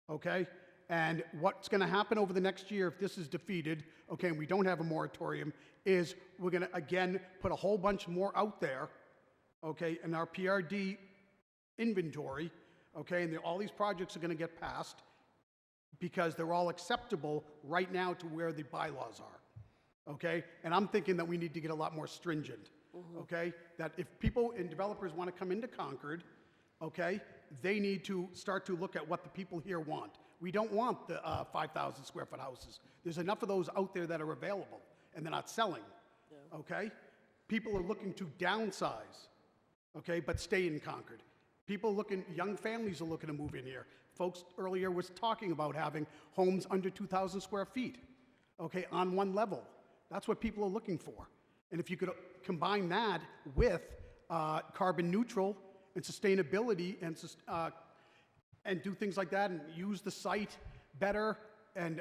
okay? And what's going to happen over the next year if this is defeated, okay, and we don't have a moratorium, is we're going to, again, put a whole bunch more out there, okay, in our PRD inventory, okay, and all these projects are going to get passed because they're all acceptable right now to where the bylaws are, okay? And I'm thinking that we need to get a lot more stringent, okay? That if people and developers want to come into Concord, okay, they need to start to look at what the people here want. We don't want the 5,000 square foot houses. There's enough of those out there that are available, and they're not selling, okay? People are looking to downsize, okay, but stay in Concord. Young families are looking to move in here. Folks earlier was talking about having homes under 2,000 square feet, okay, on one level. That's what people are looking for. And if you could combine that with carbon neutral and sustainability and do things like that and use the site better and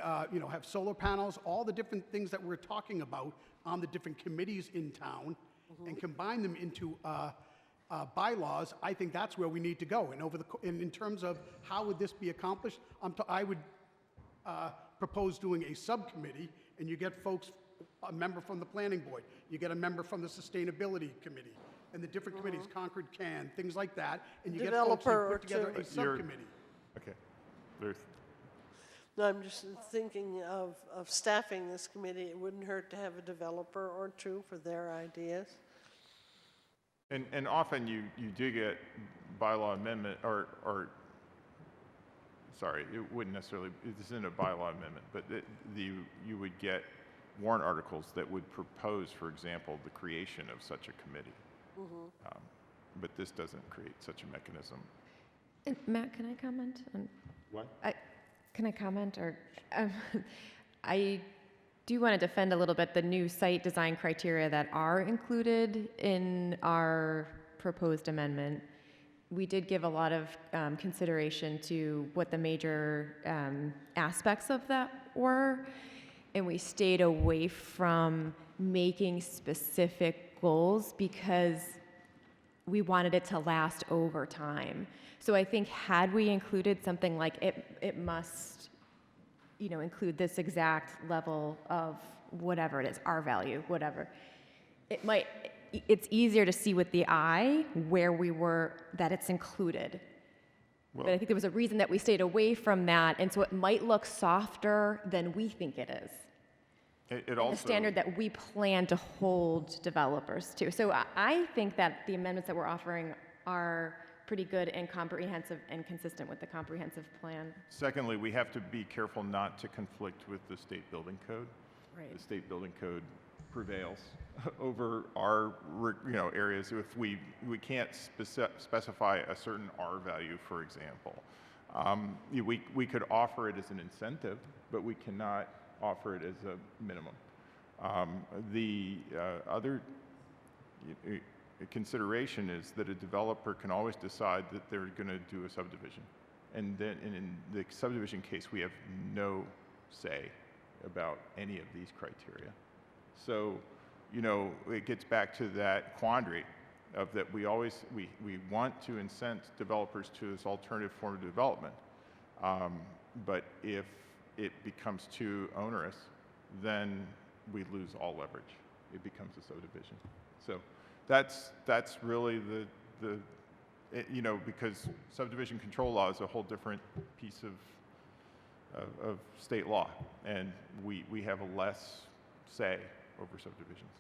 have solar panels, all the different things that we're talking about on the different committees in town and combine them into bylaws, I think that's where we need to go. And in terms of how would this be accomplished, I would propose doing a subcommittee, and you get folks, a member from the planning board, you get a member from the sustainability committee, and the different committees, Concord Can, things like that, and you get folks who put together a subcommittee. Okay. No, I'm just thinking of staffing this committee. It wouldn't hurt to have a developer or two for their ideas. And often you do get bylaw amendment, sorry, it wouldn't necessarily, this isn't a bylaw amendment, but you would get warrant articles that would propose, for example, the creation of such a committee. But this doesn't create such a mechanism. And Matt, can I comment? What? Can I comment? Or I do want to defend a little bit the new site design criteria that are included in our proposed amendment. We did give a lot of consideration to what the major aspects of that were, and we stayed away from making specific goals because we wanted it to last over time. So I think had we included something like it must, include this exact level of whatever it is, R value, whatever, it's easier to see with the eye where we were, that it's included. But I think there was a reason that we stayed away from that, and so it might look softer than we think it is. It also, the standard that we plan to hold developers to. So I think that the amendments that we're offering are pretty good and comprehensive and consistent with the comprehensive plan. Secondly, we have to be careful not to conflict with the state building code. Right. The state building code prevails over our areas. If we can't specify a certain R value, for example, we could offer it as an incentive, but we cannot offer it as a minimum. The other consideration is that a developer can always decide that they're going to do a subdivision. And then in the subdivision case, we have no say about any of these criteria. So, it gets back to that quandary of that we want to incent developers to this alternative form of development. But if it becomes too onerous, then we lose all leverage. It becomes a subdivision. So that's really because subdivision control law is a whole different piece of state law, and we have a less say over subdivisions.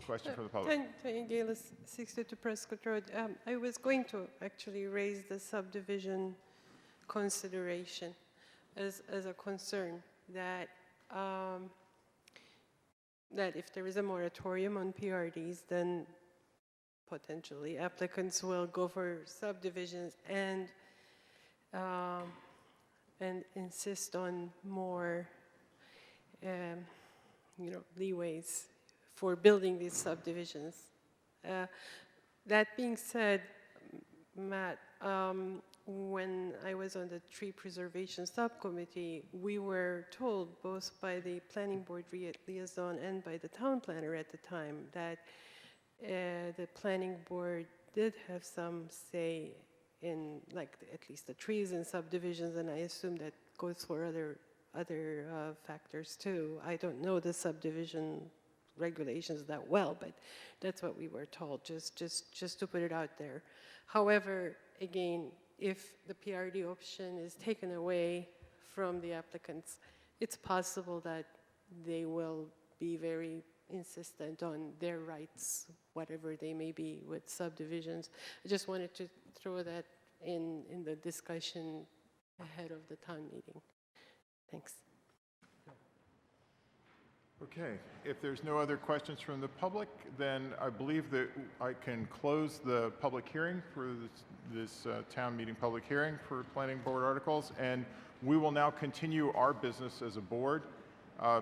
Question from the public. Tanya Galis, 62 Prescott Road. I was going to actually raise the subdivision consideration as a concern that that if there is a moratorium on PRDs, then potentially applicants will go for subdivisions and insist on more, leeways for building these subdivisions. That being said, Matt, when I was on the tree preservation subcommittee, we were told both by the planning board liaison and by the town planner at the time that the planning board did have some say in, like, at least the trees and subdivisions, and I assume that goes for other factors too. I don't know the subdivision regulations that well, but that's what we were told, just to put it out there. However, again, if the PRD option is taken away from the applicants, it's possible that they will be very insistent on their rights, whatever they may be with subdivisions. I just wanted to throw that in the discussion ahead of the town meeting. Thanks. Okay, if there's no other questions from the public, then I believe that I can close the public hearing for this town meeting public hearing for planning board articles, and we will now continue our business as a board.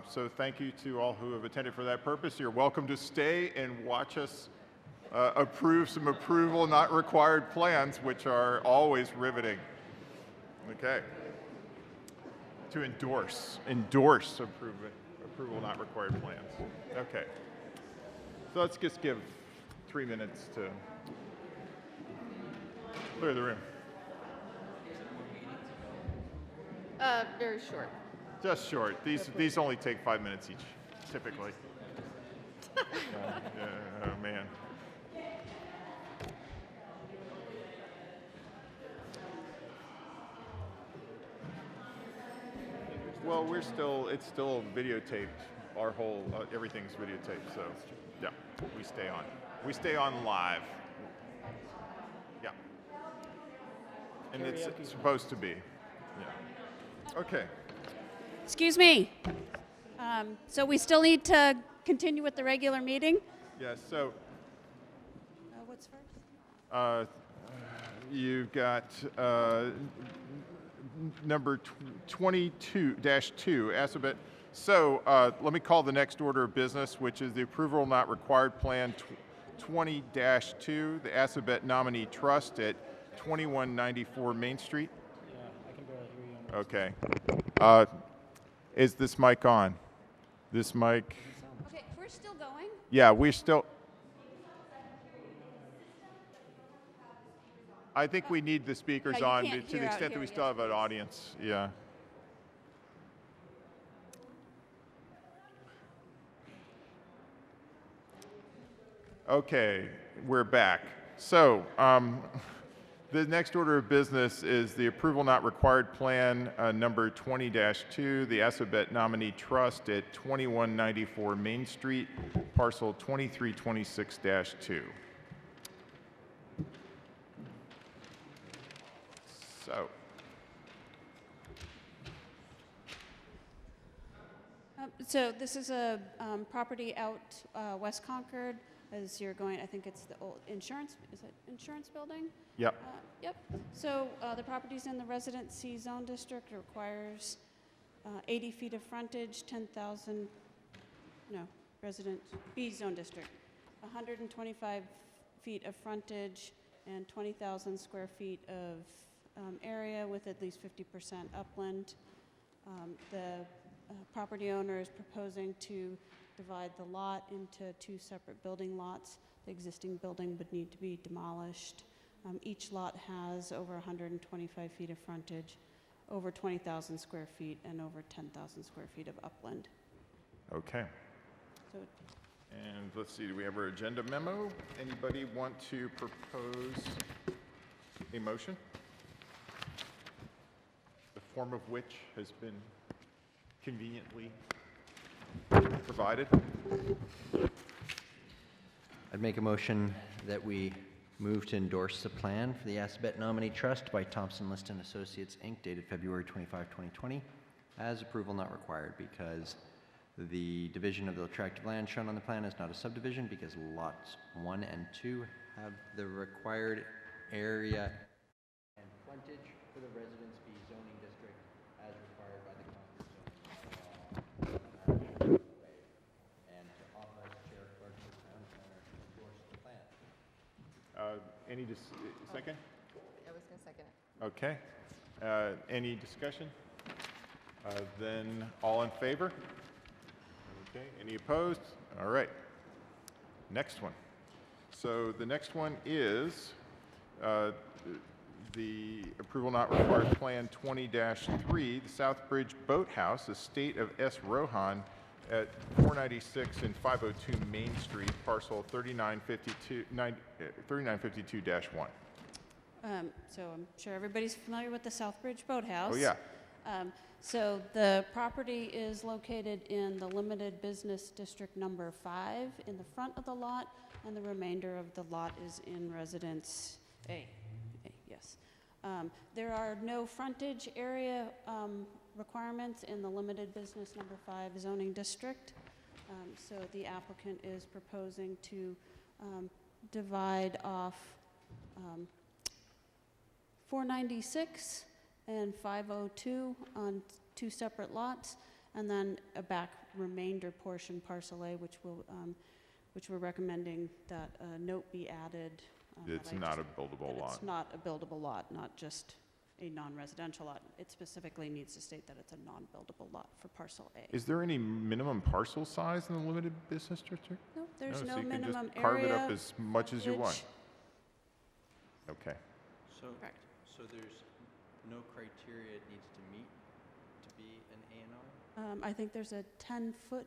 So thank you to all who have attended for that purpose. You're welcome to stay and watch us approve some approval not required plans, which are always riveting. Okay. To endorse approval not required plans. Okay. So let's just give 3 minutes to clear the room. Very short. Just short. These only take 5 minutes each, typically. Oh, man. Well, it's still videotaped. Our whole, everything's videotaped, so, yeah, we stay on. We stay on live. Yeah. And it's supposed to be. Yeah. Okay. Excuse me. So we still need to continue with the regular meeting? Yeah, so What's first? you've got number 22-2, Assabet. So let me call the next order of business, which is the approval not required plan 20-2, the Assabet Nominee Trust at 2194 Main Street. Yeah, I can barely hear you. Okay. Is this mic on? This mic? Okay, we're still going. Yeah, we're still. I think we need the speakers Yeah, on you to can't the hear out extent that here, we still have an audience. Yeah. Okay, we're back. So, the next order of business is the approval not required plan number 20-2, the Assabet Nominee Trust at 2194 Main Street, parcel 2326-2. So this is a property out West Concord, as you're going, I think it's the old insurance, is it insurance building? Yep. Yep. So the property's in the Resident C Zone District. It requires 80 feet of frontage, 10,000, no, Resident B Zone District, 125 feet of frontage and 20,000 square feet of area with at least 50% upland. The property owner is proposing to divide the lot into 2 separate building lots. The existing building would need to be demolished. Each lot has over 125 feet of frontage, over 20,000 square feet, and over 10,000 square feet of upland. Okay. So, and let's see, do we have our agenda memo? Anybody want to propose a motion? The form of which has been conveniently provided. I'd make a motion that we move to endorse the plan for the Assabet Nominee Trust by Thompson Liston Associates, Inc., dated February 25, 2020, as approval not required because the division of the attractive land shown on the plan is not a subdivision because lots 1 and 2 have the required area and frontage for the Residence B zoning district as required by the Concord zoning law. And to authorize the chair clerk of the town planner to endorse the plan. Second? I was going to second it. Okay. Any discussion? Then all in favor? Okay. Any opposed? All right. Next one. So the next one is the approval not required Plan 20-3, the Southbridge Boathouse, estate of S. Rohan at 496 and 502 Main Street, parcel 3952-1. So I'm sure everybody's familiar with the Southbridge Boathouse. Oh, yeah. So the property is located in the Limited Business District Number 5 in the front of the lot, and the remainder of the lot is in Residence A. Yes. There are no frontage area requirements in the Limited Business Number 5 zoning district. So the applicant is proposing to divide off 496 and 502 on 2 separate lots, and then a back remainder portion, parcel A, which we're recommending that a note be added. It's not a buildable lot. It's not a buildable lot, not just a non-residential lot. It specifically needs to state that it's a non-buildable lot for parcel A. Is there any minimum parcel size in the limited business district? No, there's so no you can minimum just carve it area, up as much as you want. frontage. Okay. So, Correct. so there's no criteria it needs to meet to be an A&R? I think there's a 10-foot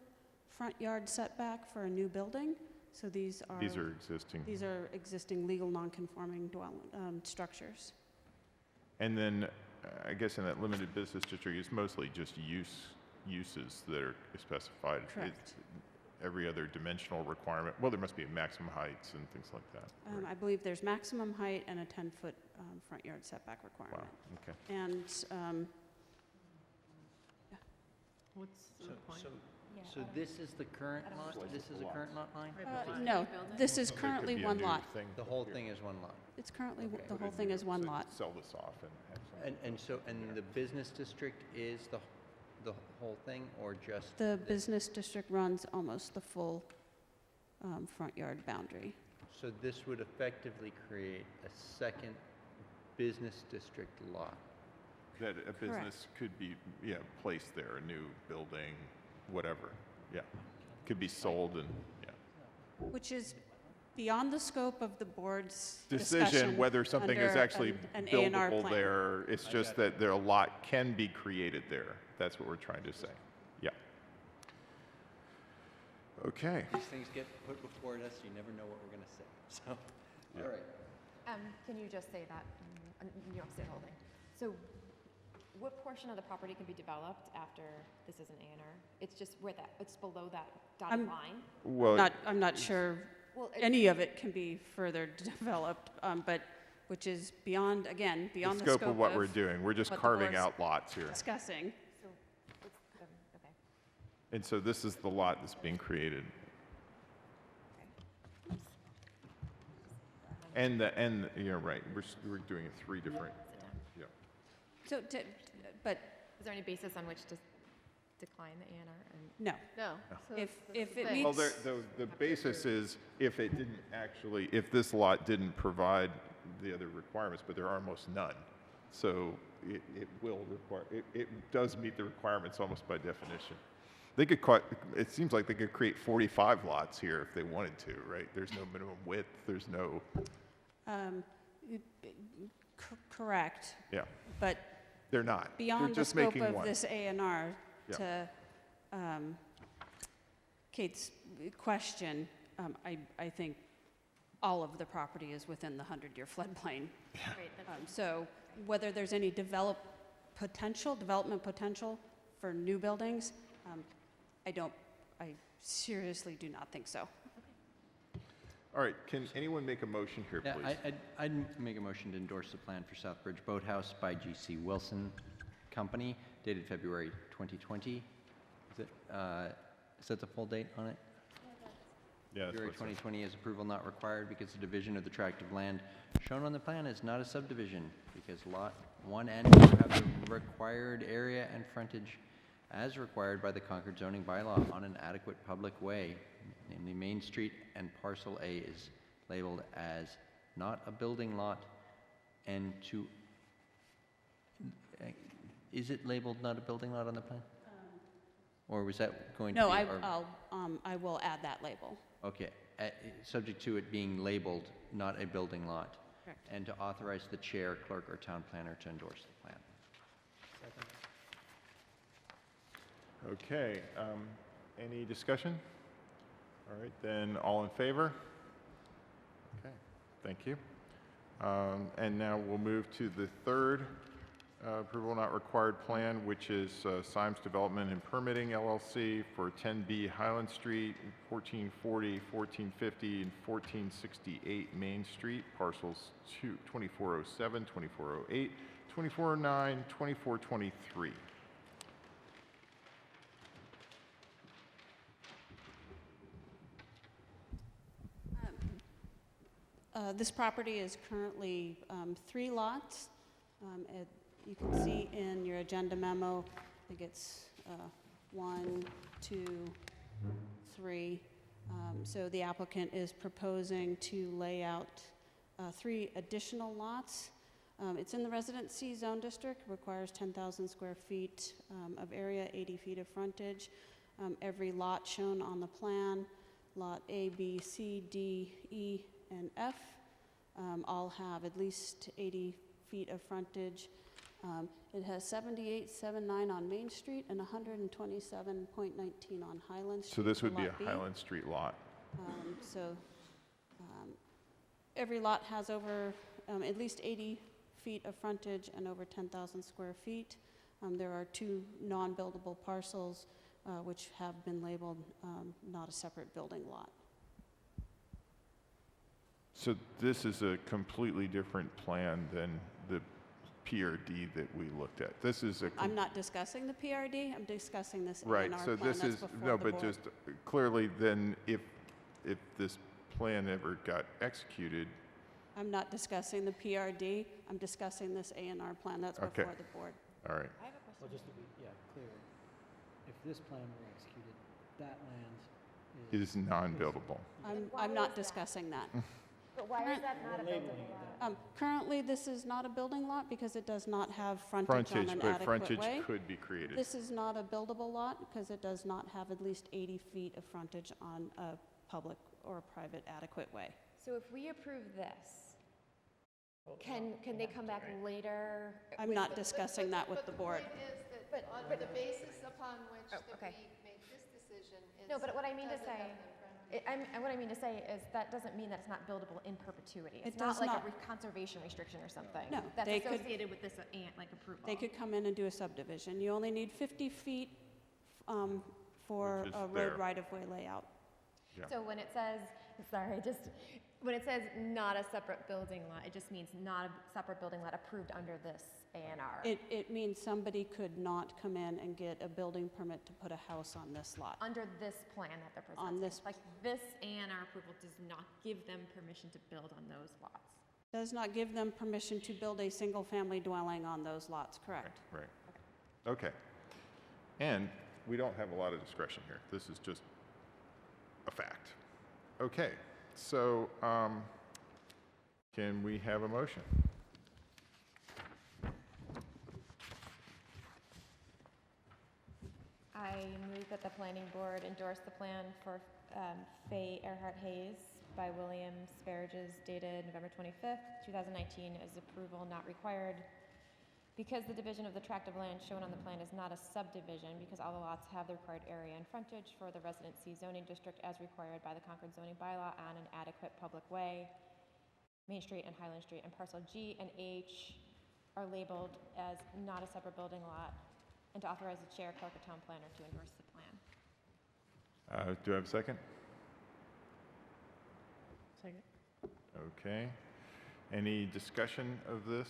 front yard setback for a new building. So these are existing. These are existing legal non-conforming structures. And then I guess in that limited business district, it's mostly just uses that are specified. Correct. Every other dimensional requirement, well, there must be maximum heights and things like that. I believe there's maximum height and a 10-foot front yard setback requirement. Wow, okay. And What's the point? So this is the current lot? This is a current lot line? no, this is So there could currently be a one new lot. thing The whole thing is one lot? It's currently, Okay. the whole thing is one lot. Sell this off and have some. And the business district is the whole thing, or just? The business district runs almost the full front yard boundary. So this would effectively create a second business district lot? That a business could be, placed there, a new building, whatever, Could be sold and, Which is beyond the scope of the board's Decision discussion whether something is under actually an A&R buildable plan. there. It's just that a lot can be created there. That's what we're trying to say. Yeah. Okay. These things get put before us, you never know what we're going to say, so, all right. Can you just say that? You don't say the whole thing. So what portion of the property can be developed after this is an A&R? It's just where it's below that dotted line? Well, I'm not sure Well, any of it can be further developed, but which is beyond the the scope of what we're doing. We're just what the carving board's out lots here. discussing. So it's, okay. And so this is the lot that's being created. And you're right, we're doing it 3 different, So, but Is there any basis on which to decline the A&R? no. No. So If that's the it thing. meets- Well, the basis is if this lot didn't provide the other requirements, but there are almost none. So it will require, it does meet the requirements almost by definition. It seems like they could create 45 lots here if they wanted to, right? There's no minimum width, there's no, Correct. yeah, But they're not. beyond They're the just scope making of one. this A&R, Yeah. to Kate's question, I think all of the property is within the 100-year floodplain. Right, that's- So whether there's any development potential for new buildings, I seriously do not think so. All right, can anyone make a motion here, Yeah, please? I'd make a motion to endorse the plan for Southbridge Boathouse by G.C. Wilson Company, dated February 2020. Is that the full date on it? Yeah, February 2020 is approval not required because the division of the tract of land shown on the plan is not a subdivision, because Lot 1 and 2 have the required area and frontage as required by the Concord zoning bylaw on an adequate public way, namely Main Street, and parcel A is labeled as not a building lot, and is it labeled not a building lot on the plan? Or was that going to No, be? I will add that label. Okay, subject to it being labeled not a building lot. Correct. And to authorize the chair, clerk, or town planner to endorse the plan. Okay, any discussion? All right, then all in favor? Okay, thank you. And now we'll move to the third approval not required plan, which is Symes Development and Permitting LLC for 10B Highland Street, 1440, 1450, and 1468 Main Street, parcels 2407, 2408, 2409, 2423. This property is currently 3 lots. You can see in your agenda memo, I think it's 1, 2, 3. So the applicant is proposing to lay out 3 additional lots. It's in the residency zone district, requires 10,000 square feet of area, 80 feet of frontage. Every lot shown on the plan, lot A, B, C, D, E, and F, all have at least 80 feet of frontage. It has 78.79 on Main Street and 127.19 on Highland Street. So this would be Lot a B. Highland Street lot. Every lot has over at least 80 feet of frontage and over 10,000 square feet. There are 2 non-buildable parcels which have been labeled not a separate building lot. So this is a completely different plan than the PRD that we looked at. This is a... I'm not discussing the PRD, I'm discussing this Right, A&R so plan this that's is, before no, the but board. just clearly then if this plan ever got executed, I'm not discussing the PRD, I'm discussing this A&R plan that's Okay. before the board. all right. Well, just to be, clear, if this plan were executed, that land It is non-buildable. I'm not discussing that. But why is that not a building lot? Currently, this is not a building lot because it does not have frontage on an But adequate frontage way. could be created. This is not a buildable lot because it does not have at least 80 feet of frontage on a public or private adequate way. So if we approve this, can they come back later? I'm not discussing that with the board. But the point is that on the basis upon which that okay. we make this decision is. No, but what I mean to does it say, have an what I mean to say is that doesn't mean that it's not buildable in perpetuity. It It's not does like not. a conservation restriction or something. No, That's they could- associated with this approval. They could come in and do a subdivision. You only need 50 feet for Which is a there. road right-of-way layout. Yeah. So when it says, when it says not a separate building lot, it just means not a separate building lot approved under this A&R. It means somebody could not come in and get a building permit to put a house on this lot. Under this plan that they're presenting. On this- Like, this A&R approval does not give them permission to build on those lots. Does not give them permission to build a single-family dwelling on those lots, correct? Right. Okay. And we don't have a lot of discretion here. This is just a fact. Okay, so can we have a motion? I move that the planning board endorse the plan for Faye Earhart Hayes by William Sparages dated November 25th, 2019 as approval not required because the division of the tract of land shown on the plan is not a subdivision because all the lots have the required area and frontage for the residency zoning district as required by the Concord zoning bylaw on an adequate public way. Main Street and Highland Street and parcel G and H are labeled as not a separate building lot, and to authorize the chair, clerk, or town planner to endorse the plan. Do I have a second? Second. Okay. Any discussion of this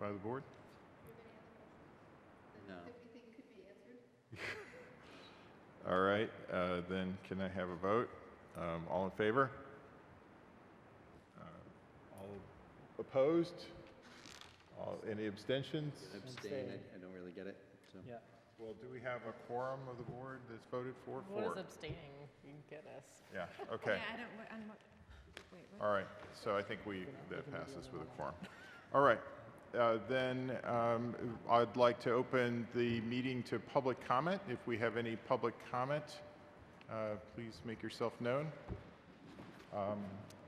by the board? No. All right, then can I have a vote? All in favor? All opposed? Any abstentions? Abstain, I don't really get it, so. Yeah. Well, do we have a quorum of the board that's voted for? What Four. is abstaining? Goodness. Yeah, okay. Yeah, I don't, wait, what? All right, so I think that passes with a quorum. All right, then I'd like to open the meeting to public comment. If we have any public comment, please make yourself known.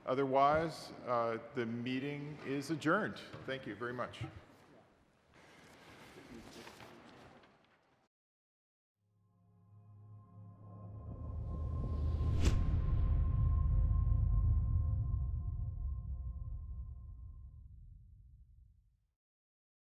Otherwise, the meeting is adjourned. Thank you very much.